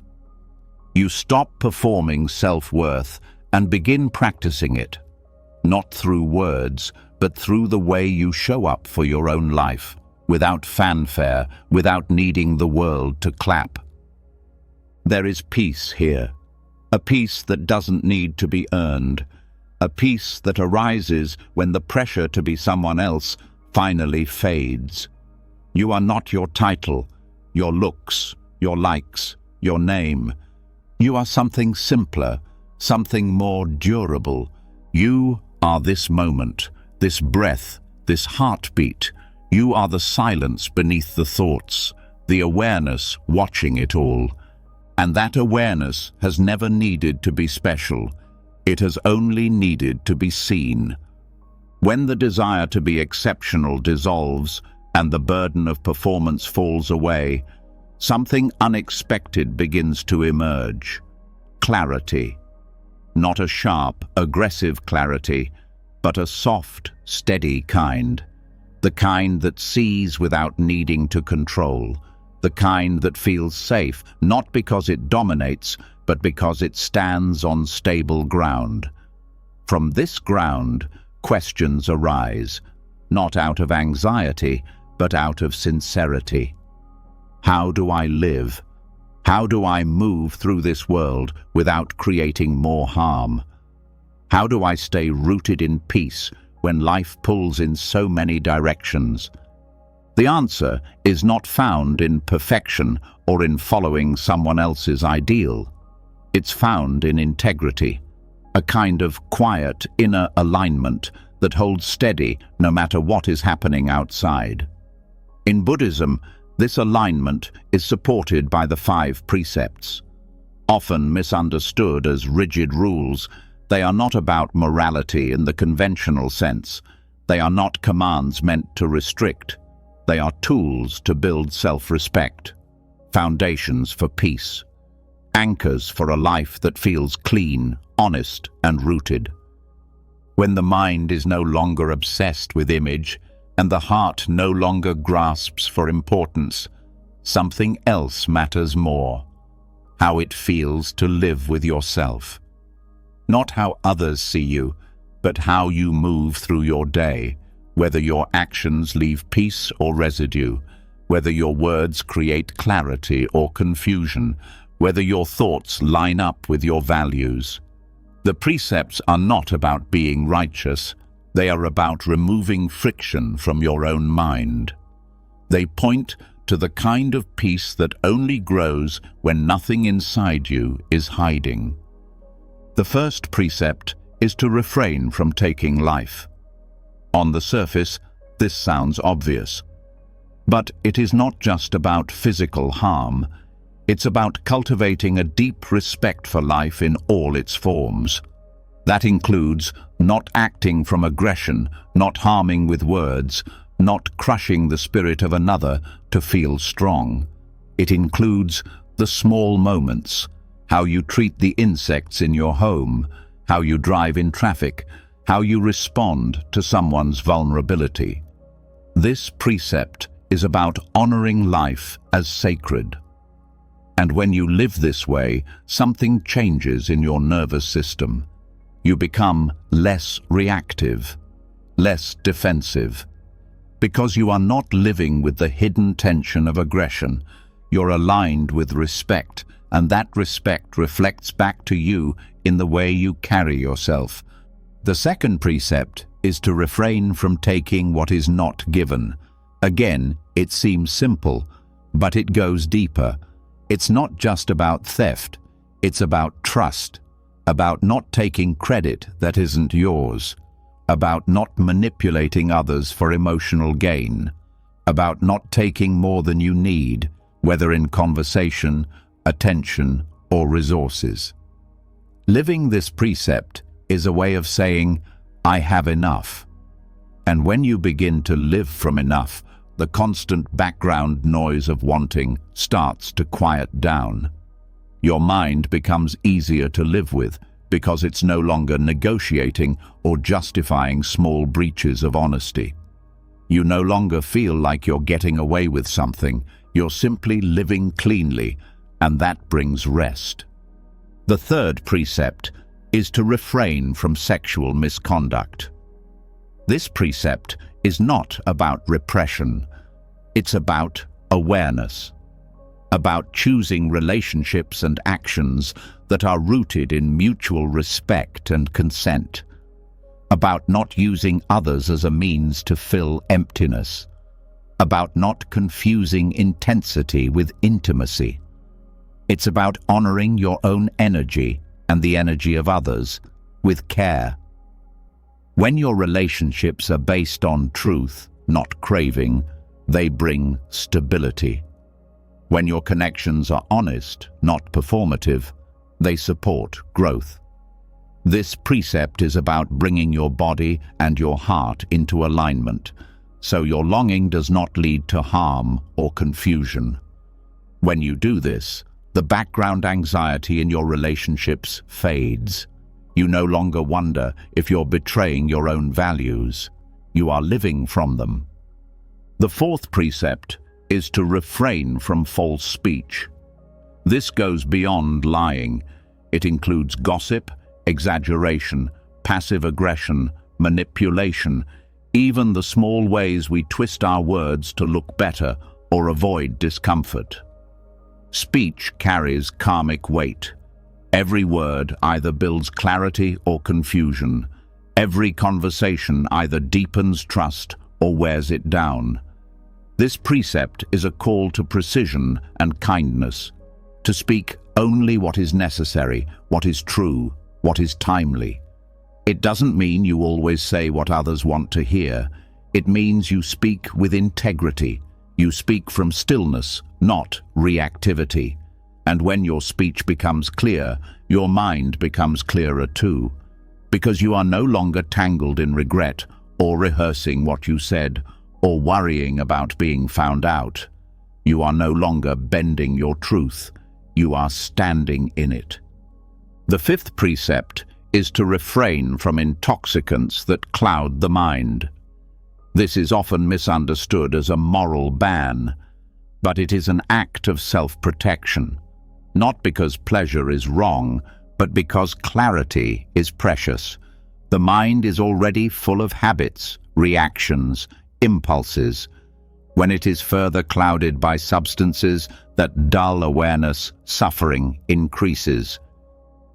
You stop performing self-worth and begin practicing it, not through words, but through the way you show up for your own life, without fanfare, without needing the world to clap. There is peace here, a peace that doesn't need to be earned, a peace that arises when the pressure to be someone else finally fades. You are not your title, your looks, your likes, your name. You are something simpler, something more durable. You are this moment, this breath, this heartbeat. You are the silence beneath the thoughts, the awareness watching it all. And that awareness has never needed to be special. It has only needed to be seen. When the desire to be exceptional dissolves and the burden of performance falls away, something unexpected begins to emerge. Clarity. Not a sharp, aggressive clarity, but a soft, steady kind. The kind that sees without needing to control. The kind that feels safe, not because it dominates, but because it stands on stable ground. From this ground, questions arise, not out of anxiety, but out of sincerity. How do I live? How do I move through this world without creating more harm? How do I stay rooted in peace when life pulls in so many directions? The answer is not found in perfection or in following someone else's ideal. It's found in integrity, a kind of quiet inner alignment that holds steady no matter what is happening outside. In Buddhism, this alignment is supported by the 5 precepts. Often misunderstood as rigid rules, they are not about morality in the conventional sense. They are not commands meant to restrict. They are tools to build self-respect, foundations for peace, anchors for a life that feels clean, honest, and rooted. When the mind is no longer obsessed with image, and the heart no longer grasps for importance, something else matters more: how it feels to live with yourself. Not how others see you, but how you move through your day, whether your actions leave peace or residue, whether your words create clarity or confusion, whether your thoughts line up with your values. The precepts are not about being righteous. They are about removing friction from your own mind. They point to the kind of peace that only grows when nothing inside you is hiding. The first precept is to refrain from taking life. On the surface, this sounds obvious. But it is not just about physical harm. It's about cultivating a deep respect for life in all its forms. That includes not acting from aggression, not harming with words, not crushing the spirit of another to feel strong. It includes the small moments, how you treat the insects in your home, how you drive in traffic, how you respond to someone's vulnerability. This precept is about honoring life as sacred. And when you live this way, something changes in your nervous system. You become less reactive, less defensive. Because you are not living with the hidden tension of aggression, you're aligned with respect, and that respect reflects back to you in the way you carry yourself. The second precept is to refrain from taking what is not given. Again, it seems simple, but it goes deeper. It's not just about theft, it's about trust, about not taking credit that isn't yours, about not manipulating others for emotional gain, about not taking more than you need, whether in conversation, attention, or resources. Living this precept is a way of saying, I have enough. And when you begin to live from enough, the constant background noise of wanting starts to quiet down. Your mind becomes easier to live with because it's no longer negotiating or justifying small breaches of honesty. You no longer feel like you're getting away with something, you're simply living cleanly, and that brings rest. The third precept is to refrain from sexual misconduct. This precept is not about repression, it's about awareness, about choosing relationships and actions that are rooted in mutual respect and consent, about not using others as a means to fill emptiness, about not confusing intensity with intimacy. It's about honoring your own energy and the energy of others with care. When your relationships are based on truth, not craving, they bring stability. When your connections are honest, not performative, they support growth. This precept is about bringing your body and your heart into alignment, so your longing does not lead to harm or confusion. When you do this, the background anxiety in your relationships fades. You no longer wonder if you're betraying your own values. You are living from them. The fourth precept is to refrain from false speech. This goes beyond lying. It includes gossip, exaggeration, passive aggression, manipulation, even the small ways we twist our words to look better or avoid discomfort. Speech carries karmic weight. Every word either builds clarity or confusion. Every conversation either deepens trust or wears it down. This precept is a call to precision and kindness, to speak only what is necessary, what is true, what is timely. It doesn't mean you always say what others want to hear. It means you speak with integrity. You speak from stillness, not reactivity. And when your speech becomes clear, your mind becomes clearer too, because you are no longer tangled in regret or rehearsing what you said or worrying about being found out. You are no longer bending your truth. You are standing in it. The fifth precept is to refrain from intoxicants that cloud the mind. This is often misunderstood as a moral ban, but it is an act of self-protection, not because pleasure is wrong, but because clarity is precious. The mind is already full of habits, reactions, impulses. When it is further clouded by substances that dull awareness, suffering increases.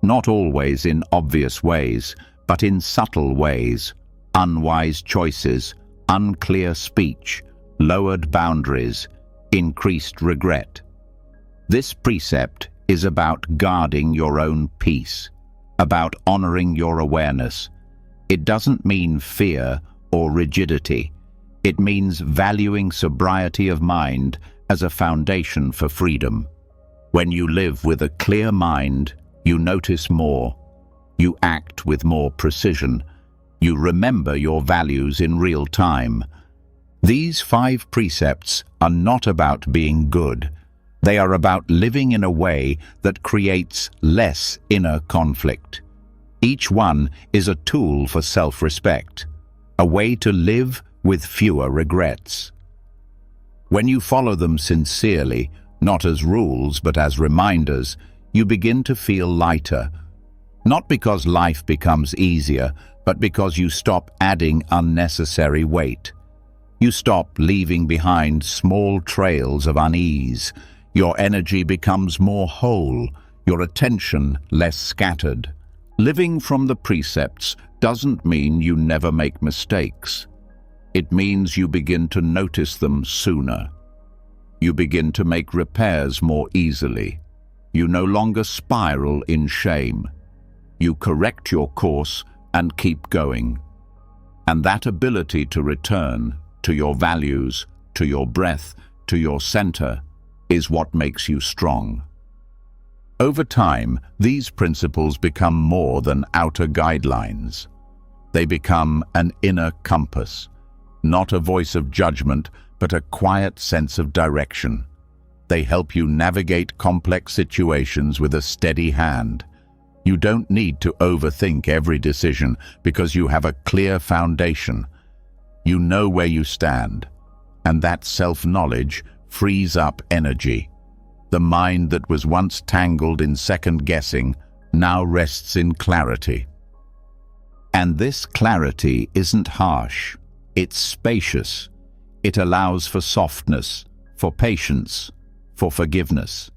Not always in obvious ways, but in subtle ways. Unwise choices, unclear speech, lowered boundaries, increased regret. This precept is about guarding your own peace, about honoring your awareness. It doesn't mean fear or rigidity. It means valuing sobriety of mind as a foundation for freedom. When you live with a clear mind, you notice more. You act with more precision. You remember your values in real time. These 5 precepts are not about being good. They are about living in a way that creates less inner conflict. Each one is a tool for self-respect, a way to live with fewer regrets. When you follow them sincerely, not as rules but as reminders, you begin to feel lighter. Not because life becomes easier, but because you stop adding unnecessary weight. You stop leaving behind small trails of unease. Your energy becomes more whole, your attention less scattered. Living from the precepts doesn't mean you never make mistakes. It means you begin to notice them sooner. You begin to make repairs more easily. You no longer spiral in shame. You correct your course and keep going. And that ability to return to your values, to your breath, to your center, is what makes you strong. Over time, these principles become more than outer guidelines. They become an inner compass, not a voice of judgment, but a quiet sense of direction. They help you navigate complex situations with a steady hand. You don't need to overthink every decision because you have a clear foundation. You know where you stand, and that self-knowledge frees up energy. The mind that was once tangled in second-guessing now rests in clarity. And this clarity isn't harsh, it's spacious. It allows for softness, for patience, for forgiveness.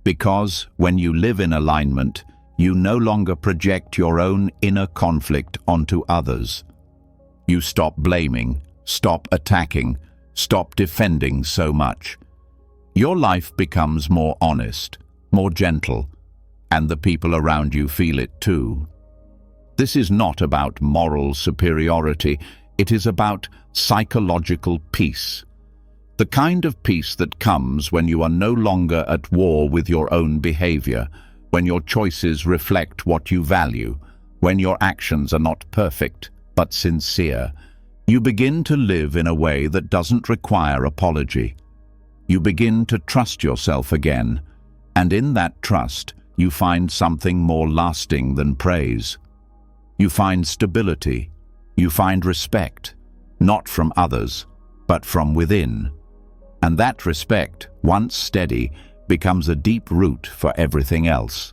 Because when you live in alignment, you no longer project your own inner conflict onto others. You stop blaming, stop attacking, stop defending so much. Your life becomes more honest, more gentle, and the people around you feel it too. This is not about moral superiority, it is about psychological peace. The kind of peace that comes when you are no longer at war with your own behavior, when your choices reflect what you value, when your actions are not perfect but sincere. You begin to live in a way that doesn't require apology. You begin to trust yourself again, and in that trust, you find something more lasting than praise. You find stability. You find respect, not from others, but from within. And that respect, once steady, becomes a deep root for everything else.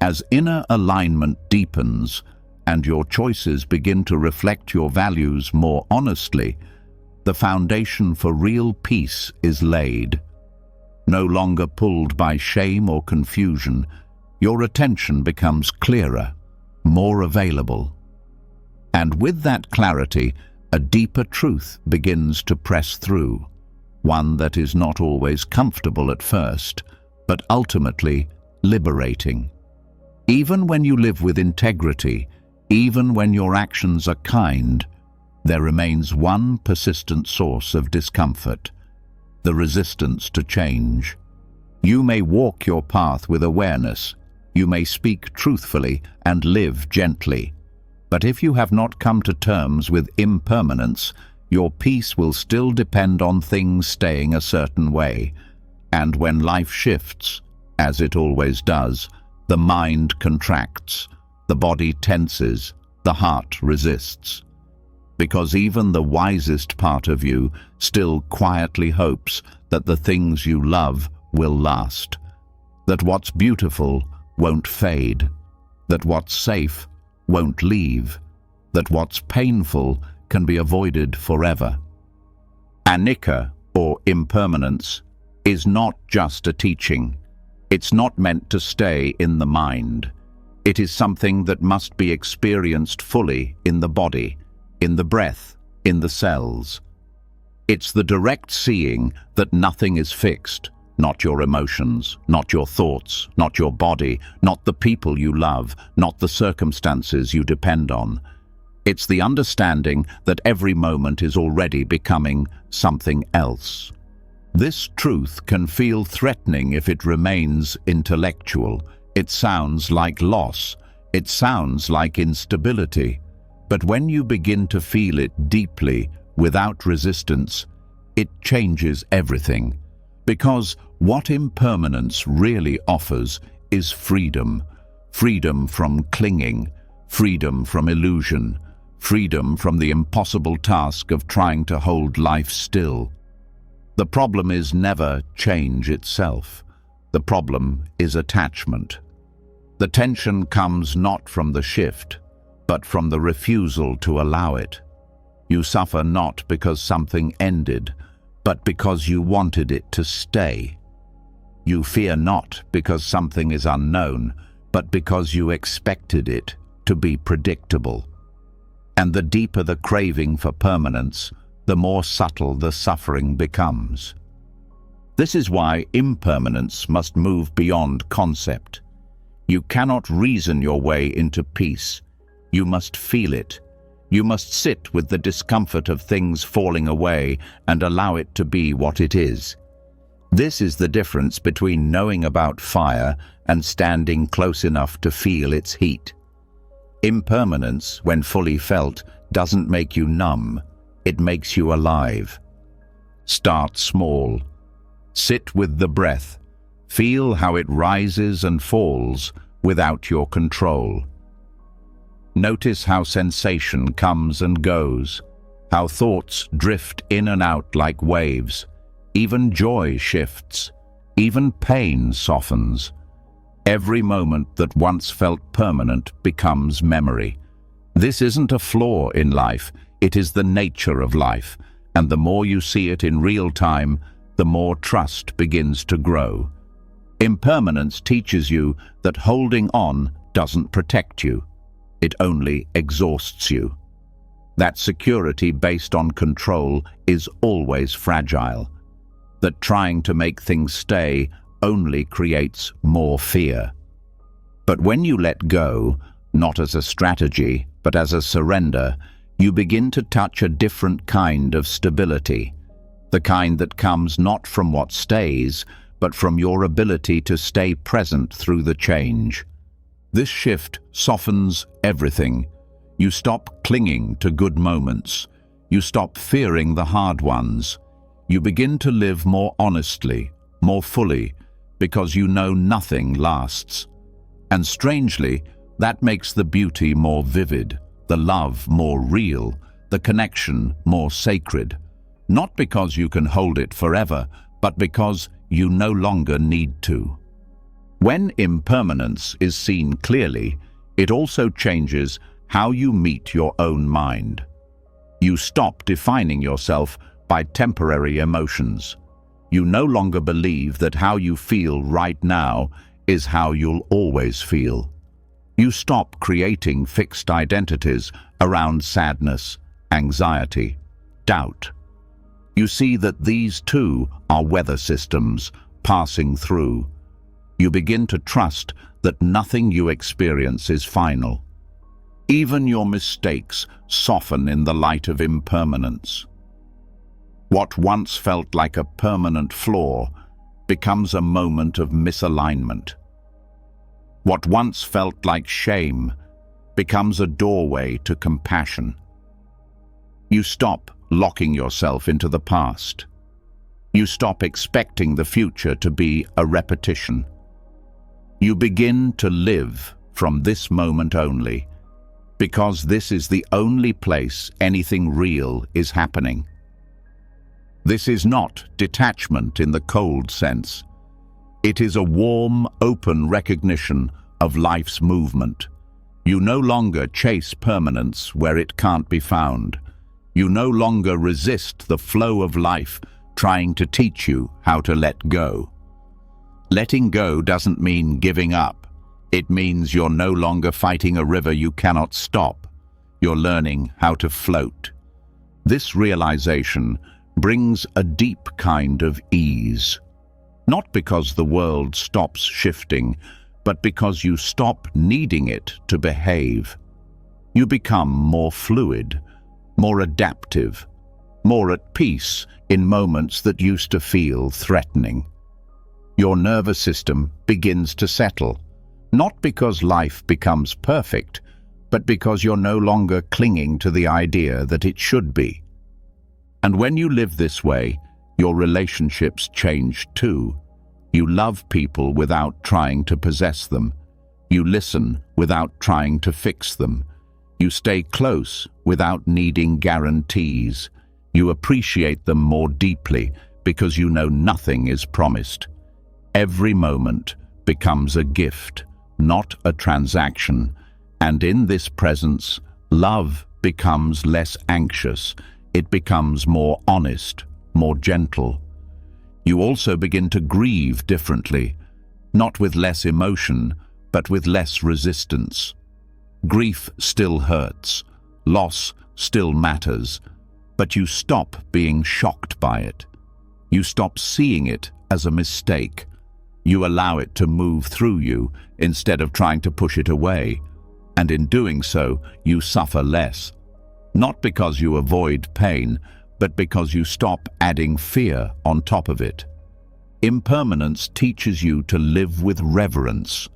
As inner alignment deepens and your choices begin to reflect your values more honestly, the foundation for real peace is laid. No longer pulled by shame or confusion, your attention becomes clearer, more available. And with that clarity, a deeper truth begins to press through, one that is not always comfortable at first, but ultimately liberating. Even when you live with integrity, even when your actions are kind, there remains one persistent source of discomfort: the resistance to change. You may walk your path with awareness, you may speak truthfully and live gently, but if you have not come to terms with impermanence, your peace will still depend on things staying a certain way. And when life shifts, as it always does, the mind contracts, the body tenses, the heart resists. Because even the wisest part of you still quietly hopes that the things you love will last, that what's beautiful won't fade, that what's safe won't leave, that what's painful can be avoided forever. Anicca, or impermanence, is not just a teaching. It's not meant to stay in the mind. It is something that must be experienced fully in the body, in the breath, in the cells. It's the direct seeing that nothing is fixed, not your emotions, not your thoughts, not your body, not the people you love, not the circumstances you depend on. It's the understanding that every moment is already becoming something else. This truth can feel threatening if it remains intellectual. It sounds like loss. It sounds like instability. But when you begin to feel it deeply, without resistance, it changes everything. Because what impermanence really offers is freedom. Freedom from clinging, freedom from illusion, freedom from the impossible task of trying to hold life still. The problem is never change itself. The problem is attachment. The tension comes not from the shift, but from the refusal to allow it. You suffer not because something ended, but because you wanted it to stay. You fear not because something is unknown, but because you expected it to be predictable. And the deeper the craving for permanence, the more subtle the suffering becomes. This is why impermanence must move beyond concept. You cannot reason your way into peace. You must feel it. You must sit with the discomfort of things falling away and allow it to be what it is. This is the difference between knowing about fire and standing close enough to feel its heat. Impermanence, when fully felt, doesn't make you numb. It makes you alive. Start small. Sit with the breath. Feel how it rises and falls without your control. Notice how sensation comes and goes, how thoughts drift in and out like waves. Even joy shifts, even pain softens. Every moment that once felt permanent becomes memory. This isn't a flaw in life, it is the nature of life, and the more you see it in real time, the more trust begins to grow. Impermanence teaches you that holding on doesn't protect you. It only exhausts you. That security based on control is always fragile. That trying to make things stay only creates more fear. But when you let go, not as a strategy, but as a surrender, you begin to touch a different kind of stability. The kind that comes not from what stays, but from your ability to stay present through the change. This shift softens everything. You stop clinging to good moments. You stop fearing the hard ones. You begin to live more honestly, more fully, because you know nothing lasts. And strangely, that makes the beauty more vivid, the love more real, the connection more sacred. Not because you can hold it forever, but because you no longer need to. When impermanence is seen clearly, it also changes how you meet your own mind. You stop defining yourself by temporary emotions. You no longer believe that how you feel right now is how you'll always feel. You stop creating fixed identities around sadness, anxiety, doubt. You see that these too are weather systems passing through. You begin to trust that nothing you experience is final. Even your mistakes soften in the light of impermanence. What once felt like a permanent flaw becomes a moment of misalignment. What once felt like shame becomes a doorway to compassion. You stop locking yourself into the past. You stop expecting the future to be a repetition. You begin to live from this moment only, because this is the only place anything real is happening. This is not detachment in the cold sense. It is a warm, open recognition of life's movement. You no longer chase permanence where it can't be found. You no longer resist the flow of life trying to teach you how to let go. Letting go doesn't mean giving up. It means you're no longer fighting a river you cannot stop. You're learning how to float. This realization brings a deep kind of ease. Not because the world stops shifting, but because you stop needing it to behave. You become more fluid, more adaptive, more at peace in moments that used to feel threatening. Your nervous system begins to settle, not because life becomes perfect, but because you're no longer clinging to the idea that it should be. And when you live this way, your relationships change too. You love people without trying to possess them. You listen without trying to fix them. You stay close without needing guarantees. You appreciate them more deeply because you know nothing is promised. Every moment becomes a gift, not a transaction, and in this presence, love becomes less anxious. It becomes more honest, more gentle. You also begin to grieve differently, not with less emotion, but with less resistance. Grief still hurts, loss still matters, but you stop being shocked by it. You stop seeing it as a mistake. You allow it to move through you instead of trying to push it away, and in doing so, you suffer less. Not because you avoid pain, but because you stop adding fear on top of it. Impermanence teaches you to live with reverence,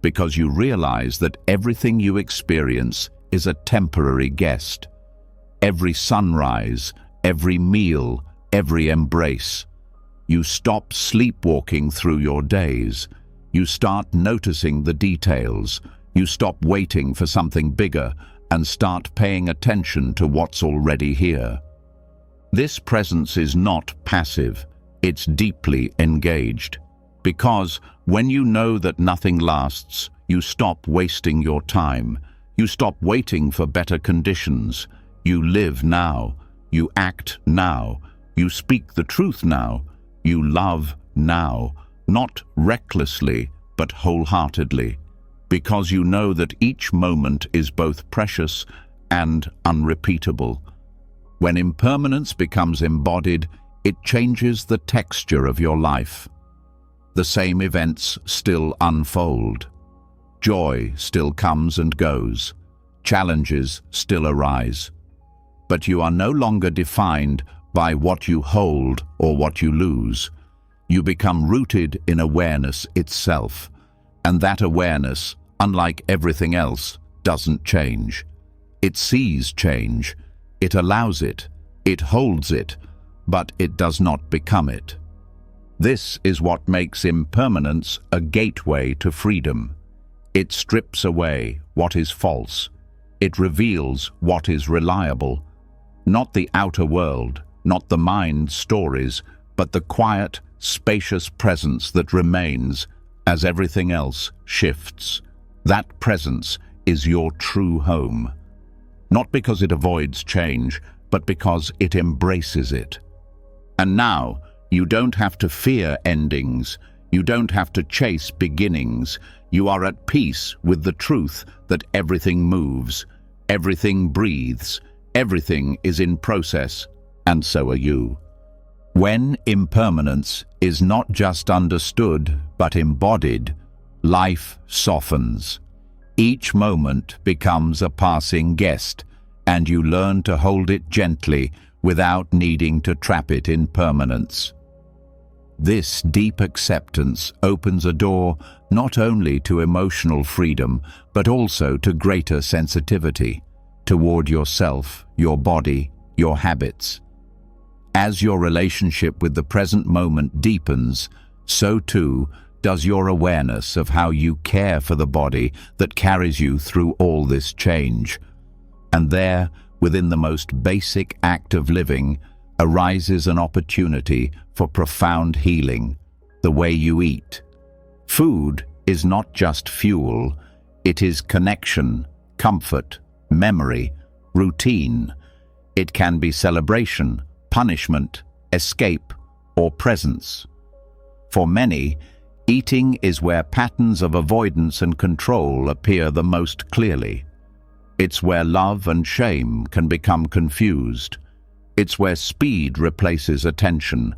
because you realize that everything you experience is a temporary guest. Every sunrise, every meal, every embrace. You stop sleepwalking through your days. You start noticing the details. You stop waiting for something bigger and start paying attention to what's already here. This presence is not passive, it's deeply engaged. Because when you know that nothing lasts, you stop wasting your time. You stop waiting for better conditions. You live now. You act now. You speak the truth now. You love now, not recklessly, but wholeheartedly. Because you know that each moment is both precious and unrepeatable. When impermanence becomes embodied, it changes the texture of your life. The same events still unfold. Joy still comes and goes. Challenges still arise. But you are no longer defined by what you hold or what you lose. You become rooted in awareness itself, and that awareness, unlike everything else, doesn't change. It sees change, it allows it, it holds it, but it does not become it. This is what makes impermanence a gateway to freedom. It strips away what is false. It reveals what is reliable. Not the outer world, not the mind's stories, but the quiet, spacious presence that remains as everything else shifts. That presence is your true home. Not because it avoids change, but because it embraces it. And now, you don't have to fear endings. You don't have to chase beginnings. You are at peace with the truth that everything moves, everything breathes, everything is in process, and so are you. When impermanence is not just understood, but embodied, life softens. Each moment becomes a passing guest, and you learn to hold it gently without needing to trap it in permanence. This deep acceptance opens a door not only to emotional freedom, but also to greater sensitivity toward yourself, your body, your habits. As your relationship with the present moment deepens, so too does your awareness of how you care for the body that carries you through all this change. And there, within the most basic act of living, arises an opportunity for profound healing, the way you eat. Food is not just fuel, it is connection, comfort, memory, routine. It can be celebration, punishment, escape, or presence. For many, eating is where patterns of avoidance and control appear the most clearly. It's where love and shame can become confused. It's where speed replaces attention.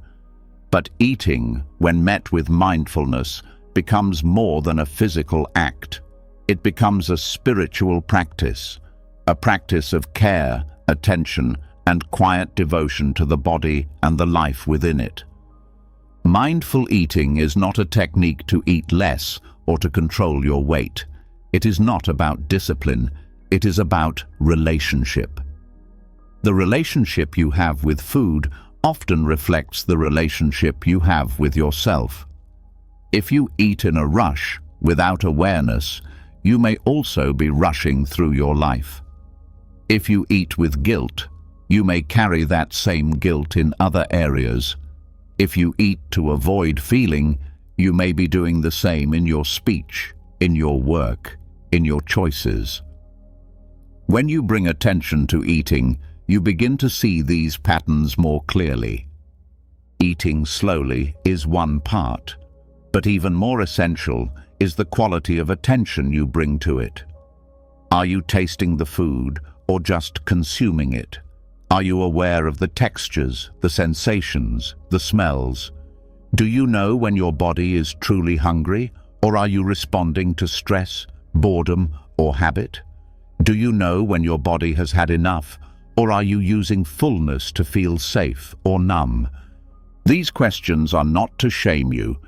But eating, when met with mindfulness, becomes more than a physical act. It becomes a spiritual practice, a practice of care, attention, and quiet devotion to the body and the life within it. Mindful eating is not a technique to eat less or to control your weight. It is not about discipline, it is about relationship. The relationship you have with food often reflects the relationship you have with yourself. If you eat in a rush, without awareness, you may also be rushing through your life. If you eat with guilt, you may carry that same guilt in other areas. If you eat to avoid feeling, you may be doing the same in your speech, in your work, in your choices. When you bring attention to eating, you begin to see these patterns more clearly. Eating slowly is one part, but even more essential is the quality of attention you bring to it. Are you tasting the food or just consuming it? Are you aware of the textures, the sensations, the smells? Do you know when your body is truly hungry, or are you responding to stress, boredom, or habit? Do you know when your body has had enough, or are you using fullness to feel safe or numb? These questions are not to shame you.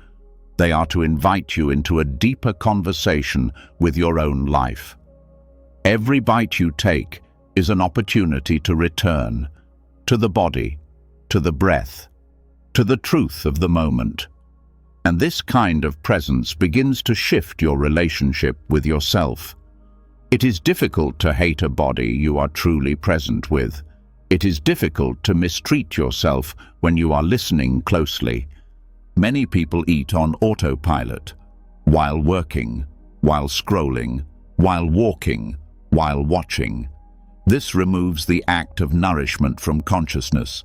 They are to invite you into a deeper conversation with your own life. Every bite you take is an opportunity to return to the body, to the breath, to the truth of the moment. And this kind of presence begins to shift your relationship with yourself. It is difficult to hate a body you are truly present with. It is difficult to mistreat yourself when you are listening closely. Many people eat on autopilot, while working, while scrolling, while walking, while watching. This removes the act of nourishment from consciousness.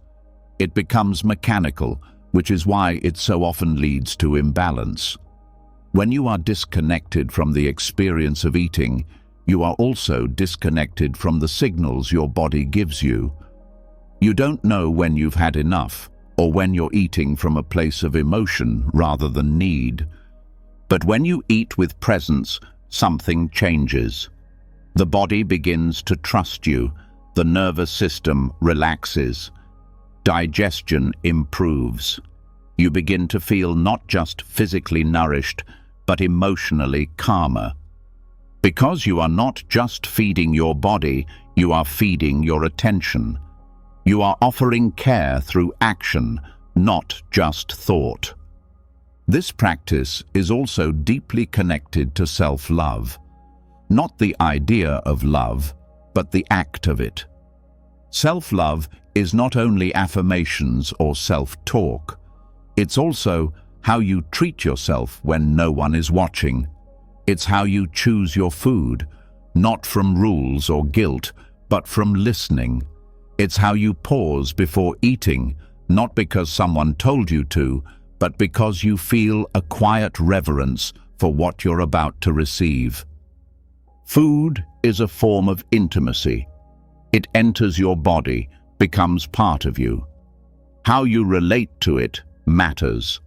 It becomes mechanical, which is why it so often leads to imbalance. When you are disconnected from the experience of eating, you are also disconnected from the signals your body gives you. You don't know when you've had enough, or when you're eating from a place of emotion rather than need. But when you eat with presence, something changes. The body begins to trust you, the nervous system relaxes, digestion improves. You begin to feel not just physically nourished, but emotionally calmer. Because you are not just feeding your body, you are feeding your attention. You are offering care through action, not just thought. This practice is also deeply connected to self-love. Not the idea of love, but the act of it. Self-love is not only affirmations or self-talk. It's also how you treat yourself when no one is watching. It's how you choose your food, not from rules or guilt, but from listening. It's how you pause before eating, not because someone told you to, but because you feel a quiet reverence for what you're about to receive. Food is a form of intimacy. It enters your body, becomes part of you. How you relate to it matters.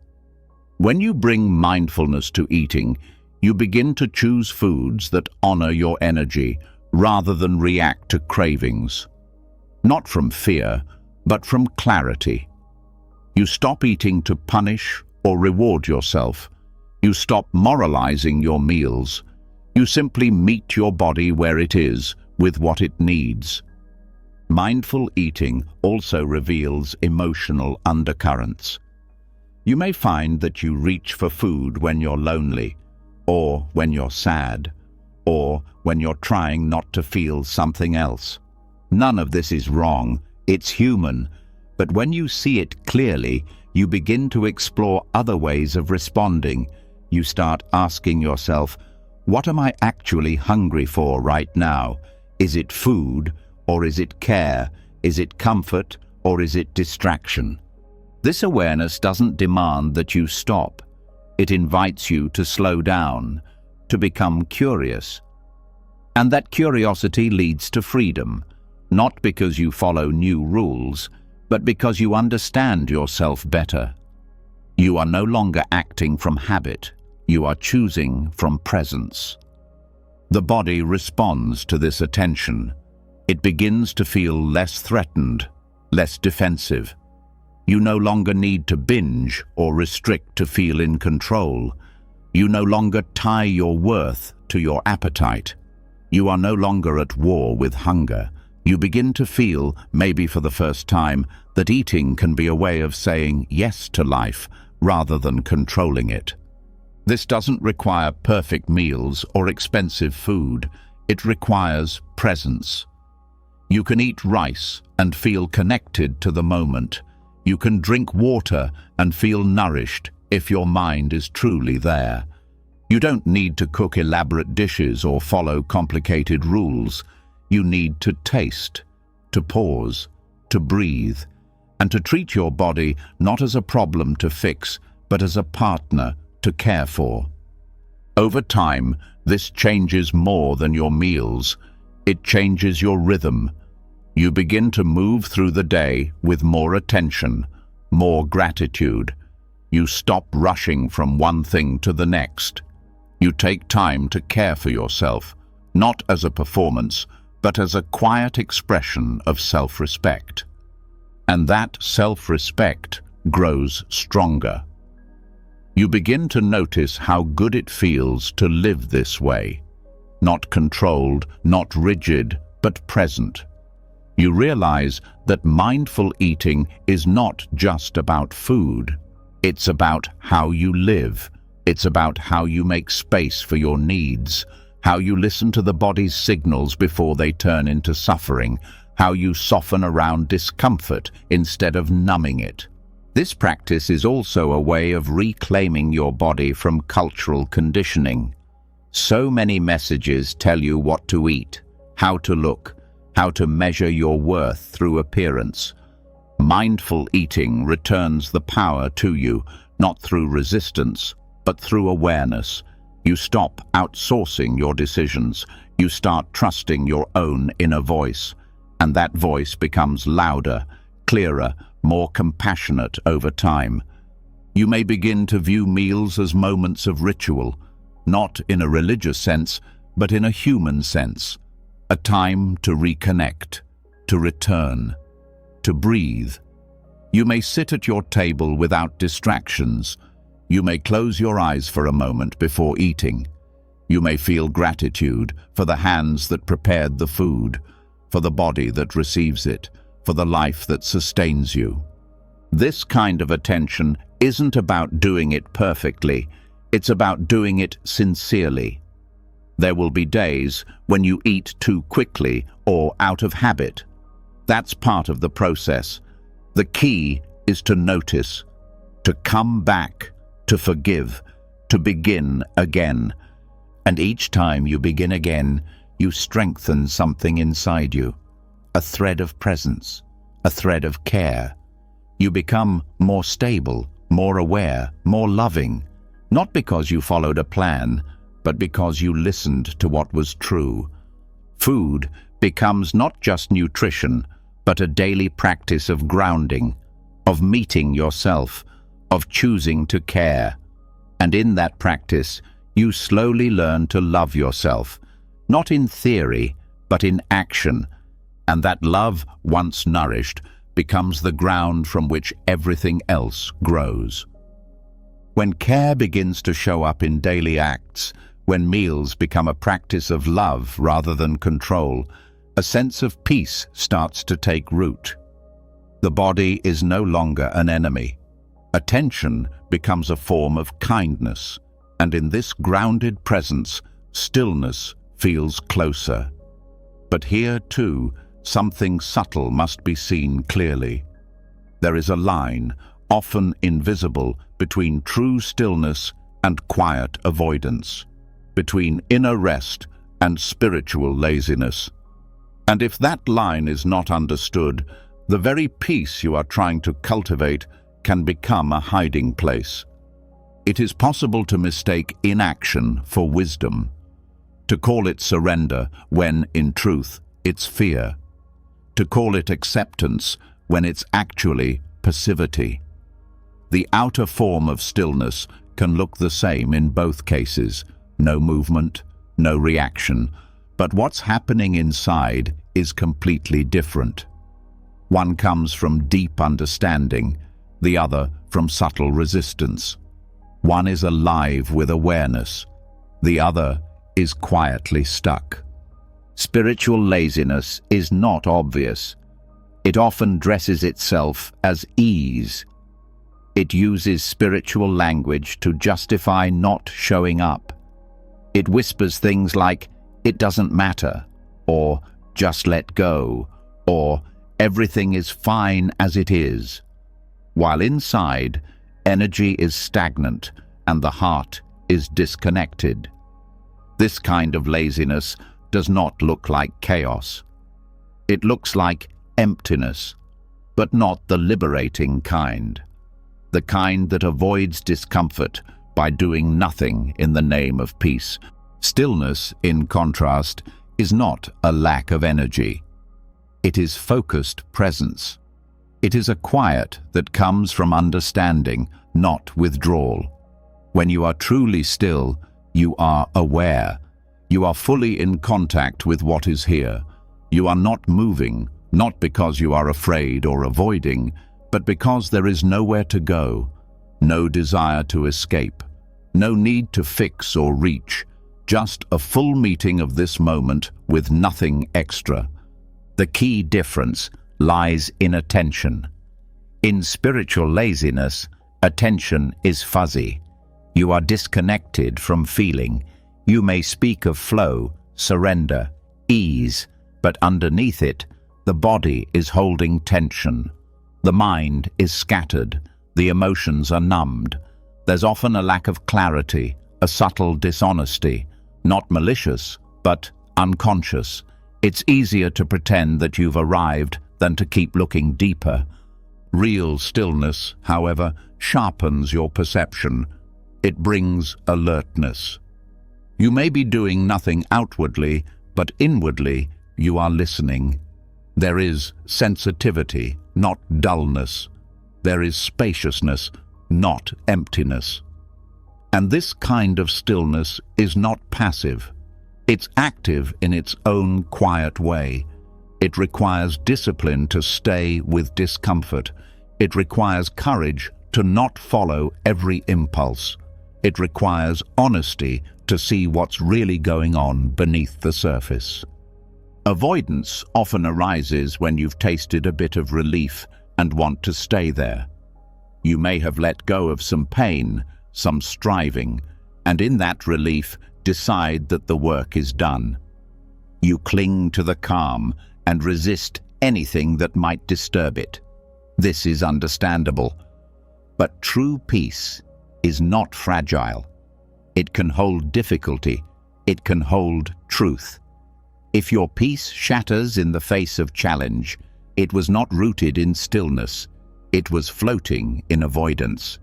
When you bring mindfulness to eating, you begin to choose foods that honor your energy rather than react to cravings. Not from fear, but from clarity. You stop eating to punish or reward yourself. You stop moralizing your meals. You simply meet your body where it is, with what it needs. Mindful eating also reveals emotional undercurrents. You may find that you reach for food when you're lonely, or when you're sad, or when you're trying not to feel something else. None of this is wrong, it's human, but when you see it clearly, you begin to explore other ways of responding. You start asking yourself, what am I actually hungry for right now? Is it food, or is it care? Is it comfort, or is it distraction? This awareness doesn't demand that you stop. It invites you to slow down, to become curious. And that curiosity leads to freedom, not because you follow new rules, but because you understand yourself better. You are no longer acting from habit, you are choosing from presence. The body responds to this attention. It begins to feel less threatened, less defensive. You no longer need to binge or restrict to feel in control. You no longer tie your worth to your appetite. You are no longer at war with hunger. You begin to feel, maybe for the first time, that eating can be a way of saying yes to life rather than controlling it. This doesn't require perfect meals or expensive food. It requires presence. You can eat rice and feel connected to the moment. You can drink water and feel nourished if your mind is truly there. You don't need to cook elaborate dishes or follow complicated rules. You need to taste, to pause, to breathe, and to treat your body not as a problem to fix, but as a partner to care for. Over time, this changes more than your meals. It changes your rhythm. You begin to move through the day with more attention, more gratitude. You stop rushing from one thing to the next. You take time to care for yourself, not as a performance, but as a quiet expression of self-respect. And that self-respect grows stronger. You begin to notice how good it feels to live this way. Not controlled, not rigid, but present. You realize that mindful eating is not just about food. It's about how you live. It's about how you make space for your needs, how you listen to the body's signals before they turn into suffering, how you soften around discomfort instead of numbing it. This practice is also a way of reclaiming your body from cultural conditioning. So many messages tell you what to eat, how to look, how to measure your worth through appearance. Mindful eating returns the power to you, not through resistance, but through awareness. You stop outsourcing your decisions. You start trusting your own inner voice. And that voice becomes louder, clearer, more compassionate over time. You may begin to view meals as moments of ritual, not in a religious sense, but in a human sense. A time to reconnect, to return, to breathe. You may sit at your table without distractions. You may close your eyes for a moment before eating. You may feel gratitude for the hands that prepared the food, for the body that receives it, for the life that sustains you. This kind of attention isn't about doing it perfectly. It's about doing it sincerely. There will be days when you eat too quickly or out of habit. That's part of the process. The key is to notice, to come back, to forgive, to begin again. And each time you begin again, you strengthen something inside you. A thread of presence, a thread of care. You become more stable, more aware, more loving, not because you followed a plan, but because you listened to what was true. Food becomes not just nutrition, but a daily practice of grounding, of meeting yourself, of choosing to care. And in that practice, you slowly learn to love yourself, not in theory, but in action. And that love, once nourished, becomes the ground from which everything else grows. When care begins to show up in daily acts, when meals become a practice of love rather than control, a sense of peace starts to take root. The body is no longer an enemy. Attention becomes a form of kindness, and in this grounded presence, stillness feels closer. But here, too, something subtle must be seen clearly. There is a line, often invisible, between true stillness and quiet avoidance, between inner rest and spiritual laziness. And if that line is not understood, the very peace you are trying to cultivate can become a hiding place. It is possible to mistake inaction for wisdom, to call it surrender when, in truth, it's fear, to call it acceptance when it's actually passivity. The outer form of stillness can look the same in both cases, no movement, no reaction, but what's happening inside is completely different. One comes from deep understanding, the other from subtle resistance. One is alive with awareness, the other is quietly stuck. Spiritual laziness is not obvious. It often dresses itself as ease. It uses spiritual language to justify not showing up. It whispers things like, "It doesn't matter," or "just let go," or "everything is fine as it is." while inside, energy is stagnant and the heart is disconnected. This kind of laziness does not look like chaos. It looks like emptiness, but not the liberating kind. The kind that avoids discomfort by doing nothing in the name of peace. Stillness, in contrast, is not a lack of energy. It is focused presence. It is a quiet that comes from understanding, not withdrawal. When you are truly still, you are aware. You are fully in contact with what is here. You are not moving, not because you are afraid or avoiding, but because there is nowhere to go, no desire to escape, no need to fix or reach, just a full meeting of this moment with nothing extra. The key difference lies in attention. In spiritual laziness, attention is fuzzy. You are disconnected from feeling. You may speak of flow, surrender, ease, but underneath it, the body is holding tension. The mind is scattered. The emotions are numbed. There's often a lack of clarity, a subtle dishonesty, not malicious, but unconscious. It's easier to pretend that you've arrived than to keep looking deeper. Real stillness, however, sharpens your perception. It brings alertness. You may be doing nothing outwardly, but inwardly you are listening. There is sensitivity, not dullness. There is spaciousness, not emptiness. And this kind of stillness is not passive. It's active in its own quiet way. It requires discipline to stay with discomfort. It requires courage to not follow every impulse. It requires honesty to see what's really going on beneath the surface. Avoidance often arises when you've tasted a bit of relief and want to stay there. You may have let go of some pain, some striving, and in that relief decide that the work is done. You cling to the calm and resist anything that might disturb it. This is understandable. But true peace is not fragile. It can hold difficulty. It can hold truth. If your peace shatters in the face of challenge, it was not rooted in stillness. It was floating in avoidance.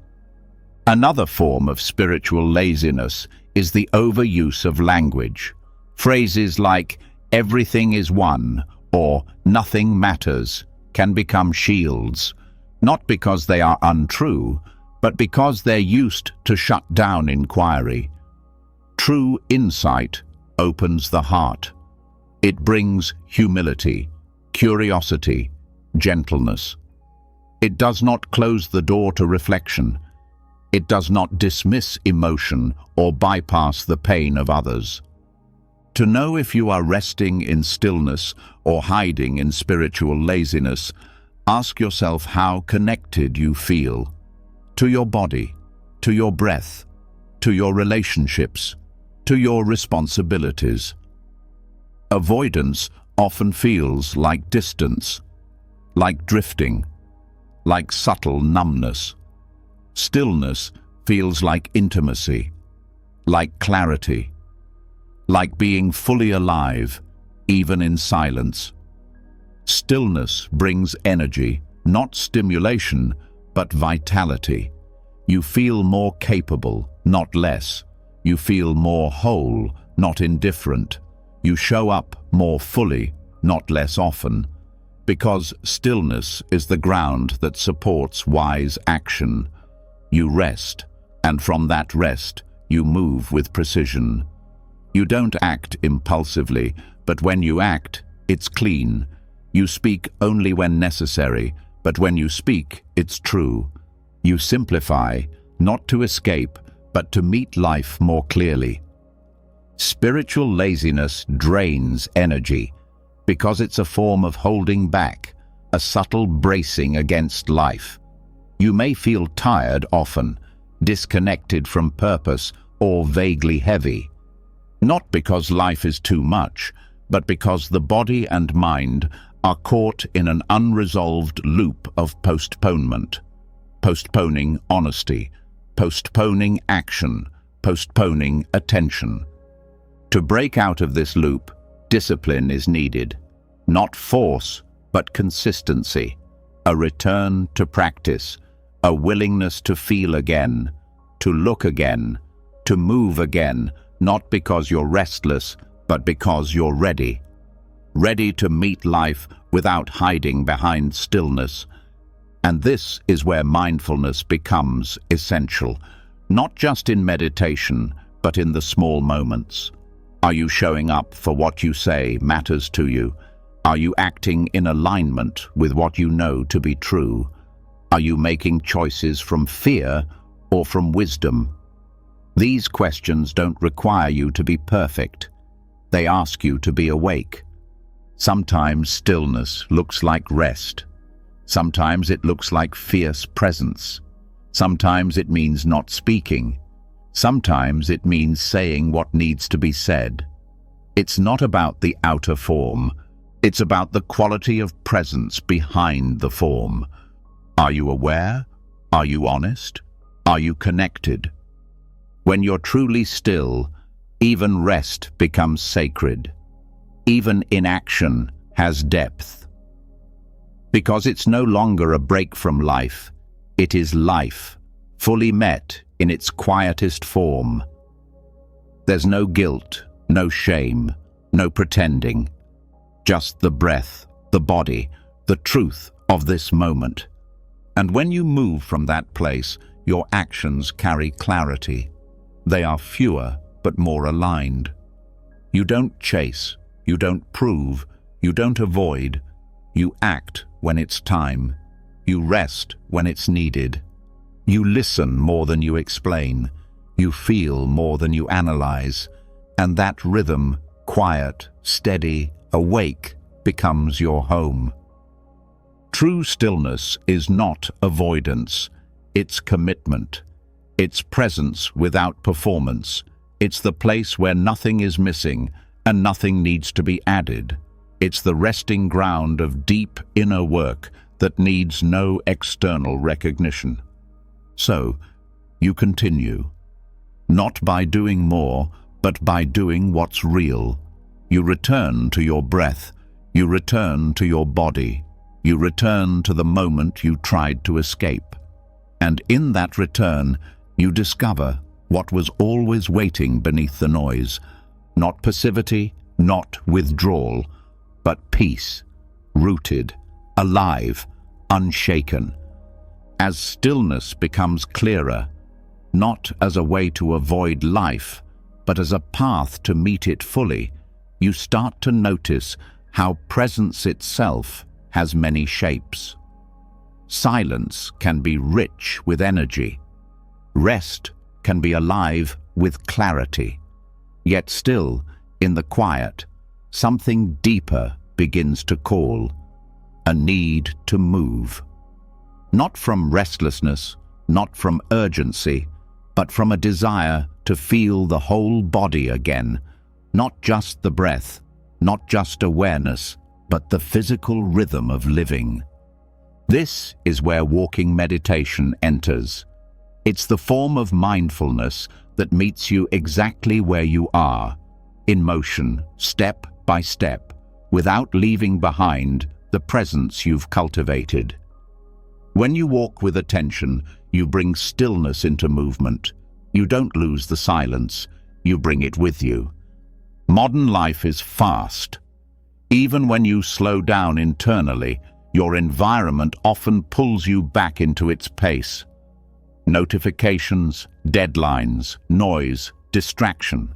Another form of spiritual laziness is the overuse of language. Phrases like "everything is one" or "nothing matters" can become shields, not because they are untrue, but because they're used to shut down inquiry. True insight opens the heart. It brings humility, curiosity, gentleness. It does not close the door to reflection. It does not dismiss emotion or bypass the pain of others. To know if you are resting in stillness or hiding in spiritual laziness, ask yourself how connected you feel to your body, to your breath, to your relationships, to your responsibilities. Avoidance often feels like distance, like drifting, like subtle numbness. Stillness feels like intimacy, like clarity, like being fully alive, even in silence. Stillness brings energy, not stimulation, but vitality. You feel more capable, not less. You feel more whole, not indifferent. You show up more fully, not less often, because stillness is the ground that supports wise action. You rest, and from that rest, you move with precision. You don't act impulsively, but when you act, it's clean. You speak only when necessary, but when you speak, it's true. You simplify, not to escape, but to meet life more clearly. Spiritual laziness drains energy because it's a form of holding back, a subtle bracing against life. You may feel tired often, disconnected from purpose, or vaguely heavy. Not because life is too much, but because the body and mind are caught in an unresolved loop of postponement. postponing honesty, postponing action, postponing attention. To break out of this loop, discipline is needed. Not force, but consistency. A return to practice, a willingness to feel again, to look again, to move again, not because you're restless, but because you're ready. Ready to meet life without hiding behind stillness. And this is where mindfulness becomes essential, not just in meditation, but in the small moments. Are you showing up for what you say matters to you? Are you acting in alignment with what you know to be true? Are you making choices from fear or from wisdom? These questions don't require you to be perfect. They ask you to be awake. Sometimes stillness looks like rest. Sometimes it looks like fierce presence. Sometimes it means not speaking. Sometimes it means saying what needs to be said. It's not about the outer form. It's about the quality of presence behind the form. Are you aware? Are you honest? Are you connected? When you're truly still, even rest becomes sacred. Even inaction has depth. Because it's no longer a break from life, it is life, fully met in its quietest form. There's no guilt, no shame, no pretending. Just the breath, the body, the truth of this moment. And when you move from that place, your actions carry clarity. They are fewer, but more aligned. You don't chase, you don't prove, you don't avoid. You act when it's time. You rest when it's needed. You listen more than you explain. You feel more than you analyze. And that rhythm, quiet, steady, awake, becomes your home. True stillness is not avoidance. It's commitment. It's presence without performance. It's the place where nothing is missing and nothing needs to be added. It's the resting ground of deep inner work that needs no external recognition. So, you continue. Not by doing more, but by doing what's real. You return to your breath. You return to your body. You return to the moment you tried to escape. And in that return, you discover what was always waiting beneath the noise. Not passivity, not withdrawal, but peace, rooted, alive, unshaken. As stillness becomes clearer, not as a way to avoid life, but as a path to meet it fully, you start to notice how presence itself has many shapes. Silence can be rich with energy. Rest can be alive with clarity. Yet still, in the quiet, something deeper begins to call, a need to move. Not from restlessness, not from urgency, but from a desire to feel the whole body again, not just the breath, not just awareness, but the physical rhythm of living. This is where walking meditation enters. It's the form of mindfulness that meets you exactly where you are, in motion, step by step, without leaving behind the presence you've cultivated. When you walk with attention, you bring stillness into movement. You don't lose the silence, you bring it with you. Modern life is fast. Even when you slow down internally, your environment often pulls you back into its pace. Notifications, deadlines, noise, distraction.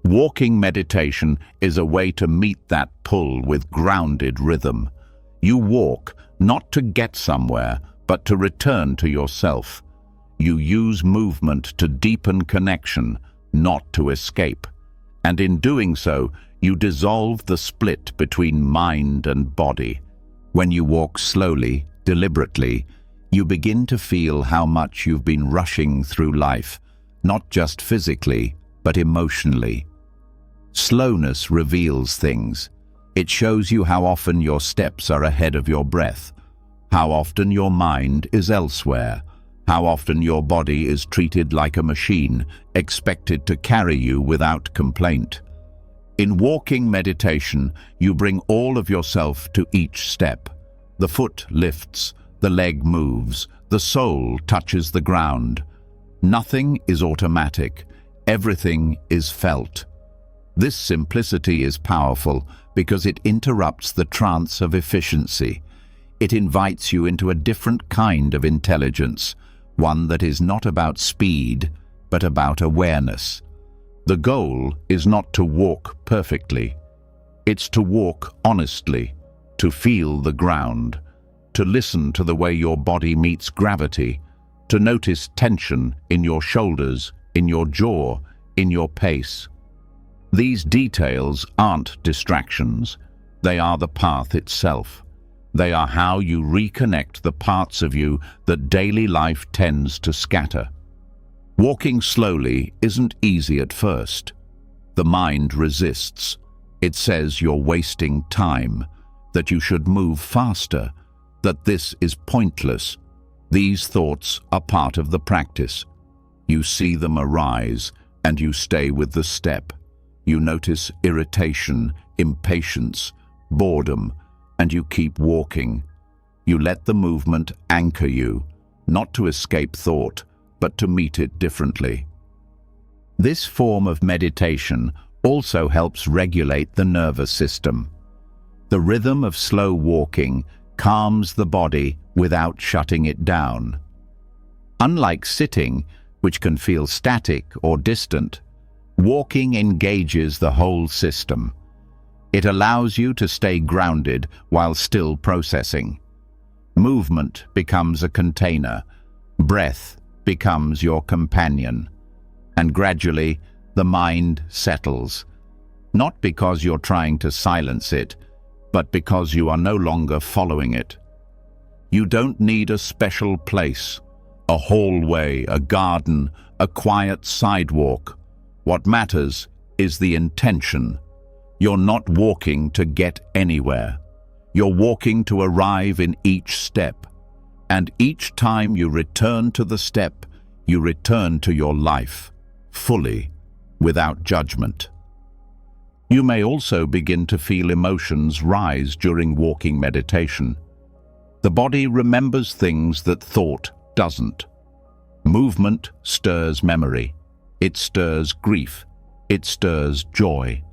Walking meditation is a way to meet that pull with grounded rhythm. You walk not to get somewhere, but to return to yourself. You use movement to deepen connection, not to escape. And in doing so, you dissolve the split between mind and body. When you walk slowly, deliberately, you begin to feel how much you've been rushing through life, not just physically, but emotionally. Slowness reveals things. It shows you how often your steps are ahead of your breath, how often your mind is elsewhere, how often your body is treated like a machine, expected to carry you without complaint. In walking meditation, you bring all of yourself to each step. The foot lifts, the leg moves, the sole touches the ground. Nothing is automatic, everything is felt. This simplicity is powerful because it interrupts the trance of efficiency. It invites you into a different kind of intelligence, one that is not about speed, but about awareness. The goal is not to walk perfectly. It's to walk honestly, to feel the ground, to listen to the way your body meets gravity, to notice tension in your shoulders, in your jaw, in your pace. These details aren't distractions. They are the path itself. They are how you reconnect the parts of you that daily life tends to scatter. Walking slowly isn't easy at first. The mind resists. It says you're wasting time, that you should move faster, that this is pointless. These thoughts are part of the practice. You see them arise, and you stay with the step. You notice irritation, impatience, boredom, and you keep walking. You let the movement anchor you, not to escape thought, but to meet it differently. This form of meditation also helps regulate the nervous system. The rhythm of slow walking calms the body without shutting it down. Unlike sitting, which can feel static or distant, walking engages the whole system. It allows you to stay grounded while still processing. Movement becomes a container. Breath becomes your companion. And gradually, the mind settles. Not because you're trying to silence it, but because you are no longer following it. You don't need a special place, a hallway, a garden, a quiet sidewalk. What matters is the intention. You're not walking to get anywhere. You're walking to arrive in each step. And each time you return to the step, you return to your life, fully, without judgment. You may also begin to feel emotions rise during walking meditation. The body remembers things that thought doesn't. Movement stirs memory. It stirs grief. It stirs joy.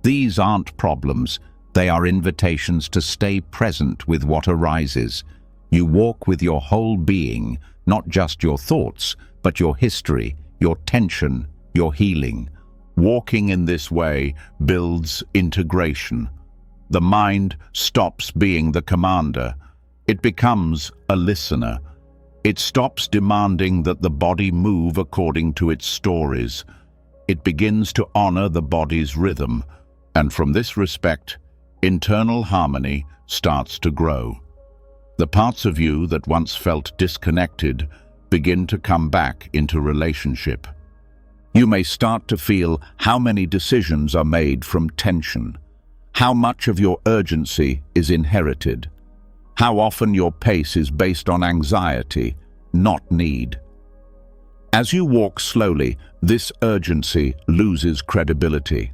These aren't problems. They are invitations to stay present with what arises. You walk with your whole being, not just your thoughts, but your history, your tension, your healing. Walking in this way builds integration. The mind stops being the commander. It becomes a listener. It stops demanding that the body move according to its stories. It begins to honor the body's rhythm, and from this respect, internal harmony starts to grow. The parts of you that once felt disconnected begin to come back into relationship. You may start to feel how many decisions are made from tension, how much of your urgency is inherited, how often your pace is based on anxiety, not need. As you walk slowly, this urgency loses credibility.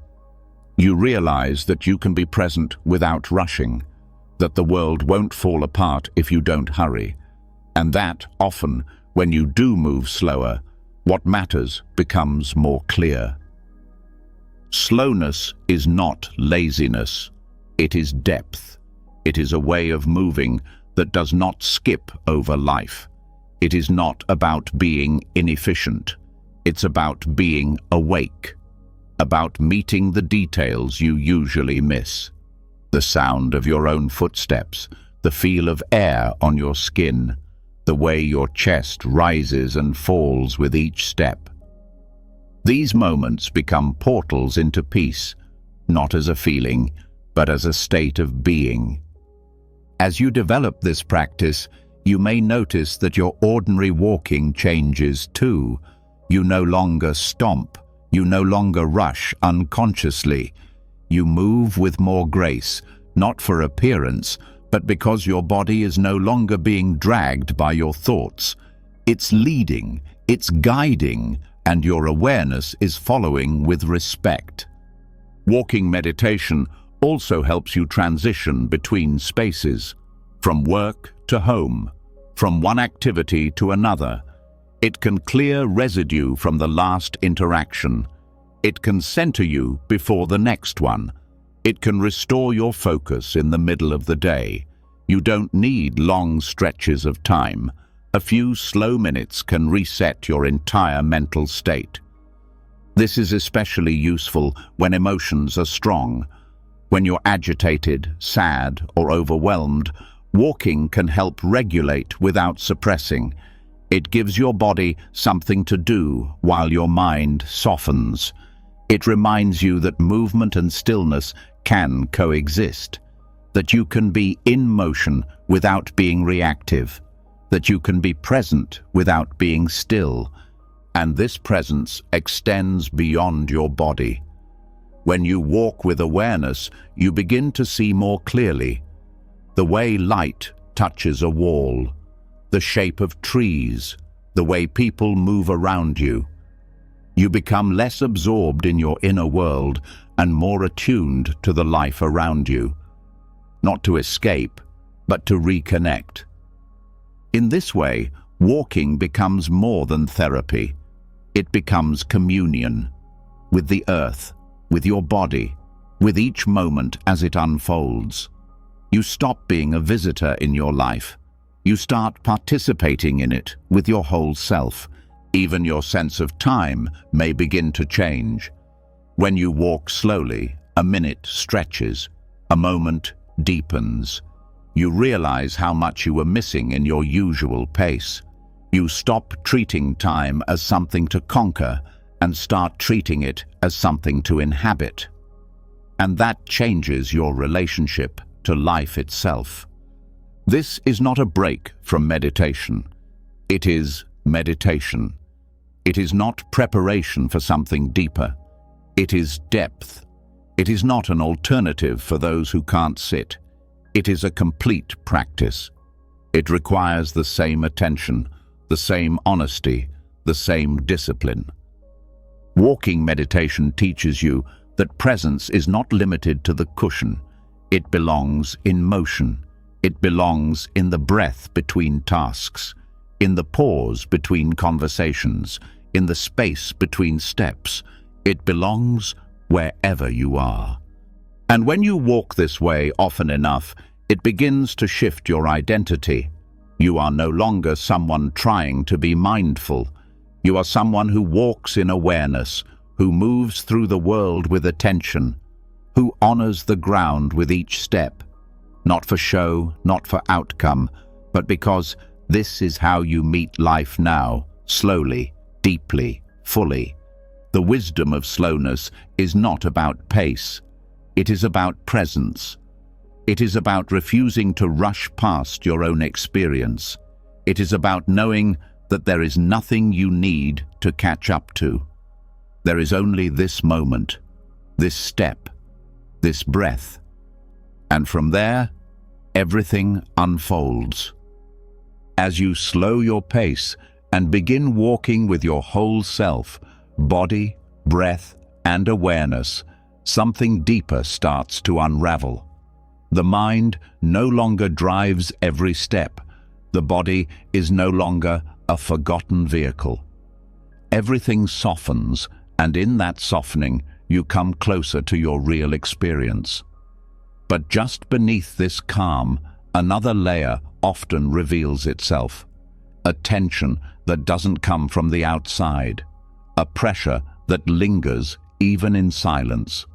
You realize that you can be present without rushing, that the world won't fall apart if you don't hurry, and that often, when you do move slower, what matters becomes more clear. Slowness is not laziness. It is depth. It is a way of moving that does not skip over life. It is not about being inefficient. It's about being awake, about meeting the details you usually miss. The sound of your own footsteps, the feel of air on your skin, the way your chest rises and falls with each step. These moments become portals into peace, not as a feeling, but as a state of being. As you develop this practice, you may notice that your ordinary walking changes too. You no longer stomp, you no longer rush unconsciously. You move with more grace, not for appearance, but because your body is no longer being dragged by your thoughts. It's leading, it's guiding, and your awareness is following with respect. Walking meditation also helps you transition between spaces, from work to home, from one activity to another. It can clear residue from the last interaction. It can center you before the next one. It can restore your focus in the middle of the day. You don't need long stretches of time. A few slow minutes can reset your entire mental state. This is especially useful when emotions are strong. When you're agitated, sad, or overwhelmed, walking can help regulate without suppressing. It gives your body something to do while your mind softens. It reminds you that movement and stillness can coexist, that you can be in motion without being reactive, that you can be present without being still, and this presence extends beyond your body. When you walk with awareness, you begin to see more clearly. The way light touches a wall, the shape of trees, the way people move around you. You become less absorbed in your inner world and more attuned to the life around you. Not to escape, but to reconnect. In this way, walking becomes more than therapy. It becomes communion with the earth, with your body, with each moment as it unfolds. You stop being a visitor in your life. You start participating in it with your whole self. Even your sense of time may begin to change. When you walk slowly, a minute stretches, a moment deepens. You realize how much you were missing in your usual pace. You stop treating time as something to conquer and start treating it as something to inhabit. And that changes your relationship to life itself. This is not a break from meditation. It is meditation. It is not preparation for something deeper. It is depth. It is not an alternative for those who can't sit. It is a complete practice. It requires the same attention, the same honesty, the same discipline. Walking meditation teaches you that presence is not limited to the cushion. It belongs in motion. It belongs in the breath between tasks, in the pause between conversations, in the space between steps. It belongs wherever you are. And when you walk this way often enough, it begins to shift your identity. You are no longer someone trying to be mindful. You are someone who walks in awareness, who moves through the world with attention, who honors the ground with each step, not for show, not for outcome, but because this is how you meet life now, slowly, deeply, fully. The wisdom of slowness is not about pace. It is about presence. It is about refusing to rush past your own experience. It is about knowing that there is nothing you need to catch up to. There is only this moment, this step, this breath. And from there, everything unfolds. As you slow your pace and begin walking with your whole self, body, breath, and awareness, something deeper starts to unravel. The mind no longer drives every step. The body is no longer a forgotten vehicle. Everything softens, and in that softening, you come closer to your real experience. But just beneath this calm, another layer often reveals itself. A tension that doesn't come from the outside. A pressure that lingers even in silence.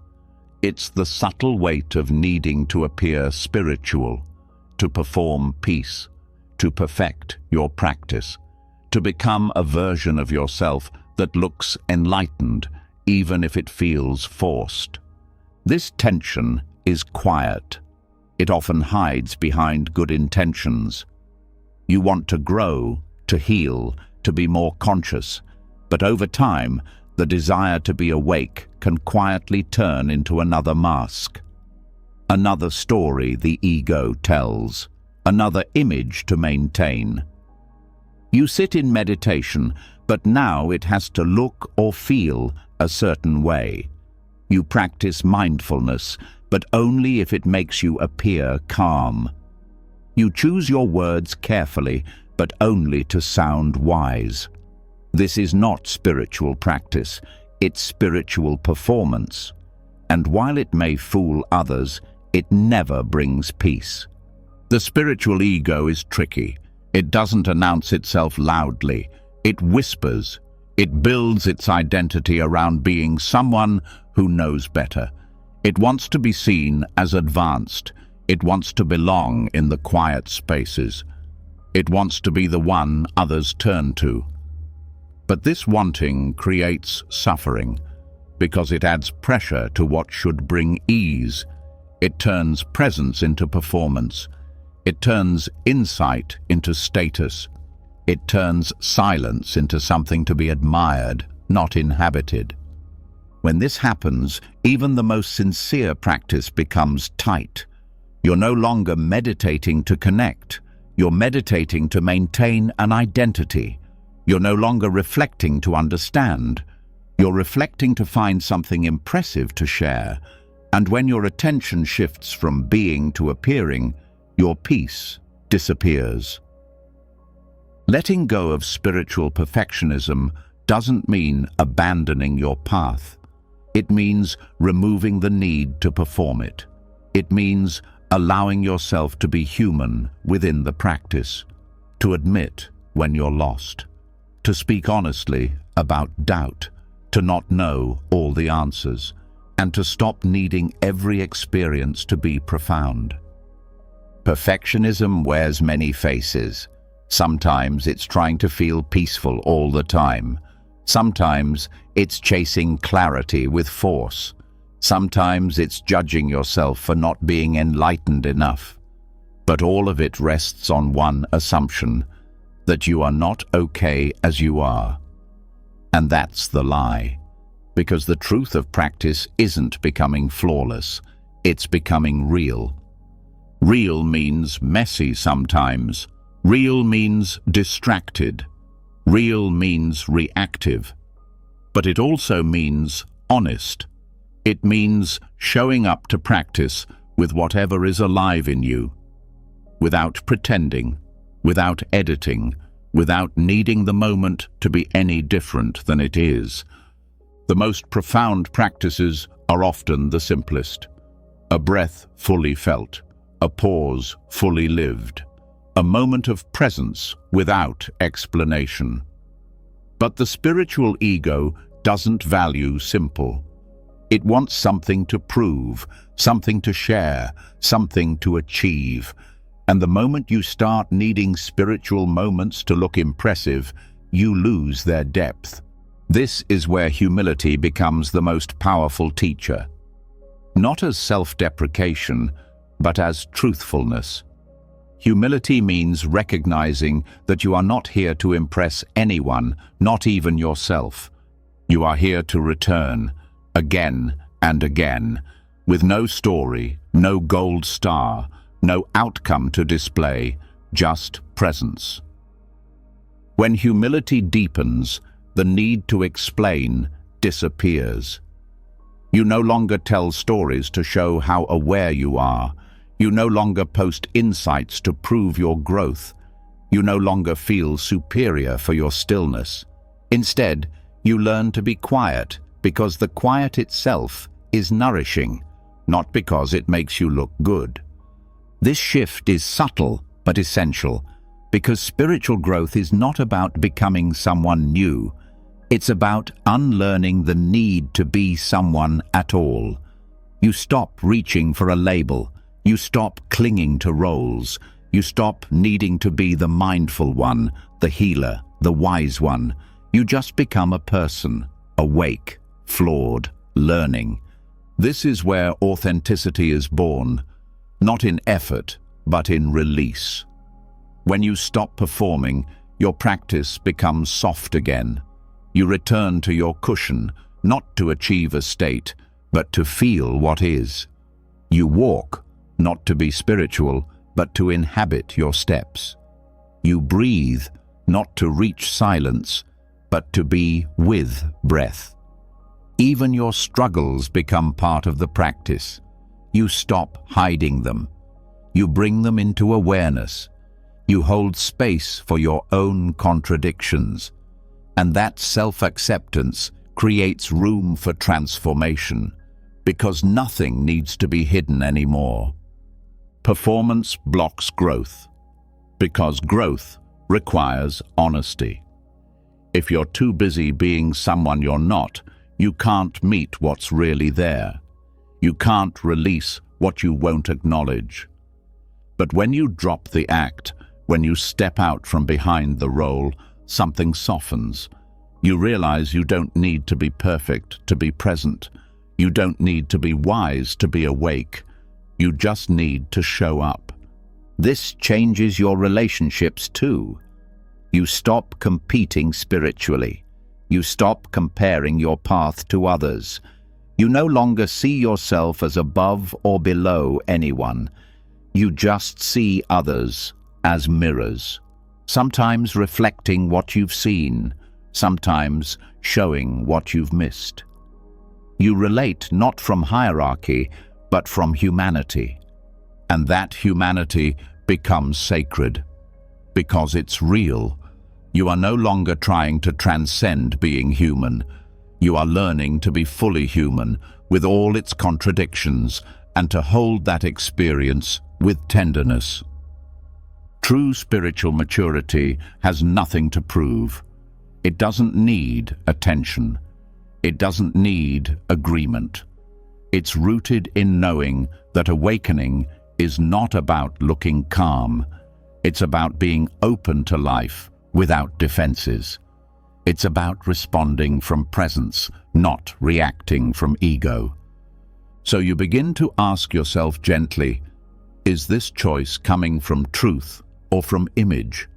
It's the subtle weight of needing to appear spiritual, to perform peace, to perfect your practice, to become a version of yourself that looks enlightened, even if it feels forced. This tension is quiet. It often hides behind good intentions. You want to grow, to heal, to be more conscious, but over time, the desire to be awake can quietly turn into another mask. another story the ego tells, another image to maintain. You sit in meditation, but now it has to look or feel a certain way. You practice mindfulness, but only if it makes you appear calm. You choose your words carefully, but only to sound wise. This is not spiritual practice, it's spiritual performance. And while it may fool others, it never brings peace. The spiritual ego is tricky. It doesn't announce itself loudly. It whispers. It builds its identity around being someone who knows better. It wants to be seen as advanced. It wants to belong in the quiet spaces. It wants to be the one others turn to. But this wanting creates suffering, because it adds pressure to what should bring ease. It turns presence into performance. It turns insight into status. It turns silence into something to be admired, not inhabited. When this happens, even the most sincere practice becomes tight. You're no longer meditating to connect. You're meditating to maintain an identity. You're no longer reflecting to understand. You're reflecting to find something impressive to share. And when your attention shifts from being to appearing, your peace disappears. Letting go of spiritual perfectionism doesn't mean abandoning your path. It means removing the need to perform it. It means allowing yourself to be human within the practice, to admit when you're lost, to speak honestly about doubt, to not know all the answers, and to stop needing every experience to be profound. Perfectionism wears many faces. Sometimes it's trying to feel peaceful all the time. Sometimes it's chasing clarity with force. Sometimes it's judging yourself for not being enlightened enough. But all of it rests on one assumption, that you are not okay as you are. And that's the lie. Because the truth of practice isn't becoming flawless, it's becoming real. Real means messy sometimes. Real means distracted. Real means reactive. But it also means honest. It means showing up to practice with whatever is alive in you, without pretending, without editing, without needing the moment to be any different than it is. The most profound practices are often the simplest. A breath fully felt, a pause fully lived, a moment of presence without explanation. But the spiritual ego doesn't value simple. It wants something to prove, something to share, something to achieve. And the moment you start needing spiritual moments to look impressive, you lose their depth. This is where humility becomes the most powerful teacher. Not as self-deprecation, but as truthfulness. Humility means recognizing that you are not here to impress anyone, not even yourself. You are here to return, again and again, with no story, no gold star, no outcome to display, just presence. When humility deepens, the need to explain disappears. You no longer tell stories to show how aware you are. You no longer post insights to prove your growth. You no longer feel superior for your stillness. Instead, you learn to be quiet because the quiet itself is nourishing, not because it makes you look good. This shift is subtle but essential, because spiritual growth is not about becoming someone new. It's about unlearning the need to be someone at all. You stop reaching for a label. You stop clinging to roles. You stop needing to be the mindful one, the healer, the wise one. You just become a person, awake, flawed, learning. This is where authenticity is born, not in effort, but in release. When you stop performing, your practice becomes soft again. You return to your cushion, not to achieve a state, but to feel what is. You walk, not to be spiritual, but to inhabit your steps. You breathe, not to reach silence, but to be with breath. Even your struggles become part of the practice. You stop hiding them. You bring them into awareness. You hold space for your own contradictions. And that self-acceptance creates room for transformation, because nothing needs to be hidden anymore. Performance blocks growth, because growth requires honesty. If you're too busy being someone you're not, you can't meet what's really there. You can't release what you won't acknowledge. But when you drop the act, when you step out from behind the role, something softens. You realize you don't need to be perfect to be present. You don't need to be wise to be awake. You just need to show up. This changes your relationships too. You stop competing spiritually. You stop comparing your path to others. You no longer see yourself as above or below anyone. You just see others as mirrors, sometimes reflecting what you've seen, sometimes showing what you've missed. You relate not from hierarchy, but from humanity. And that humanity becomes sacred, because it's real. You are no longer trying to transcend being human. You are learning to be fully human, with all its contradictions, and to hold that experience with tenderness. True spiritual maturity has nothing to prove. It doesn't need attention. It doesn't need agreement. It's rooted in knowing that awakening is not about looking calm. It's about being open to life without defenses. It's about responding from presence, not reacting from ego. So you begin to ask yourself gently, is this choice coming from truth or from image?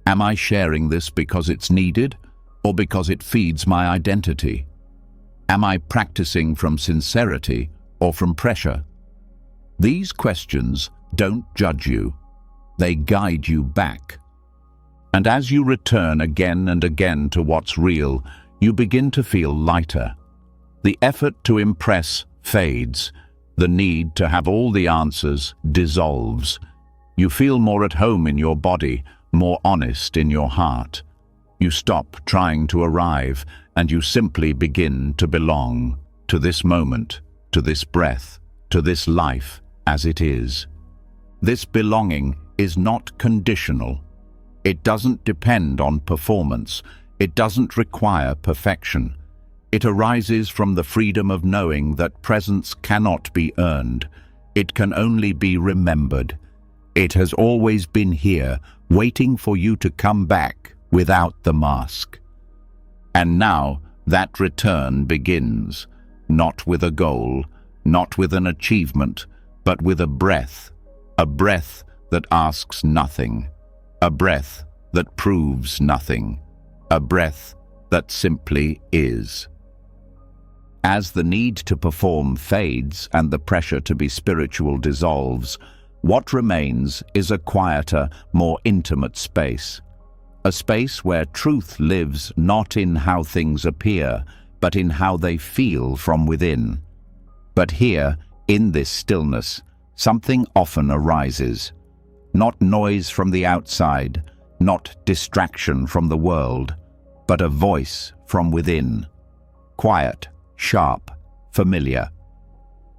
Am I sharing this because it's needed or because it feeds my identity? Am I practicing from sincerity or from pressure? These questions don't judge you. They guide you back. And as you return again and again to what's real, you begin to feel lighter. The effort to impress fades. The need to have all the answers dissolves. You feel more at home in your body, more honest in your heart. You stop trying to arrive, and you simply begin to belong to this moment, to this breath, to this life as it is. This belonging is not conditional. It doesn't depend on performance. It doesn't require perfection. It arises from the freedom of knowing that presence cannot be earned. It can only be remembered. It has always been here, waiting for you to come back without the mask. And now that return begins, not with a goal, not with an achievement, but with a breath that asks nothing, a breath that proves nothing, a breath that simply is. As the need to perform fades and the pressure to be spiritual dissolves, what remains is a quieter, more intimate space. A space where truth lives not in how things appear, but in how they feel from within. But here, in this stillness, something often arises. Not noise from the outside, not distraction from the world, but a voice from within. Quiet, sharp, familiar.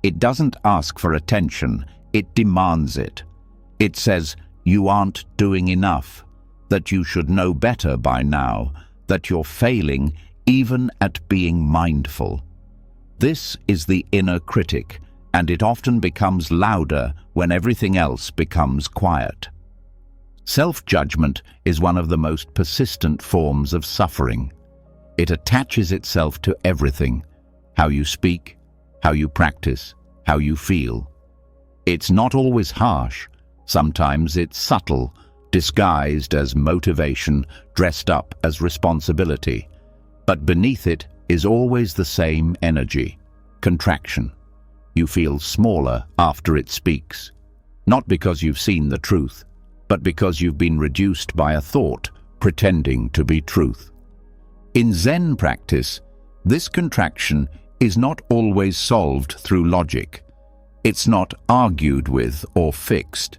It doesn't ask for attention, it demands it. It says, you aren't doing enough, that you should know better by now, that you're failing even at being mindful. This is the inner critic, and it often becomes louder when everything else becomes quiet. Self-judgment is one of the most persistent forms of suffering. It attaches itself to everything: how you speak, how you practice, how you feel. It's not always harsh. Sometimes it's subtle, disguised as motivation, dressed up as responsibility. But beneath it is always the same energy: contraction. you feel smaller after it speaks. Not because you've seen the truth, but because you've been reduced by a thought pretending to be truth. In Zen practice, this contraction is not always solved through logic. It's not argued with or fixed.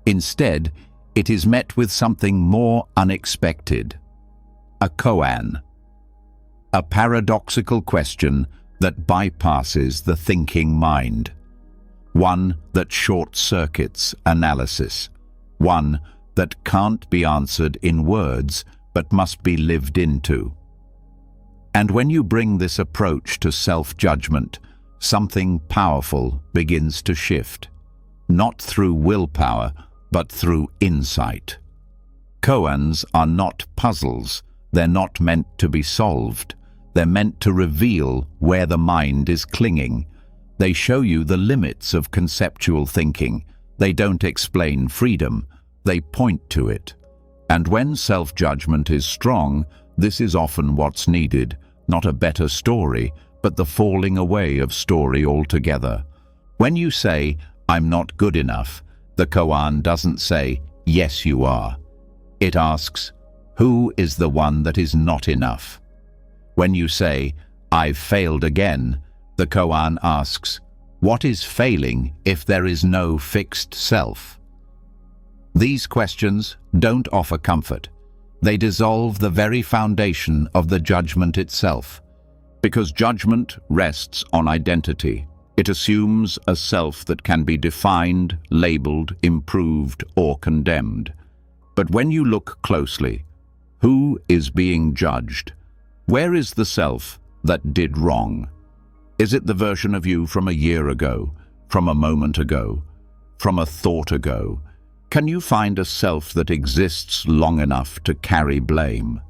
Instead, it is met with something more unexpected. A koan. A paradoxical question that bypasses the thinking mind. One that short-circuits analysis. One that can't be answered in words but must be lived into. And when you bring this approach to self-judgment, something powerful begins to shift. Not through willpower, but through insight. Koans are not puzzles. They're not meant to be solved. They're meant to reveal where the mind is clinging. They show you the limits of conceptual thinking. They don't explain freedom. They point to it. And when self-judgment is strong, this is often what's needed. Not a better story, but the falling away of story altogether. When you say, "I'm not good enough," the koan doesn't say, "Yes, you are." It asks, "Who is the one that is not enough?" When you say, "I've failed again," the koan asks, "What is failing if there is no fixed self?" These questions don't offer comfort. They dissolve the very foundation of the judgment itself. Because judgment rests on identity. It assumes a self that can be defined, labeled, improved, or condemned. But when you look closely, who is being judged? Where is the self that did wrong? Is it the version of you from a year ago, from a moment ago, from a thought ago? Can you find a self that exists long enough to carry blame?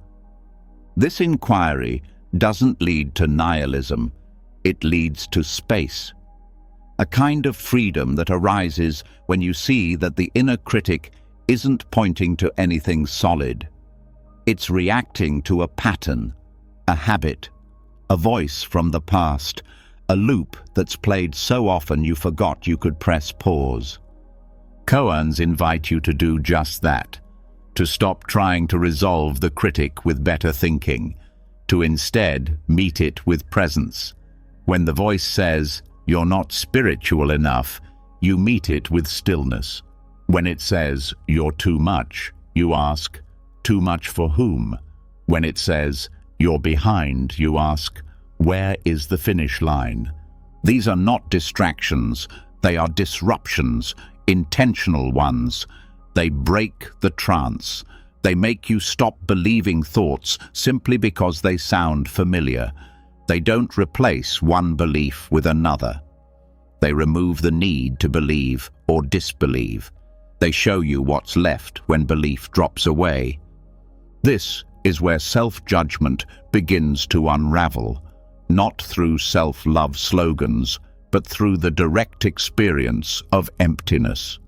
This inquiry doesn't lead to nihilism. It leads to space. A kind of freedom that arises when you see that the inner critic isn't pointing to anything solid. It's reacting to a pattern, a habit, a voice from the past, a loop that's played so often you forgot you could press pause. Koans invite you to do just that, to stop trying to resolve the critic with better thinking, to instead meet it with presence. When the voice says, "You're not spiritual enough," you meet it with stillness. When it says, "You're too much," you ask, "Too much for whom?" When it says, "You're behind," you ask, "Where is the finish line?" These are not distractions, they are disruptions, intentional ones. They break the trance. They make you stop believing thoughts simply because they sound familiar. They don't replace one belief with another. They remove the need to believe or disbelieve. They show you what's left when belief drops away. This is where self-judgment begins to unravel, not through self-love slogans, but through the direct experience of emptiness.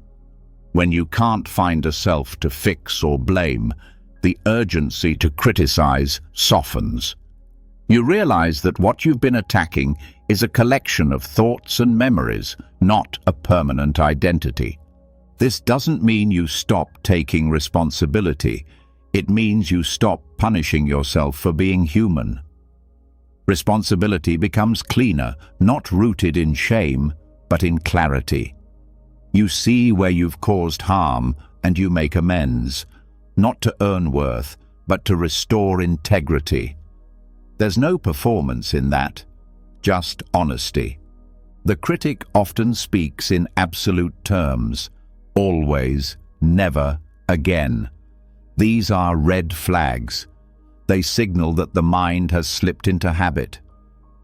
When you can't find a self to fix or blame, the urgency to criticize softens. You realize that what you've been attacking is a collection of thoughts and memories, not a permanent identity. This doesn't mean you stop taking responsibility. It means you stop punishing yourself for being human. Responsibility becomes cleaner, not rooted in shame, but in clarity. You see where you've caused harm and you make amends, not to earn worth, but to restore integrity. There's no performance in that, just honesty. The critic often speaks in absolute terms, always, never, again. These are red flags. They signal that the mind has slipped into habit.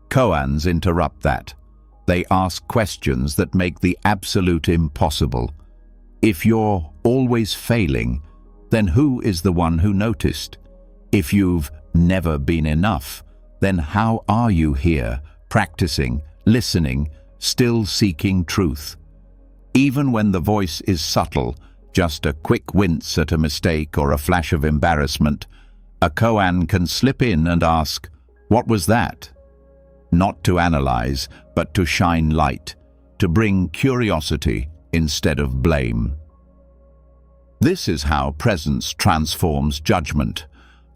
Koans interrupt that. They ask questions that make the absolute impossible. If you're always failing, then who is the one who noticed? If you've never been enough, then how are you here, practicing, listening, still seeking truth? Even when the voice is subtle, just a quick wince at a mistake or a flash of embarrassment, a koan can slip in and ask, "What was that?" Not to analyze, but to shine light, to bring curiosity instead of blame. This is how presence transforms judgment,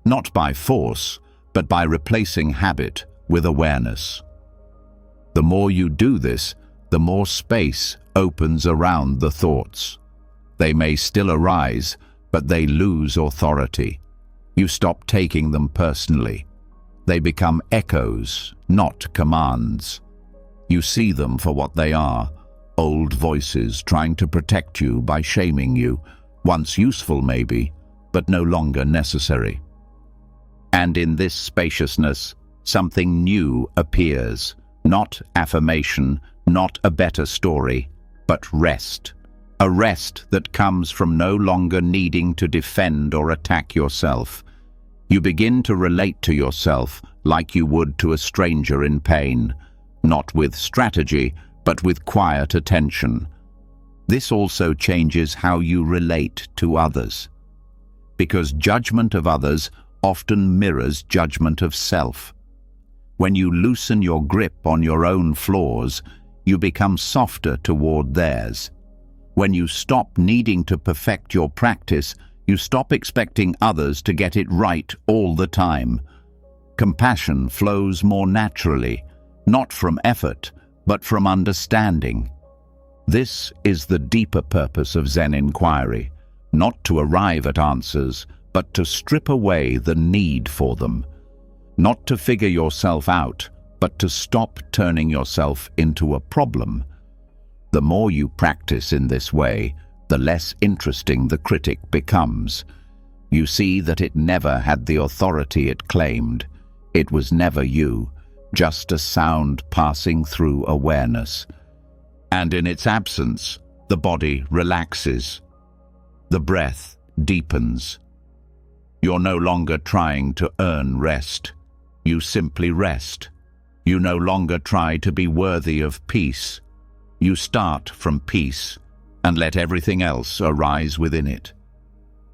not by force, but by replacing habit with awareness. The more you do this, the more space opens around the thoughts. They may still arise, but they lose authority. You stop taking them personally. They become echoes, not commands. You see them for what they are, old voices trying to protect you by shaming you, once useful maybe, but no longer necessary. And in this spaciousness, something new appears, not affirmation, not a better story, but rest. A rest that comes from no longer needing to defend or attack yourself. You begin to relate to yourself like you would to a stranger in pain, not with strategy, but with quiet attention. This also changes how you relate to others, because judgment of others often mirrors judgment of self. When you loosen your grip on your own flaws, you become softer toward theirs. When you stop needing to perfect your practice, you stop expecting others to get it right all the time. Compassion flows more naturally, not from effort, but from understanding. This is the deeper purpose of Zen inquiry, not to arrive at answers, but to strip away the need for them. Not to figure yourself out, but to stop turning yourself into a problem. The more you practice in this way, the less interesting the critic becomes. You see that it never had the authority it claimed. It was never you, just a sound passing through awareness. And in its absence, the body relaxes. The breath deepens. You're no longer trying to earn rest. You simply rest. You no longer try to be worthy of peace. You start from peace and let everything else arise within it.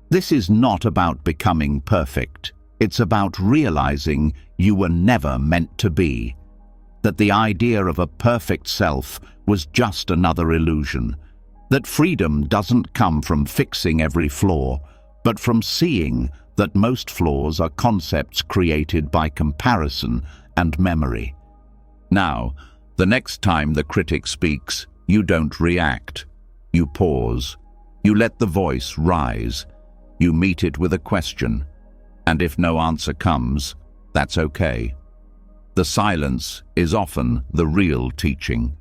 This is not about becoming perfect. It's about realizing you were never meant to be. That the idea of a perfect self was just another illusion. That freedom doesn't come from fixing every flaw, but from seeing that most flaws are concepts created by comparison and memory. Now, the next time the critic speaks, you don't react. You pause. You let the voice rise. You meet it with a question. And if no answer comes, that's okay. The silence is often the real teaching.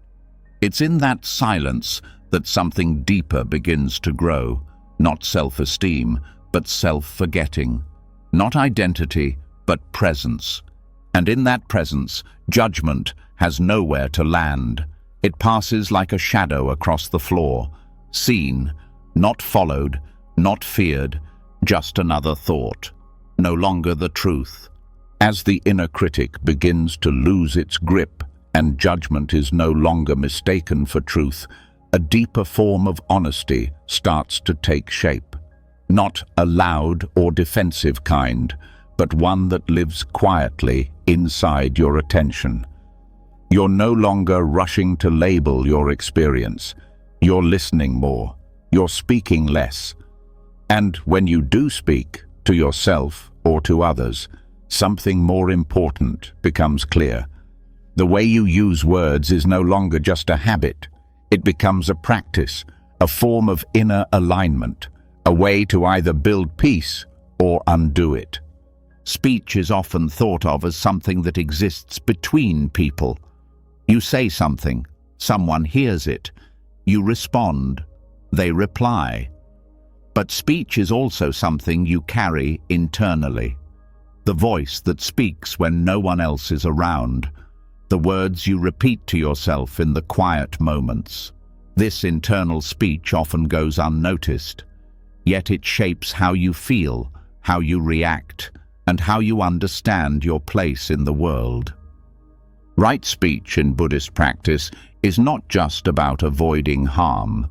It's in that silence that something deeper begins to grow, not self-esteem, but self-forgetting. Not identity, but presence. And in that presence, judgment has nowhere to land. It passes like a shadow across the floor, seen, not followed, not feared, just another thought, no longer the truth. As the inner critic begins to lose its grip and judgment is no longer mistaken for truth, a deeper form of honesty starts to take shape. Not a loud or defensive kind, but one that lives quietly inside your attention. You're no longer rushing to label your experience. You're listening more. You're speaking less. And when you do speak, to yourself or to others, something more important becomes clear. The way you use words is no longer just a habit. It becomes a practice, a form of inner alignment, a way to either build peace or undo it. Speech is often thought of as something that exists between people. You say something, someone hears it, you respond, they reply. But speech is also something you carry internally. The voice that speaks when no one else is around. The words you repeat to yourself in the quiet moments. This internal speech often goes unnoticed, yet it shapes how you feel, how you react, and how you understand your place in the world. Right speech in Buddhist practice is not just about avoiding harm.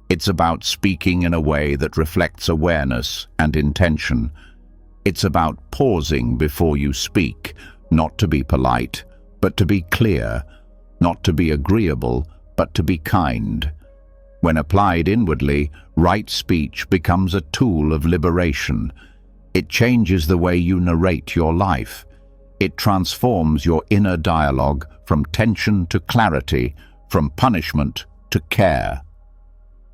It's about speaking in a way that reflects awareness and intention. It's about pausing before you speak, not to be polite, but to be clear, not to be agreeable, but to be kind. When applied inwardly, right speech becomes a tool of liberation. It changes the way you narrate your life. It transforms your inner dialogue from tension to clarity, from punishment to care.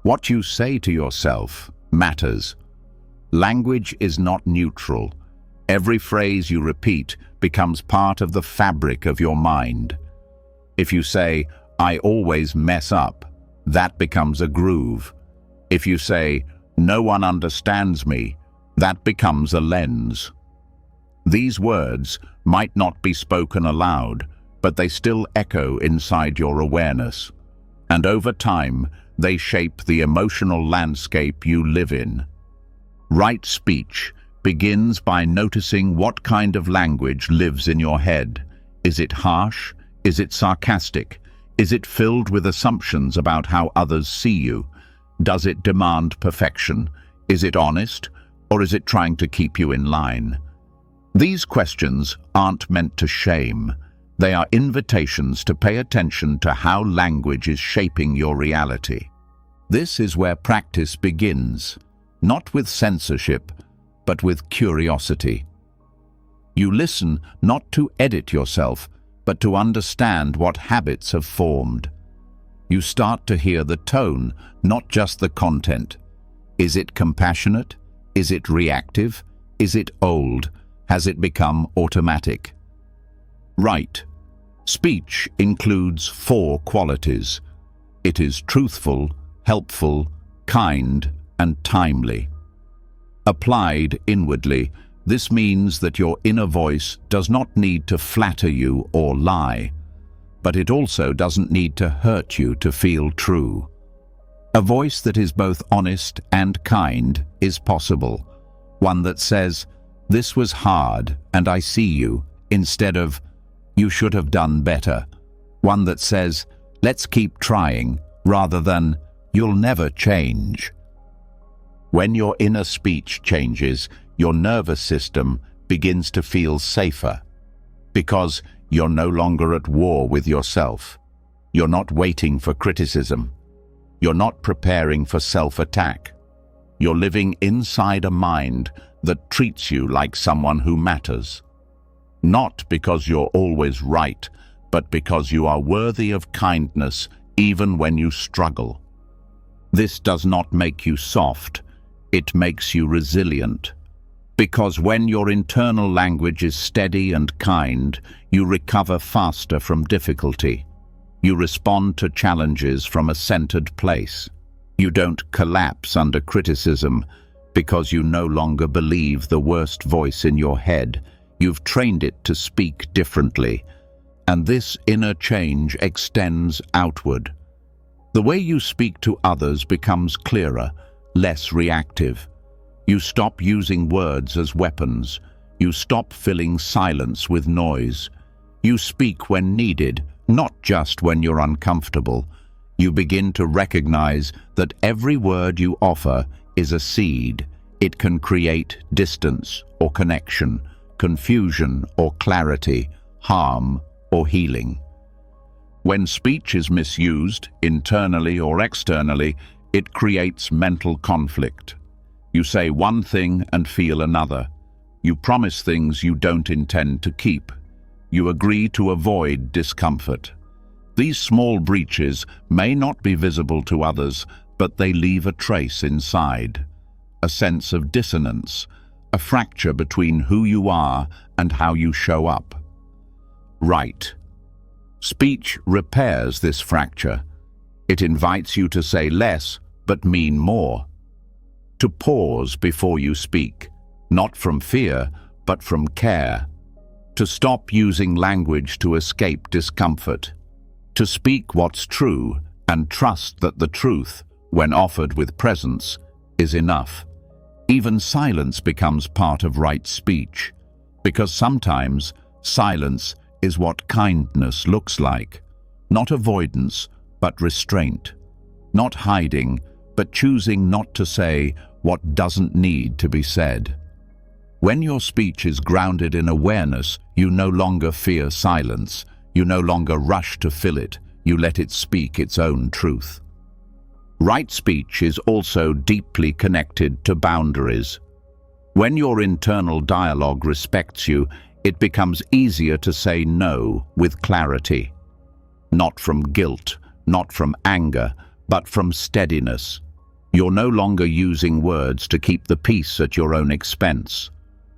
What you say to yourself matters. Language is not neutral. Every phrase you repeat becomes part of the fabric of your mind. If you say, "I always mess up," that becomes a groove. If you say, "No one understands me," that becomes a lens. These words might not be spoken aloud, but they still echo inside your awareness. And over time, they shape the emotional landscape you live in. Right speech begins by noticing what kind of language lives in your head. Is it harsh? Is it sarcastic? Is it filled with assumptions about how others see you? Does it demand perfection? Is it honest? Or is it trying to keep you in line? These questions aren't meant to shame. They are invitations to pay attention to how language is shaping your reality. This is where practice begins, not with censorship, but with curiosity. You listen not to edit yourself, but to understand what habits have formed. You start to hear the tone, not just the content. Is it compassionate? Is it reactive? Is it old? Has it become automatic? Right. Speech includes 4 qualities. It is truthful, helpful, kind, and timely. Applied inwardly, this means that your inner voice does not need to flatter you or lie, but it also doesn't need to hurt you to feel true. A voice that is both honest and kind is possible. One that says, "This was hard and I see you," instead of, "You should have done better." One that says, "Let's keep trying," rather than, "You'll never change." When your inner speech changes, your nervous system begins to feel safer, because you're no longer at war with yourself. You're not waiting for criticism. You're not preparing for self-attack. You're living inside a mind that treats you like someone who matters. Not because you're always right, but because you are worthy of kindness even when you struggle. This does not make you soft, it makes you resilient. Because when your internal language is steady and kind, you recover faster from difficulty. You respond to challenges from a centered place. You don't collapse under criticism because you no longer believe the worst voice in your head. You've trained it to speak differently, and this inner change extends outward. The way you speak to others becomes clearer, less reactive. You stop using words as weapons. You stop filling silence with noise. You speak when needed, not just when you're uncomfortable. You begin to recognize that every word you offer is a seed. It can create distance or connection, confusion or clarity, harm or healing. When speech is misused, internally or externally, it creates mental conflict. You say one thing and feel another. You promise things you don't intend to keep. You agree to avoid discomfort. These small breaches may not be visible to others, but they leave a trace inside. A sense of dissonance, a fracture between who you are and how you show up. Right. Speech repairs this fracture. It invites you to say less, but mean more. To pause before you speak, not from fear, but from care. To stop using language to escape discomfort. To speak what's true and trust that the truth, when offered with presence, is enough. Even silence becomes part of right speech, because sometimes silence is what kindness looks like. Not avoidance, but restraint. Not hiding, but choosing not to say what doesn't need to be said. When your speech is grounded in awareness, you no longer fear silence. You no longer rush to fill it. you let it speak its own truth. Right speech is also deeply connected to boundaries. When your internal dialogue respects you, it becomes easier to say no with clarity. Not from guilt, not from anger, but from steadiness. You're no longer using words to keep the peace at your own expense.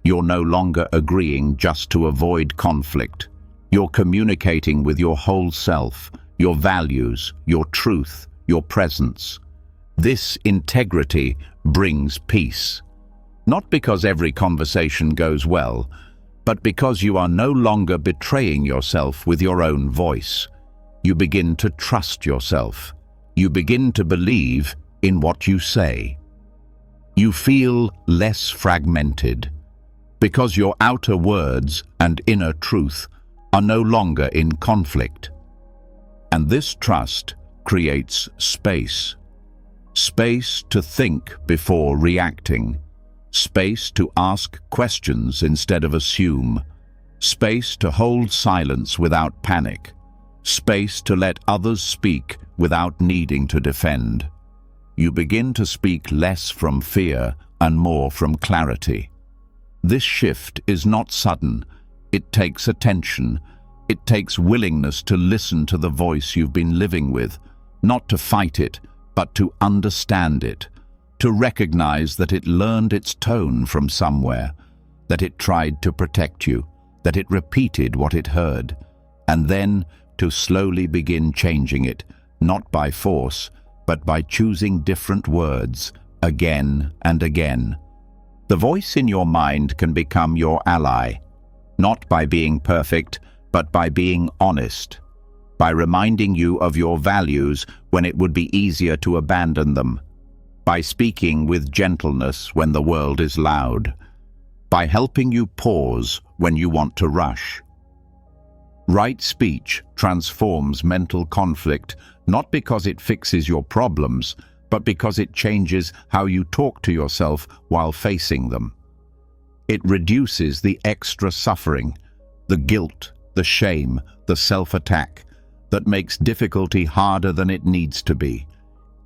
You're no longer agreeing just to avoid conflict. You're communicating with your whole self, your values, your truth, your presence. This integrity brings peace. Not because every conversation goes well, but because you are no longer betraying yourself with your own voice. You begin to trust yourself. You begin to believe in what you say. You feel less fragmented, because your outer words and inner truth are no longer in conflict. And this trust creates space. Space to think before reacting. Space to ask questions instead of assume. Space to hold silence without panic. Space to let others speak without needing to defend. You begin to speak less from fear and more from clarity. This shift is not sudden. It takes attention. It takes willingness to listen to the voice you've been living with, not to fight it, but to understand it, to recognize that it learned its tone from somewhere, that it tried to protect you, that it repeated what it heard, and then to slowly begin changing it, not by force, but by choosing different words again and again. The voice in your mind can become your ally, not by being perfect, but by being honest, by reminding you of your values when it would be easier to abandon them, by speaking with gentleness when the world is loud, by helping you pause when you want to rush. Right speech transforms mental conflict, not because it fixes your problems, but because it changes how you talk to yourself while facing them. It reduces the extra suffering, the guilt, the shame, the self-attack that makes difficulty harder than it needs to be.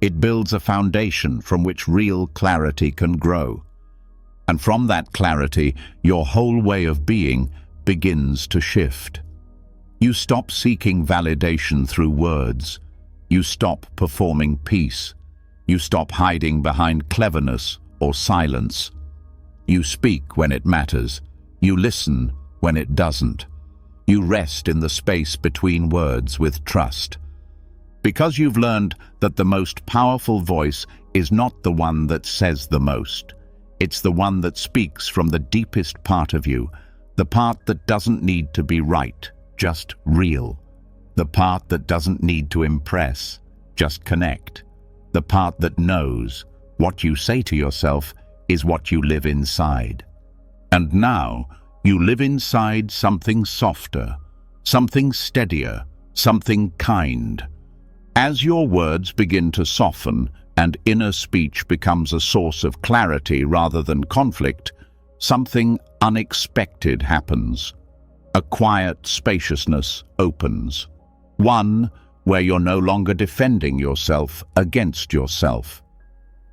It builds a foundation from which real clarity can grow. And from that clarity, your whole way of being begins to shift. You stop seeking validation through words. You stop performing peace. You stop hiding behind cleverness or silence. You speak when it matters. You listen when it doesn't. You rest in the space between words with trust. Because you've learned that the most powerful voice is not the one that says the most. It's the one that speaks from the deepest part of you, the part that doesn't need to be right, just real. The part that doesn't need to impress, just connect. The part that knows what you say to yourself is what you live inside. And now, you live inside something softer, something steadier, something kind. As your words begin to soften and inner speech becomes a source of clarity rather than conflict, something unexpected happens. A quiet spaciousness opens. One where you're no longer defending yourself against yourself.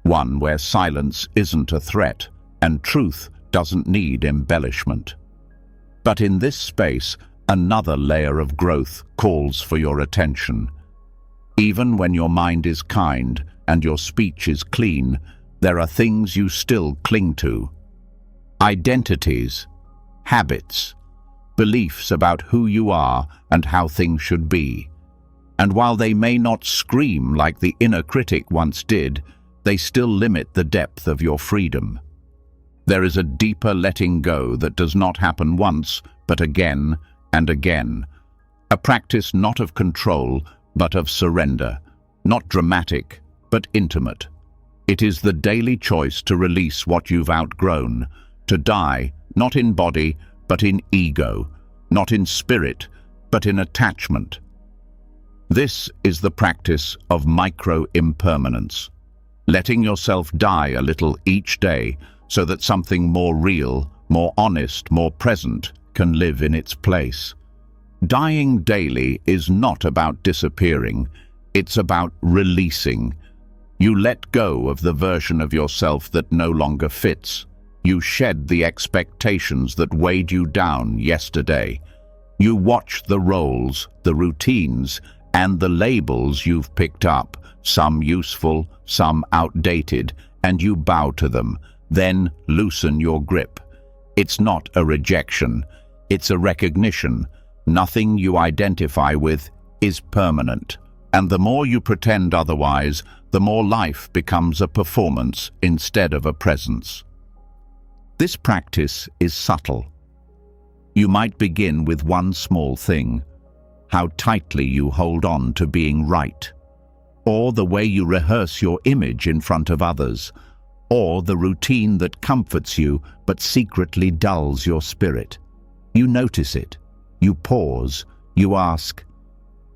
One where silence isn't a threat and truth doesn't need embellishment. But in this space, another layer of growth calls for your attention. Even when your mind is kind and your speech is clean, there are things you still cling to. Identities, habits, beliefs about who you are and how things should be. And while they may not scream like the inner critic once did, they still limit the depth of your freedom. There is a deeper letting go that does not happen once, but again and again. A practice not of control, but of surrender. Not dramatic, but intimate. It is the daily choice to release what you've outgrown, to die, not in body, but in ego, not in spirit, but in attachment. This is the practice of micro-impermanence, letting yourself die a little each day so that something more real, more honest, more present can live in its place. Dying daily is not about disappearing, it's about releasing. You let go of the version of yourself that no longer fits. You shed the expectations that weighed you down yesterday. You watch the roles, the routines, and the labels you've picked up, some useful, some outdated, and you bow to them, then loosen your grip. It's not a rejection, it's a recognition. Nothing you identify with is permanent. And the more you pretend otherwise, the more life becomes a performance instead of a presence. This practice is subtle. You might begin with one small thing, how tightly you hold on to being right, or the way you rehearse your image in front of others, or the routine that comforts you but secretly dulls your spirit. You notice it, you pause, you ask,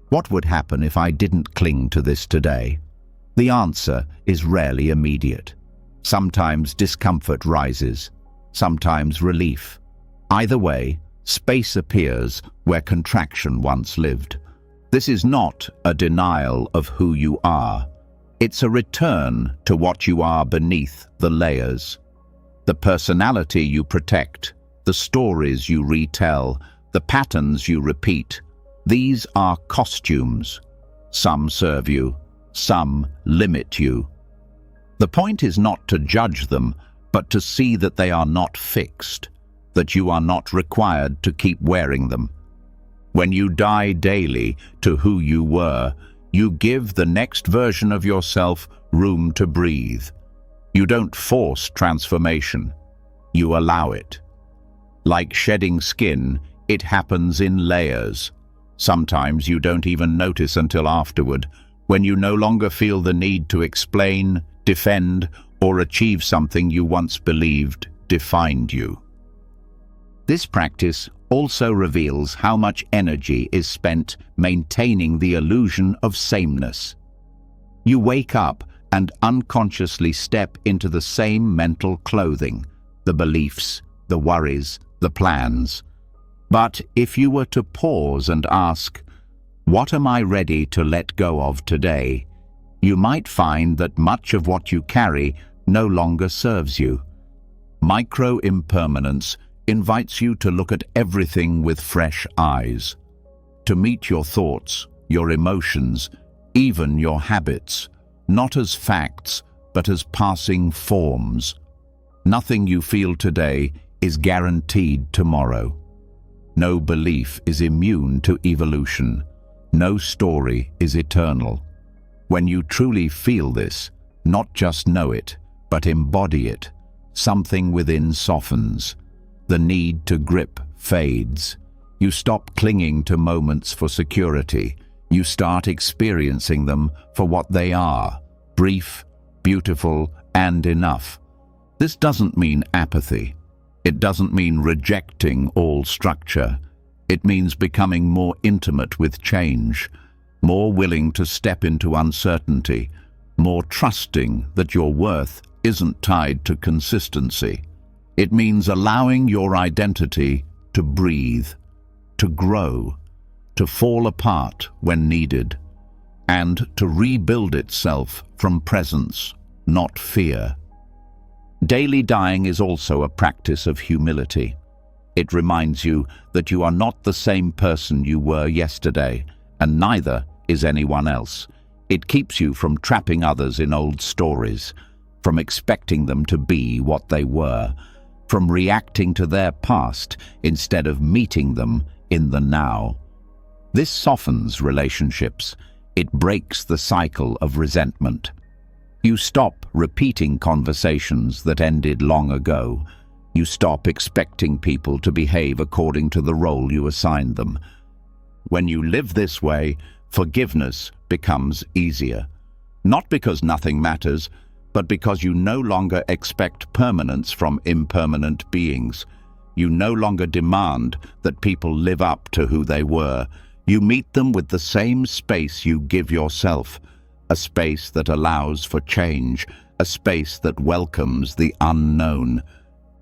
what would happen if I didn't cling to this today? The answer is rarely immediate. Sometimes discomfort rises, sometimes relief. Either way, space appears where contraction once lived. This is not a denial of who you are. It's a return to what you are beneath the layers. The personality you protect, the stories you retell, the patterns you repeat. These are costumes. Some serve you, some limit you. The point is not to judge them, but to see that they are not fixed, that you are not required to keep wearing them. When you die daily to who you were, you give the next version of yourself room to breathe. You don't force transformation, you allow it. Like shedding skin, it happens in layers. Sometimes you don't even notice until afterward, when you no longer feel the need to explain, defend, or achieve something you once believed defined you. This practice also reveals how much energy is spent maintaining the illusion of sameness. You wake up and unconsciously step into the same mental clothing, the beliefs, the worries, the plans. But if you were to pause and ask, what am I ready to let go of today? You might find that much of what you carry no longer serves you. Micro-impermanence invites you to look at everything with fresh eyes, to meet your thoughts, your emotions, even your habits, not as facts, but as passing forms. Nothing you feel today is guaranteed tomorrow. No belief is immune to evolution. No story is eternal. When you truly feel this, not just know it, but embody it, something within softens. The need to grip fades. You stop clinging to moments for security. You start experiencing them for what they are, brief, beautiful, and enough. This doesn't mean apathy. It doesn't mean rejecting all structure. It means becoming more intimate with change, more willing to step into uncertainty, more trusting that your worth isn't tied to consistency. It means allowing your identity to breathe, to grow, to fall apart when needed, and to rebuild itself from presence, not fear. Daily dying is also a practice of humility. It reminds you that you are not the same person you were yesterday, and neither is anyone else. It keeps you from trapping others in old stories, from expecting them to be what they were, from reacting to their past instead of meeting them in the now. This softens relationships. It breaks the cycle of resentment. You stop repeating conversations that ended long ago. You stop expecting people to behave according to the role you assigned them. When you live this way, forgiveness becomes easier. Not because nothing matters, but because you no longer expect permanence from impermanent beings. You no longer demand that people live up to who they were. You meet them with the same space you give yourself, a space that allows for change, a space that welcomes the unknown.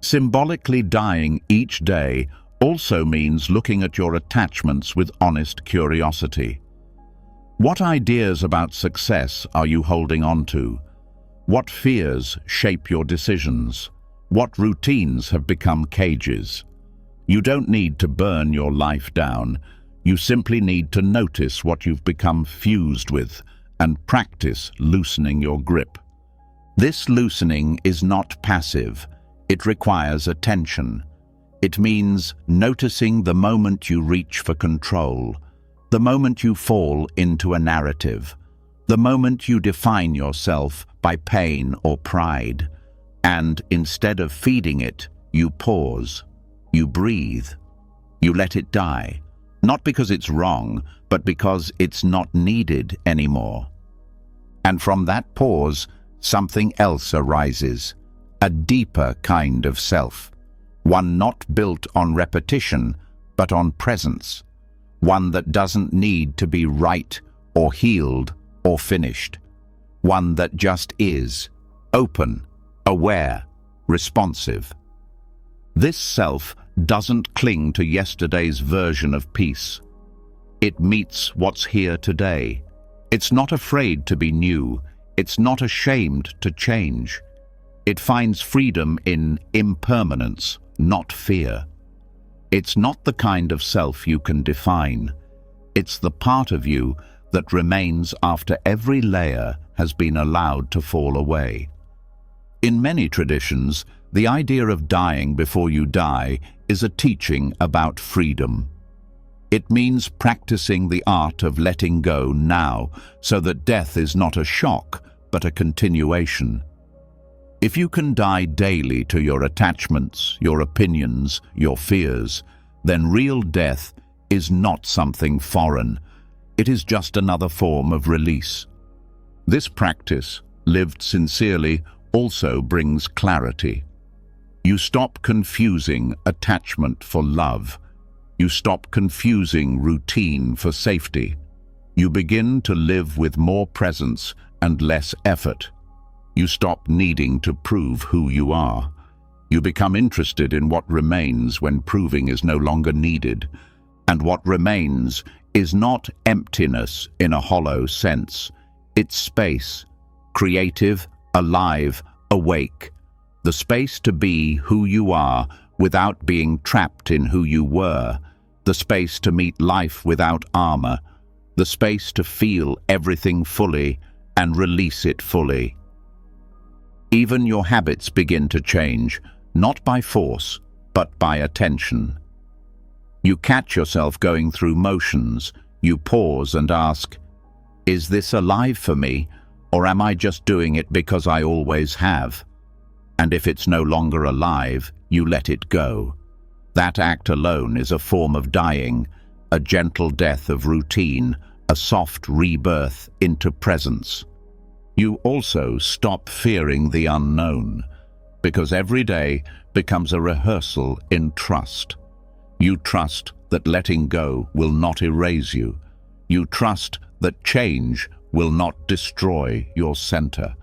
Symbolically dying each day also means looking at your attachments with honest curiosity. What ideas about success are you holding on to? What fears shape your decisions? What routines have become cages? You don't need to burn your life down. You simply need to notice what you've become fused with and practice loosening your grip. This loosening is not passive. It requires attention. It means noticing the moment you reach for control, the moment you fall into a narrative, the moment you define yourself by pain or pride, and instead of feeding it, you pause, you breathe, you let it die, not because it's wrong, but because it's not needed anymore. And from that pause, something else arises, a deeper kind of self, one not built on repetition, but on presence, one that doesn't need to be right or healed or finished, one that just is, open, aware, responsive. This self doesn't cling to yesterday's version of peace. It meets what's here today. It's not afraid to be new. It's not ashamed to change. It finds freedom in impermanence, not fear. It's not the kind of self you can define. It's the part of you that remains after every layer has been allowed to fall away. In many traditions, the idea of dying before you die is a teaching about freedom. It means practicing the art of letting go now so that death is not a shock, but a continuation. If you can die daily to your attachments, your opinions, your fears, then real death is not something foreign. It is just another form of release. This practice, lived sincerely, also brings clarity. You stop confusing attachment for love. You stop confusing routine for safety. You begin to live with more presence and less effort. You stop needing to prove who you are. You become interested in what remains when proving is no longer needed. And what remains is not emptiness in a hollow sense. It's space, creative, alive, awake. The space to be who you are without being trapped in who you were. The space to meet life without armor. The space to feel everything fully and release it fully. Even your habits begin to change, not by force, but by attention. You catch yourself going through motions. You pause and ask, is this alive for me, or am I just doing it because I always have? And if it's no longer alive, you let it go. That act alone is a form of dying, a gentle death of routine, a soft rebirth into presence. You also stop fearing the unknown, because every day becomes a rehearsal in trust. You trust that letting go will not erase you. You trust that change will not destroy your center.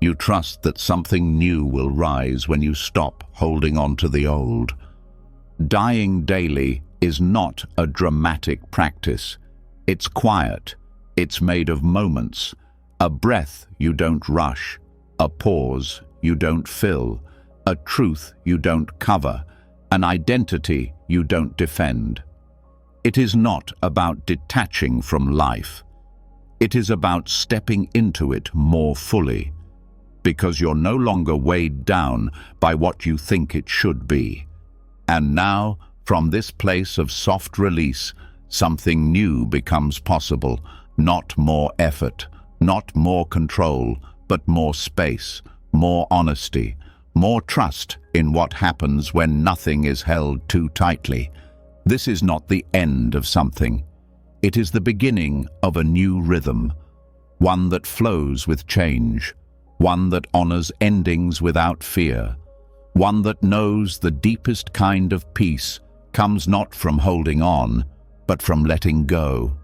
You trust that something new will rise when you stop holding on to the old. Dying daily is not a dramatic practice. It's quiet. It's made of moments. A breath you don't rush, a pause you don't fill, a truth you don't cover, an identity you don't defend. It is not about detaching from life. It is about stepping into it more fully, because you're no longer weighed down by what you think it should be. And now, from this place of soft release, something new becomes possible, not more effort, not more control, but more space, more honesty, more trust in what happens when nothing is held too tightly. This is not the end of something. It is the beginning of a new rhythm, one that flows with change, one that honors endings without fear, one that knows the deepest kind of peace comes not from holding on, but from letting go.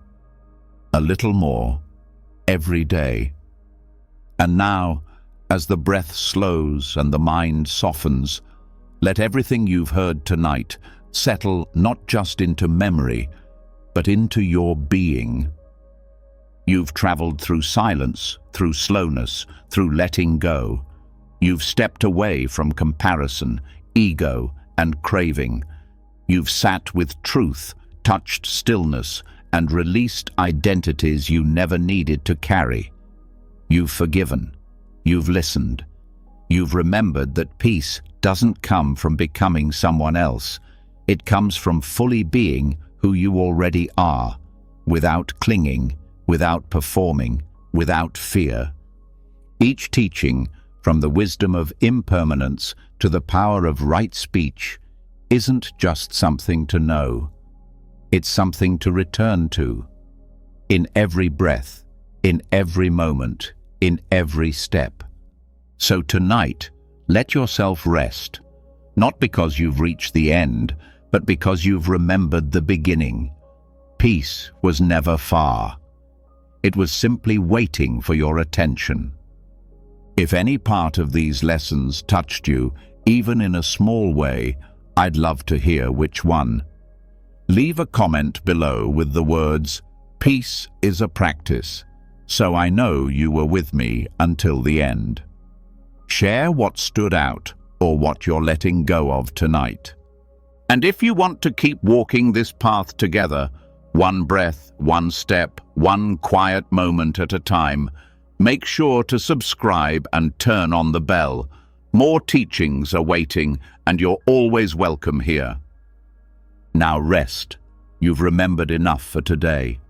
A little more, every day. And now, as the breath slows and the mind softens, let everything you've heard tonight settle not just into memory, but into your being. You've traveled through silence, through slowness, through letting go. You've stepped away from comparison, ego, and craving. You've sat with truth, touched stillness, and released identities you never needed to carry. You've forgiven. You've listened. You've remembered that peace doesn't come from becoming someone else. It comes from fully being who you already are, without clinging, without performing, without fear. Each teaching, from the wisdom of impermanence to the power of right speech, isn't just something to know. It's something to return to. In every breath, in every moment, in every step. So tonight, let yourself rest, not because you've reached the end, but because you've remembered the beginning. Peace was never far. It was simply waiting for your attention. If any part of these lessons touched you, even in a small way, I'd love to hear which one. Leave a comment below with the words, "Peace is a practice," so I know you were with me until the end. Share what stood out or what you're letting go of tonight. And if you want to keep walking this path together, one breath, one step, one quiet moment at a time, make sure to subscribe and turn on the bell. More teachings are waiting, and you're always welcome here. Now rest. You've remembered enough for today.